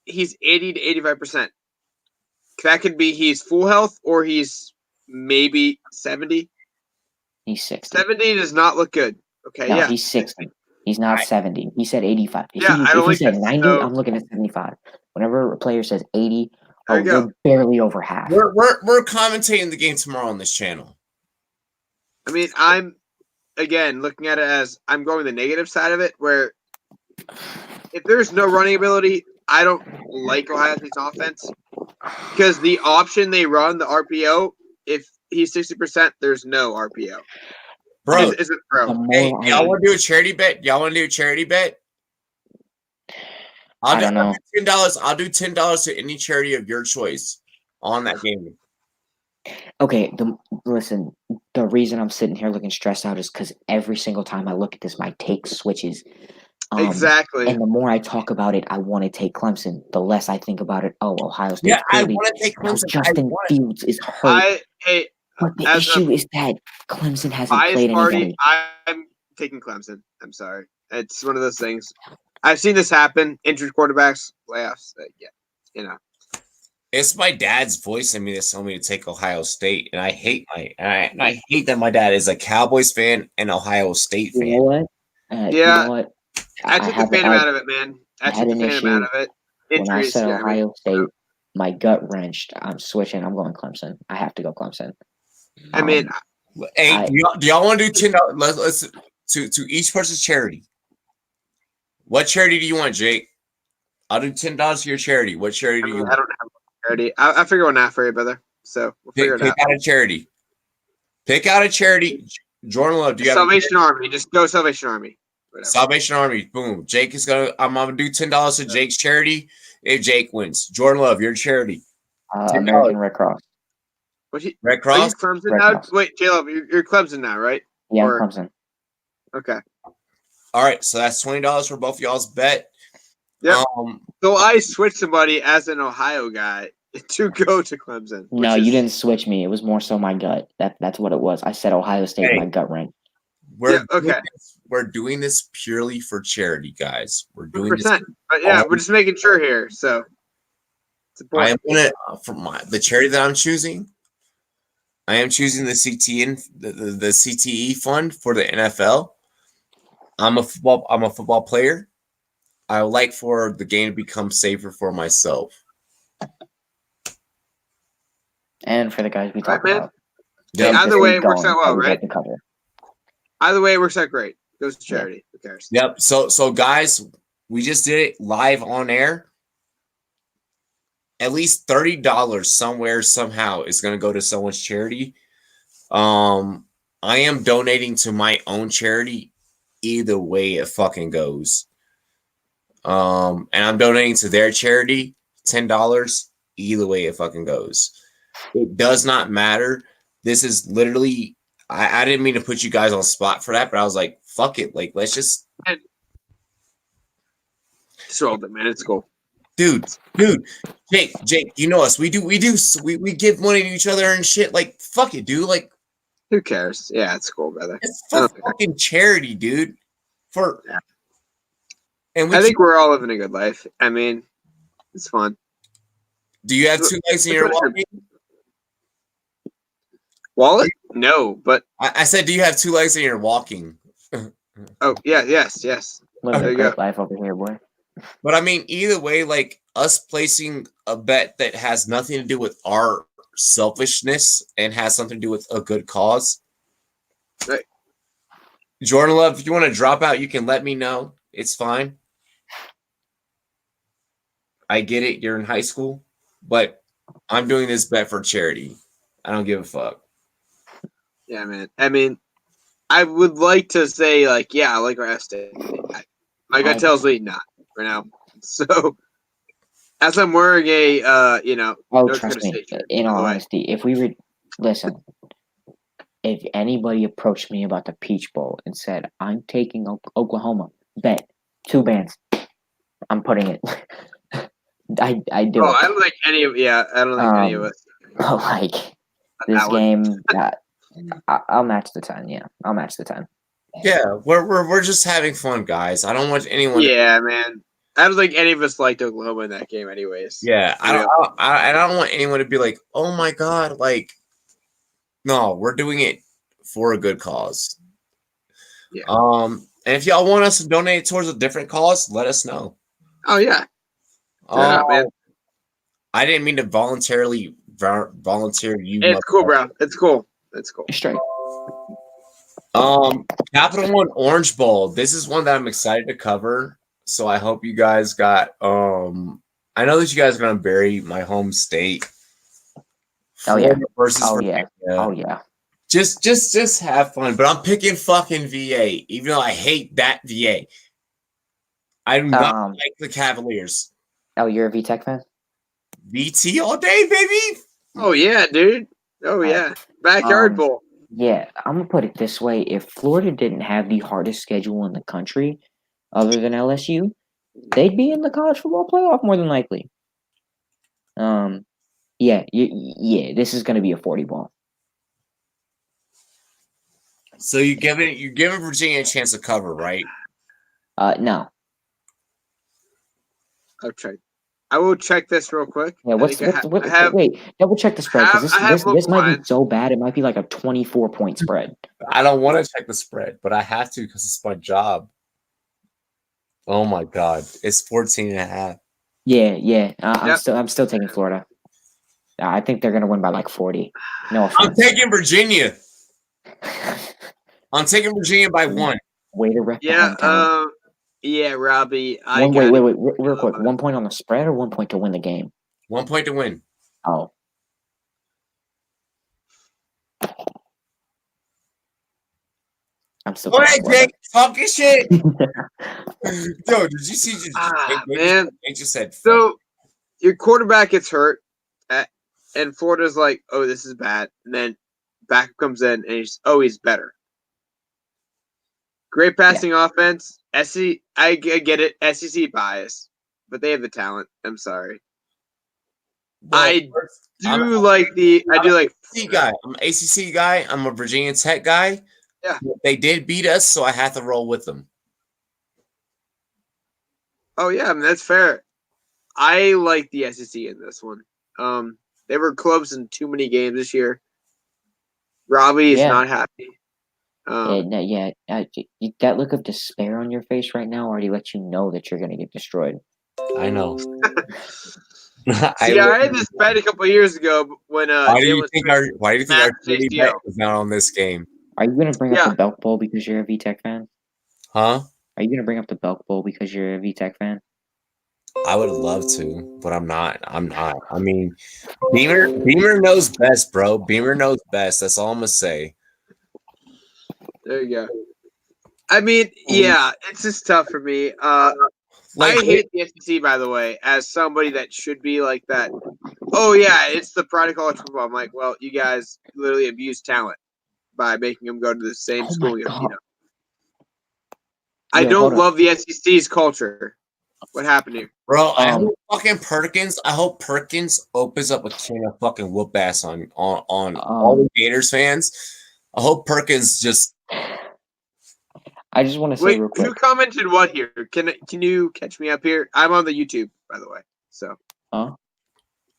he's 80 to 85%. That could be he's full health or he's maybe 70. He's 60. 70 does not look good. Okay, no, he's 60. He's not 70. He said 85. If he said 90, I'm looking at 75. Whenever a player says 80, we're barely over half. We're commentating the game tomorrow on this channel. I mean, I'm again looking at it as I'm going the negative side of it, where if there's no running ability, I don't like Ohio State's offense because the option they run, the RPO, if he's 60%, there's no RPO. Bro, Hey, y'all want to do a charity bet? I don't know. $10. I'll do $10 to any charity of your choice on that game. Okay, listen. The reason I'm sitting here looking stressed out is because every single time I look at this, my take switches. Exactly. And the more I talk about it, I want to take Clemson. The less I think about it, Ohio State. Yeah, I want to take Clemson. Justin Fields is hurt. But the issue is that Clemson hasn't played anybody. I'm taking Clemson. I'm sorry. It's one of those things. I've seen this happen. Injured quarterbacks, playoffs. It's my dad's voice in me that's telling me to take Ohio State, and I hate I hate that my dad is a Cowboys fan and Ohio State fan. You know what? You know what? I took the Phantom out of it, man. I took the Phantom out of it. When I said Ohio State, my gut wrenched. I'm switching. I'm going Clemson. I have to go Clemson. I mean, hey, do y'all want to do $10? Let's to each person's charity. What charity do you want, Jake? I'll do $10 to your charity. What charity do you want? I don't have a charity. I'll figure one out for you, brother. So we'll figure it out. Pick out a charity. Pick out a charity. Jordan Love, do you Salvation Army? Just go Salvation Army. Whatever. Salvation Army. Boom. Jake is I'm gonna do $10 to Jake's charity if Jake wins. Jordan Love, your charity. American Red Cross. Red Cross? Are you Clemson now? Wait, Caleb, you're Clemson now, right? Yeah, I'm Clemson. Okay. All right, so that's $20 for both y'all's bet. Yeah. So I switched somebody as an Ohio guy to go to Clemson. No, you didn't switch me. It was more so my gut. That's what it was. I said Ohio State. My gut ranked. We're doing this purely for charity, guys. We're doing 100%. This. But yeah, we're just making sure here. So I am gonna for the charity that I'm choosing. I am choosing the the CTE fund for the NFL. I'm a football player. I would like for the game to become safer for myself. And for the guys we talked about. Yeah, either way, it works out well, right? Either way, it works out great. Goes to charity. Who cares? Yep. So guys, we just did it live on air. At least $30 somewhere, somehow is going to go to someone's charity. I am donating to my own charity either way it fucking goes. And I'm donating to their charity $10 either way it fucking goes. It does not matter. This is literally I didn't mean to put you guys on spot for that, but I was like, fuck it. Like, let's just roll it, man. It's cool. Dude, Jake, you know us. We give money to each other and shit. Like, fuck it, dude. Like, who cares? Yeah, it's cool, brother. It's for fucking charity, dude. And I think we're all living a good life. I mean, It's fun. Do you have 2 legs in your walking? Wallet? No, but I said, do you have 2 legs in your walking? oh yeah, yes. Living There a you great go. life over here, boy. But I mean, either way, like us placing a bet that has nothing to do with our selfishness and has something to do with a good cause. Right. Jordan Love, if you want to drop out, you can let me know. It's fine. I get it. You're in high school, but I'm doing this bet for charity. I don't give a fuck. Yeah, man. I mean, I would like to say like, yeah, I like Ohio State. My gut tells me not for now. So, as I'm wearing a, North Trust Dakota me. State shirt, In by all the way. honesty, if we were listen, if anybody approached me about the Peach Bowl and said I'm taking Oklahoma, bet 2 bands, I'm putting it. I do it. I don't think any of any of us. Like this game, I'll match the 10. Yeah, I'll match the 10. Yeah, we're just having fun, guys. I don't want anyone. Yeah, man. I don't think any of us liked Oklahoma in that game, anyways. Yeah, I don't want anyone to be like, oh my god, like, no, we're doing it for a good cause. Yeah. And if y'all want us to donate towards a different cause, let us know. Oh yeah. Man. I didn't mean to volunteer you. It's cool, bro. It's cool. Straight. Capital One Orange Bowl. This is one that I'm excited to cover. So I hope you guys got. I know that you guys are gonna bury my home state. Oh yeah. Virginia. Oh yeah. Just have fun. But I'm picking fucking VA, even though I hate that VA. I do not like the Cavaliers. Oh, you're a VTech fan? VT all day, baby. Oh yeah, dude. Oh yeah. Backyard bowl. Yeah, I'm gonna put it this way: if Florida didn't have the hardest schedule in the country, other than LSU, they'd be in the college football playoff more than likely. Yeah, this is gonna be a 40 ball. So you're giving Virginia a chance to cover, right? No. Okay. I will check this real quick. Yeah, wait, double check the spread because this might be so bad. It might be like a 24-point spread. I don't want to check the spread, but I have to because it's my job. Oh my god, it's 14.5. Yeah. I'm still taking Florida. I think they're gonna win by like 40. No offense. I'm taking Virginia. I'm taking Virginia by 1. Way to rep. Yeah, Robbie. Wait, real quick. 1 point on the spread or 1 point to win the game? 1 point to win. Oh. I'm still. Go ahead, Jake. Talking shit. Yo, did you see? Man, they just said. So your quarterback gets hurt, and Florida's like, "Oh, this is bad," and then backup comes in, and he's better. Great passing offense. I get it. SEC bias, but they have the talent. I'm sorry. Well, I do like ACC guy. I'm an ACC guy. I'm a Virginia Tech guy. Yeah, they did beat us, so I have to roll with them. Oh yeah, I mean, that's fair. I like the SEC in this one. They were close in too many games this year. Robbie is not happy. That look of despair on your face right now already lets you know that you're going to get destroyed. I know. See, I had this bet a couple of years ago when why do you think our bet was not on this game? Are you going to bring up the Belk Bowl because you're a VTech fan? Huh? Are you going to bring up the Belk Bowl because you're a VTech fan? I would love to, but I'm not. I mean, Beamer knows best, bro. Beamer knows best. That's all I'm gonna say. There you go. I mean, yeah, it's just tough for me. I hate the SEC, by the way, as somebody that should be like that. Oh yeah, it's the pride of college football. I'm like, well, you guys literally abuse talent by making them go to the same school. I don't love the SEC's culture. What happened here, bro? I hope Perkins opens up a can of fucking whoop ass on all the Gators fans. I hope Perkins just. I just want to say real quick. Who commented what here? Can you catch me up here? I'm on the YouTube, by the way. So. Huh?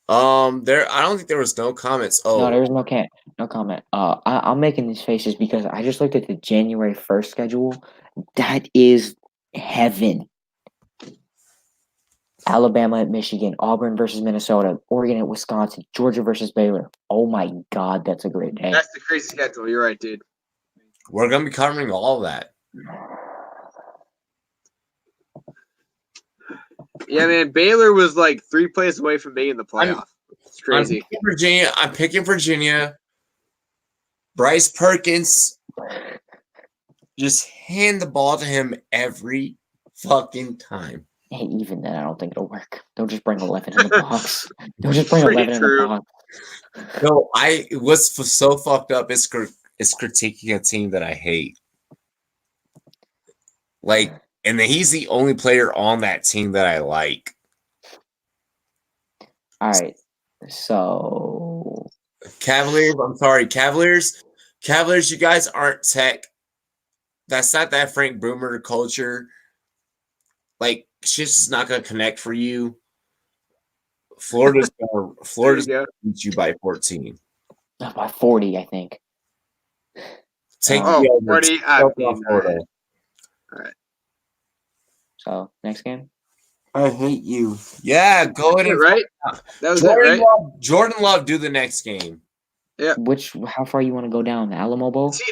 I don't think there was no comments. Oh, No, there was no comment. I'm making these faces because I just looked at the January 1st schedule. That is heaven. Alabama at Michigan, Auburn versus Minnesota, Oregon at Wisconsin, Georgia versus Baylor. Oh my God, that's a great day. That's the crazy schedule. You're right, dude. we're gonna be covering all of that. Yeah, man. Baylor was like 3 plays away from being in the playoff. It's crazy. I'm picking Virginia. Bryce Perkins. Just hand the ball to him every fucking time. Hey, even then, I don't think it'll work. They'll just bring 11 in the box. They'll just bring 11 in the box. No, what's so fucked up is critiquing a team that I hate. Like, and he's the only player on that team that I like. All right, so Cavaliers. I'm sorry, Cavaliers. You guys aren't tech. That's not that Frank Boomer culture. Like, shit's just not gonna connect for you. Florida's gonna beat you by 14. By 40, I think. Take 40. Florida. All right. So next game. I hate you. Yeah, go ahead. Right? That was Jordan, it, right? Jordan Love, do the next game. Yeah. How far you want to go down? The Alamo Bowl? See,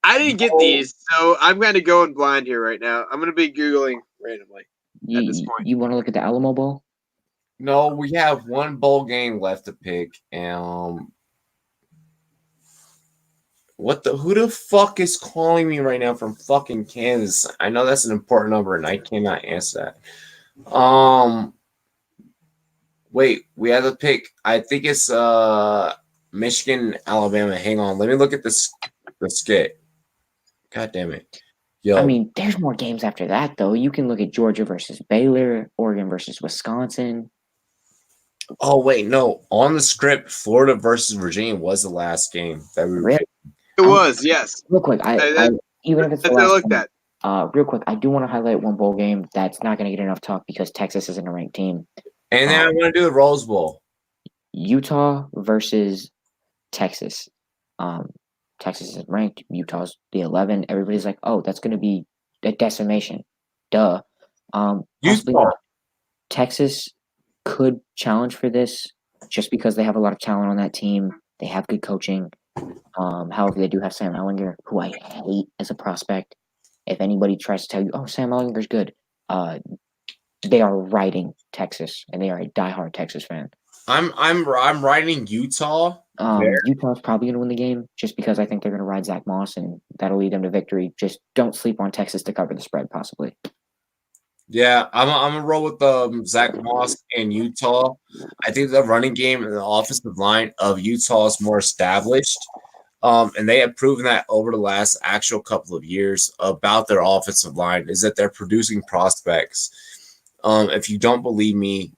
I didn't get these, so I'm going to go in blind here right now. I'm going to be Googling randomly at this point. You want to look at the Alamo Bowl? No, we have one bowl game left to pick. Who the fuck is calling me right now from fucking Kansas? I know that's an important number and I cannot answer that. Wait, we have to pick. I think it's Michigan, Alabama. Hang on, let me look at the skit. God damn it. Yo. I mean, there's more games after that though. You can look at Georgia versus Baylor, Oregon versus Wisconsin. Oh wait, no. On the script, Florida versus Virginia was the last game that we were really? It was, yes. Real quick, even if it's the last game, real quick, I do want to highlight one bowl game that's not going to get enough talk because Texas isn't a ranked team. And then I want to do the Rose Bowl. Utah versus Texas. Texas is ranked. Utah's the 11. Everybody's like, oh, that's going to be a decimation. Duh. Utah. Texas could challenge for this just because they have a lot of talent on that team. They have good coaching. However, they do have Sam Ehlinger, who I hate as a prospect. If anybody tries to tell you, oh, Sam Ehlinger's good, they are riding Texas, and they are a diehard Texas fan. I'm riding Utah. Utah's probably going to win the game just because I think they're going to ride Zach Moss, and that'll lead them to victory. Just don't sleep on Texas to cover the spread, possibly. Yeah, I'm gonna roll with Zach Moss and Utah. I think the running game and the offensive line of Utah is more established. And they have proven that over the last actual couple of years about their offensive line is that they're producing prospects. If you don't believe me,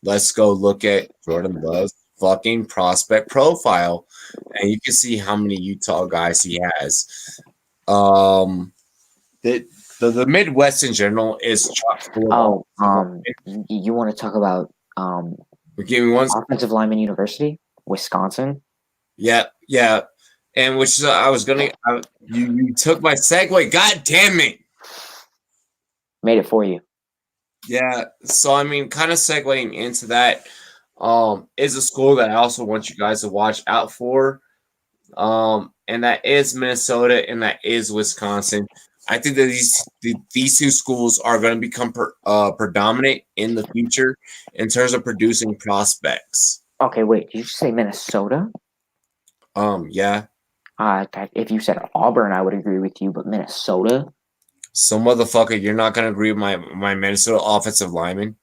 let's go look at Jordan Love's fucking prospect profile, and you can see how many Utah guys he has. The Midwest in general is chock full of you want to talk about give me one offensive lineman university, Wisconsin? Yeah. And which I was gonna you took my segue. God damn it. Made it for you. Yeah. So I mean, kind of segueing into that, is a school that I also want you guys to watch out for. And that is Minnesota and that is Wisconsin. I think that these two schools are going to become predominant in the future in terms of producing prospects. Okay, wait. Did you say Minnesota? Yeah. If you said Auburn, I would agree with you, but Minnesota? So, motherfucker, you're not going to agree with my Minnesota offensive lineman?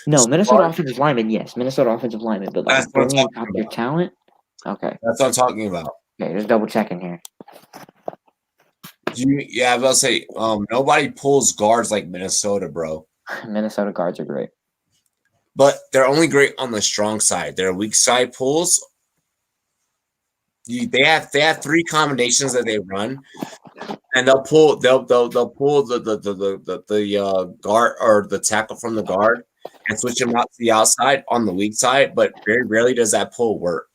No, Minnesota offensive lineman, yes. Minnesota offensive lineman, but like bringing up your talent? Okay. That's what I'm talking about. Okay, just double checking here. I was about to say, nobody pulls guards like Minnesota, bro. Minnesota guards are great. But they're only great on the strong side. Their weak side pulls, they have 3 combinations that they run, and they'll pull the guard or the tackle from the guard, and switch him out to the outside on the weak side, but very rarely does that pull work.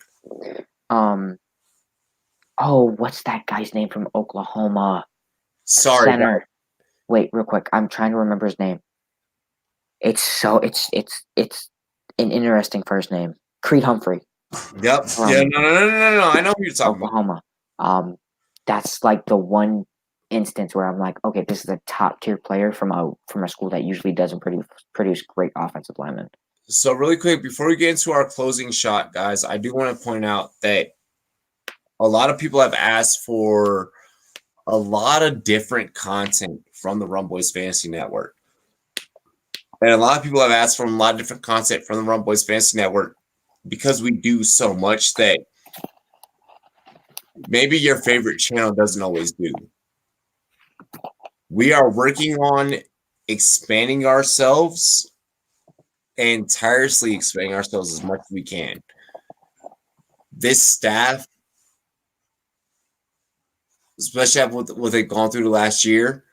What's that guy's name from Oklahoma? Sorry. Center. Wait, real quick. I'm trying to remember his name. It's an interesting first name. Creed Humphrey. Yep. Yeah. No. I know who you're talking Oklahoma. That's like the one instance where I'm like, okay, this is a top tier player from a school that usually doesn't produce great offensive linemen. So really quick, before we get into our closing shot, guys, I do want to point out that a lot of people have asked for a lot of different content from the Rumboyz Fantasy Network. And a lot of people have asked for a lot of different content from the Rumboyz Fantasy Network because we do so much that maybe your favorite channel doesn't always do. We are working on expanding ourselves and tirelessly expanding ourselves as much as we can. This staff, especially with it gone through the last year,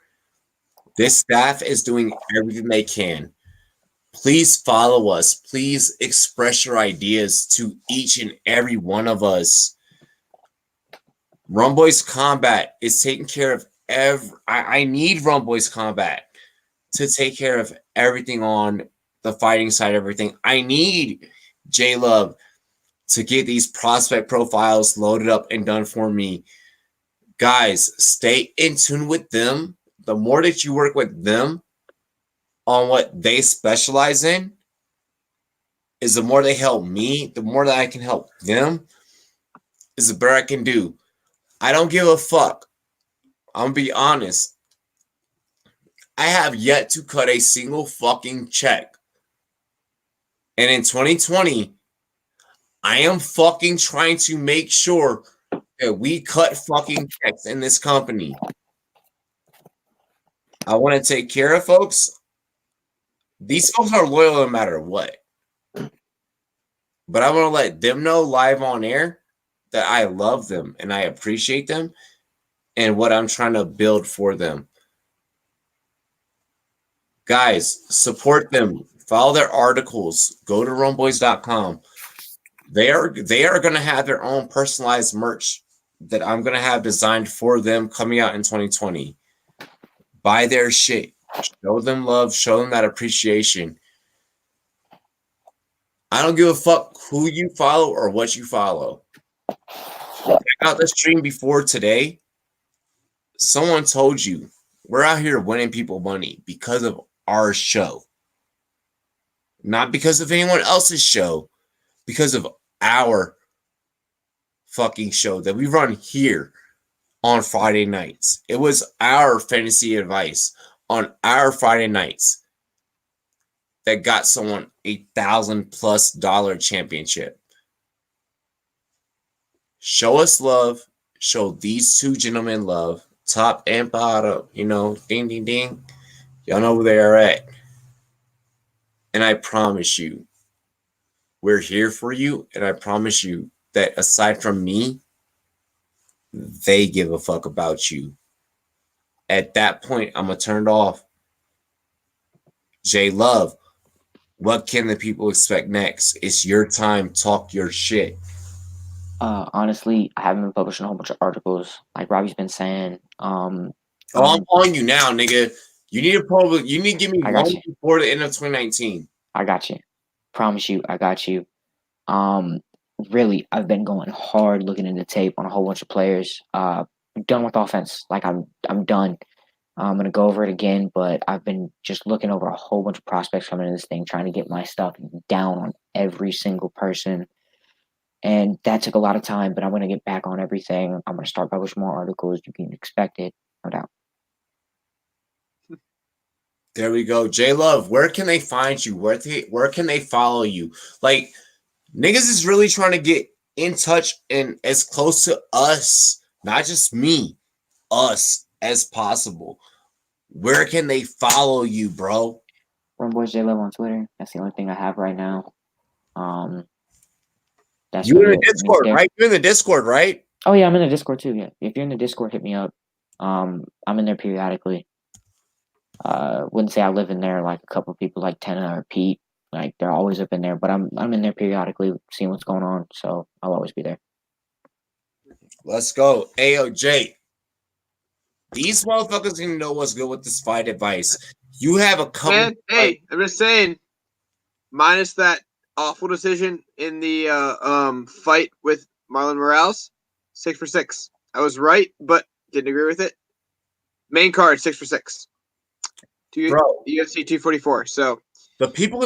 this staff is doing everything they can. Please follow us. Please express your ideas to each and every one of us. Rumboyz Combat is taking care of I need Rumboyz Combat to take care of everything on the fighting side of everything. I need J-Love to get these prospect profiles loaded up and done for me. Guys, stay in tune with them. The more that you work with them on what they specialize in, is the more they help me, the more that I can help them, is the better I can do. I don't give a fuck. I'm going to be honest. I have yet to cut a single fucking check. And in 2020, I am fucking trying to make sure that we cut fucking checks in this company. I want to take care of folks. These folks are loyal no matter what. But I want to let them know live on air that I love them and I appreciate them and what I'm trying to build for them. Guys, support them. Follow their articles. Go to rumboyz.com. They are going to have their own personalized merch that I'm going to have designed for them coming out in 2020. Buy their shit. Show them love. Show them that appreciation. I don't give a fuck who you follow or what you follow. Check out the stream before today. Someone told you we're out here winning people money because of our show. Not because of anyone else's show. Because of our fucking show that we run here on Friday nights. It was our fantasy advice on our Friday nights that got someone $1,000+ championship. Show us love. Show these two gentlemen love. Top and bottom. You know, ding, ding, ding. Y'all know where they are at. And I promise you, we're here for you. And I promise you that aside from me, they give a fuck about you. At that point, I'm going to turn it off. J-Love, what can the people expect next? It's your time. Talk your shit. Honestly, I haven't been publishing a whole bunch of articles, like Robbie's been saying. I'm on you now, nigga. You need to give me one before the end of 2019. I got you. Promise you, I got you. Really, I've been going hard looking into tape on a whole bunch of players. I'm done with offense. Like I'm done. I'm gonna go over it again, but I've been just looking over a whole bunch of prospects coming into this thing, trying to get my stuff down on every single person. And that took a lot of time, but I'm gonna get back on everything. I'm gonna start publishing more articles. You can expect it, no doubt. There we go. J-Love, where can they find you? Where can they follow you? Like, niggas is really trying to get in touch and as close to us, not just me, us as possible. Where can they follow you, bro? Rumboyz J-Love on Twitter. That's the only thing I have right now. That's you in the Discord, right? You're in the Discord, right? Oh yeah, I'm in the Discord too. Yeah, if you're in the Discord, hit me up. I'm in there periodically. Wouldn't say I live in there like a couple of people like Tenna or Pete. Like they're always up in there, but I'm in there periodically seeing what's going on, so I'll always be there. Let's go. Ayo, Jake. These motherfuckers didn't know what's good with this fight advice. You have a couple. Man, hey, I'm just saying, minus that awful decision in the fight with Marlon Morales, 6 for 6. I was right, but didn't agree with it. Main card, 6 for 6. Bro, UFC 244. So the people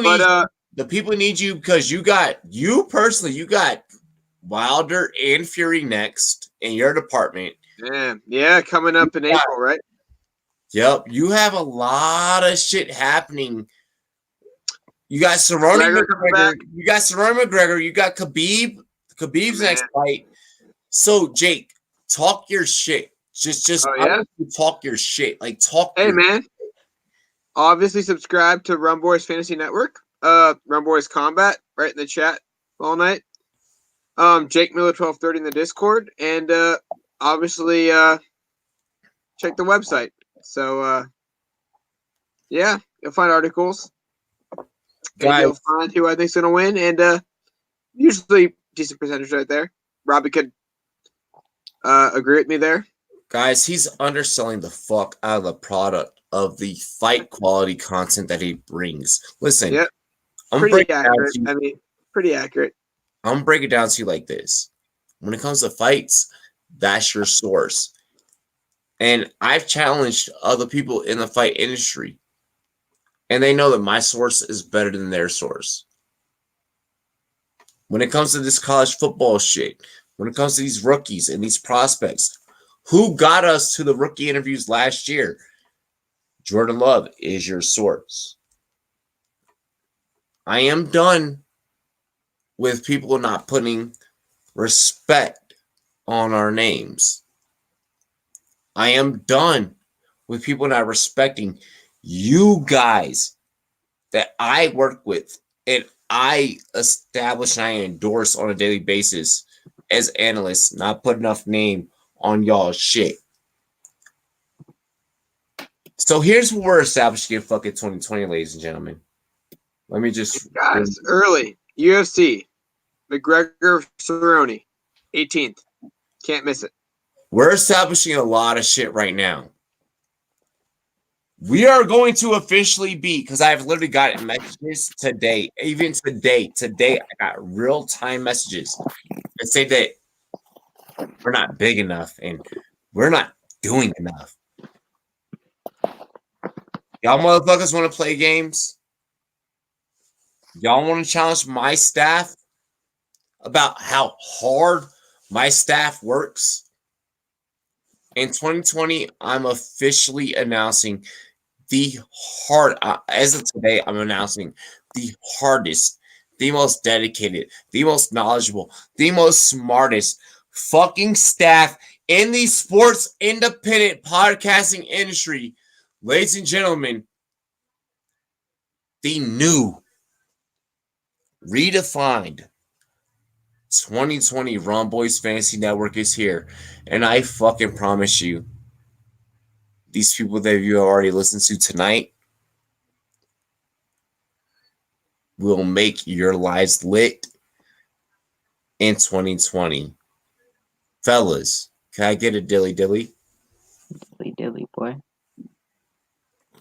need you because you got Wilder and Fury next in your department. Yeah, coming up in April, right? Yep, you have a lot of shit happening. You got Cerrone McGregor. You got Cerrone McGregor. You got Khabib's next fight. So Jake, talk your shit. Just talk your shit. Like talk. Hey man, obviously subscribe to Rumboyz Fantasy Network. Rumboyz Combat right in the chat all night. Jake Miller 1230 in the Discord, and obviously check the website. So yeah, you'll find articles. And you'll find who I think's gonna win, and usually decent percentage right there. Robbie could agree with me there. Guys, he's underselling the fuck out of the product of the fight quality content that he brings. Listen, yep. Pretty accurate. I mean, pretty accurate. I'm gonna break it down to you like this. When it comes to fights, that's your source. And I've challenged other people in the fight industry. And they know that my source is better than their source. When it comes to this college football shit, when it comes to these rookies and these prospects, who got us to the rookie interviews last year? Jordan Love is your source. I am done with people not putting respect on our names. I am done with people not respecting you guys that I work with and I establish and I endorse on a daily basis as analysts, not put enough name on y'all's shit. So here's what we're establishing in fucking 2020, ladies and gentlemen. Let me just... Guys, early. UFC. McGregor Cerrone. 18th. Can't miss it. We're establishing a lot of shit right now. We are going to officially be, because I've literally gotten messages today, even today, I got real-time messages that say that we're not big enough and we're not doing enough. Y'all motherfuckers want to play games? Y'all want to challenge my staff about how hard my staff works? In 2020, I'm officially announcing as of today, I'm announcing the hardest, the most dedicated, the most knowledgeable, the most smartest fucking staff in the sports independent podcasting industry. Ladies and gentlemen, the new, redefined 2020 Rumboyz Fantasy Network is here. And I fucking promise you, these people that you already listened to tonight will make your lives lit in 2020. Fellas, can I get a dilly dilly? Dilly dilly, boy.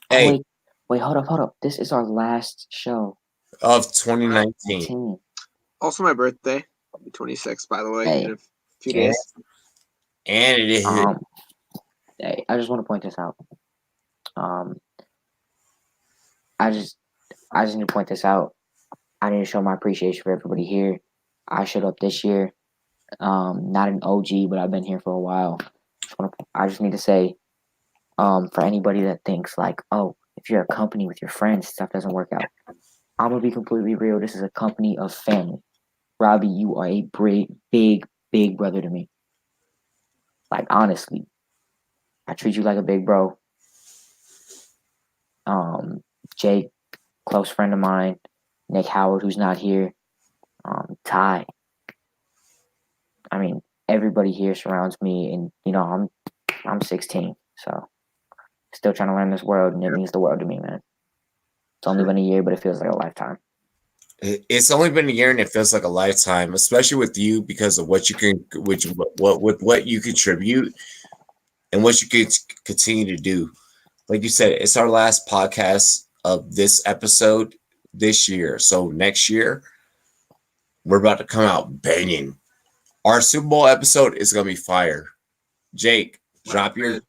Hey. Oh, wait, hold up. This is our last show of 2019. Also my birthday. 26th, by the way, in a few days. And it is. Hey, I just want to point this out. I just need to point this out. I need to show my appreciation for everybody here. I showed up this year. Not an OG, but I've been here for a while. I just need to say, for anybody that thinks like, oh, if you're a company with your friends, stuff doesn't work out. I'm gonna be completely real. This is a company of family. Robbie, you are a big brother to me. Like, honestly, I treat you like a big bro. Jake, close friend of mine. Nick Howard, who's not here. Ty. I mean, everybody here surrounds me, and you know, I'm 16, so still trying to learn this world, and it means the world to me, man. It's only been a year, but it feels like a lifetime. It's only been a year and it feels like a lifetime, especially with you because of what you can, what you contribute and what you can continue to do. Like you said, it's our last podcast of this episode this year. So next year, we're about to come out banging. Our Super Bowl episode is gonna be fire. Jake, drop your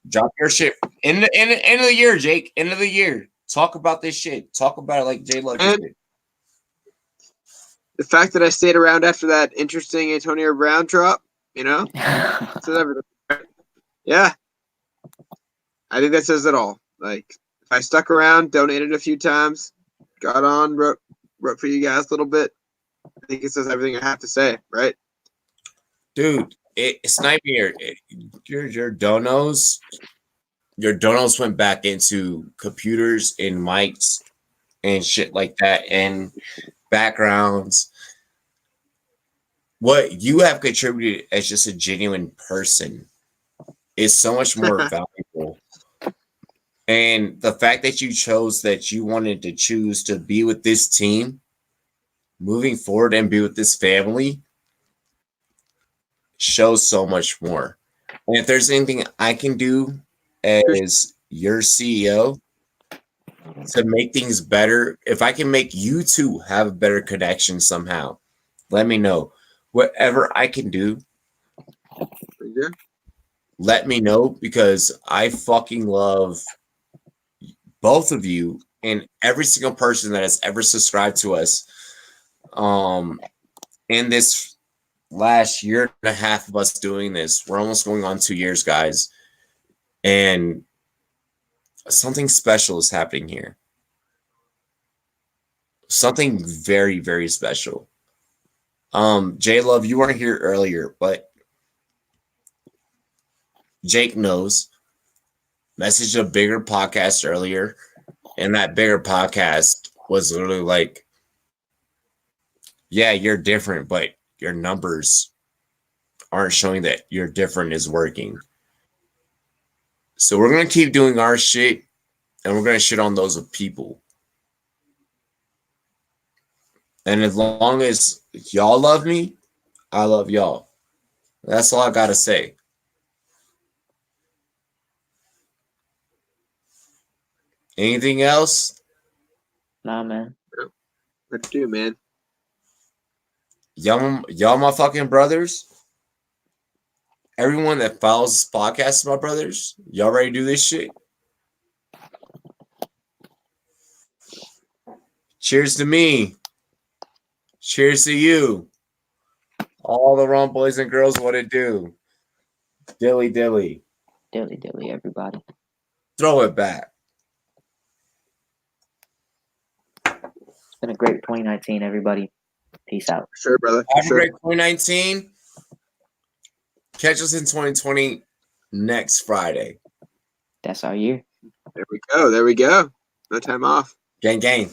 shit in the end of the year, Jake. End of the year. Talk about this shit. Talk about it like Jay Luck did. The fact that I stayed around after that interesting Antonio Brown drop, says everything. Yeah, I think that says it all. Like, if I stuck around, donated a few times, got on, wrote for you guys a little bit, I think it says everything I have to say, right? Dude, it's nightmare. Your donos went back into computers and mics and shit like that and backgrounds. What you have contributed as just a genuine person is so much more valuable. And the fact that you chose that you wanted to choose to be with this team moving forward and be with this family shows so much more. And if there's anything I can do as your CEO to make things better, if I can make you two have a better connection somehow, let me know. Whatever I can do, let me know, because I fucking love both of you and every single person that has ever subscribed to us in this last year and a half of us doing this. We're almost going on 2 years, guys, and something special is happening here. Something very, very special. J Love, you weren't here earlier, but Jake knows. Messaged a bigger podcast earlier, and that bigger podcast was literally like, yeah, you're different, but your numbers aren't showing that you're different is working. So we're going to keep doing our shit, and we're going to shit on those of people. And as long as y'all love me, I love y'all. That's all I got to say. Anything else? Nah, man. What to do, man? Y'all my fucking brothers. Everyone that follows this podcast is my brothers. Y'all ready to do this shit? Cheers to me. Cheers to you. All the Rum boys and girls, what it do? Dilly dilly. Dilly dilly, everybody. Throw it back. It's been a great 2019, everybody. Peace out. Sure, brother. Have sure. a great 2019. Catch us in 2020 next Friday. That's our year. There we go. No time off. Gang, gang.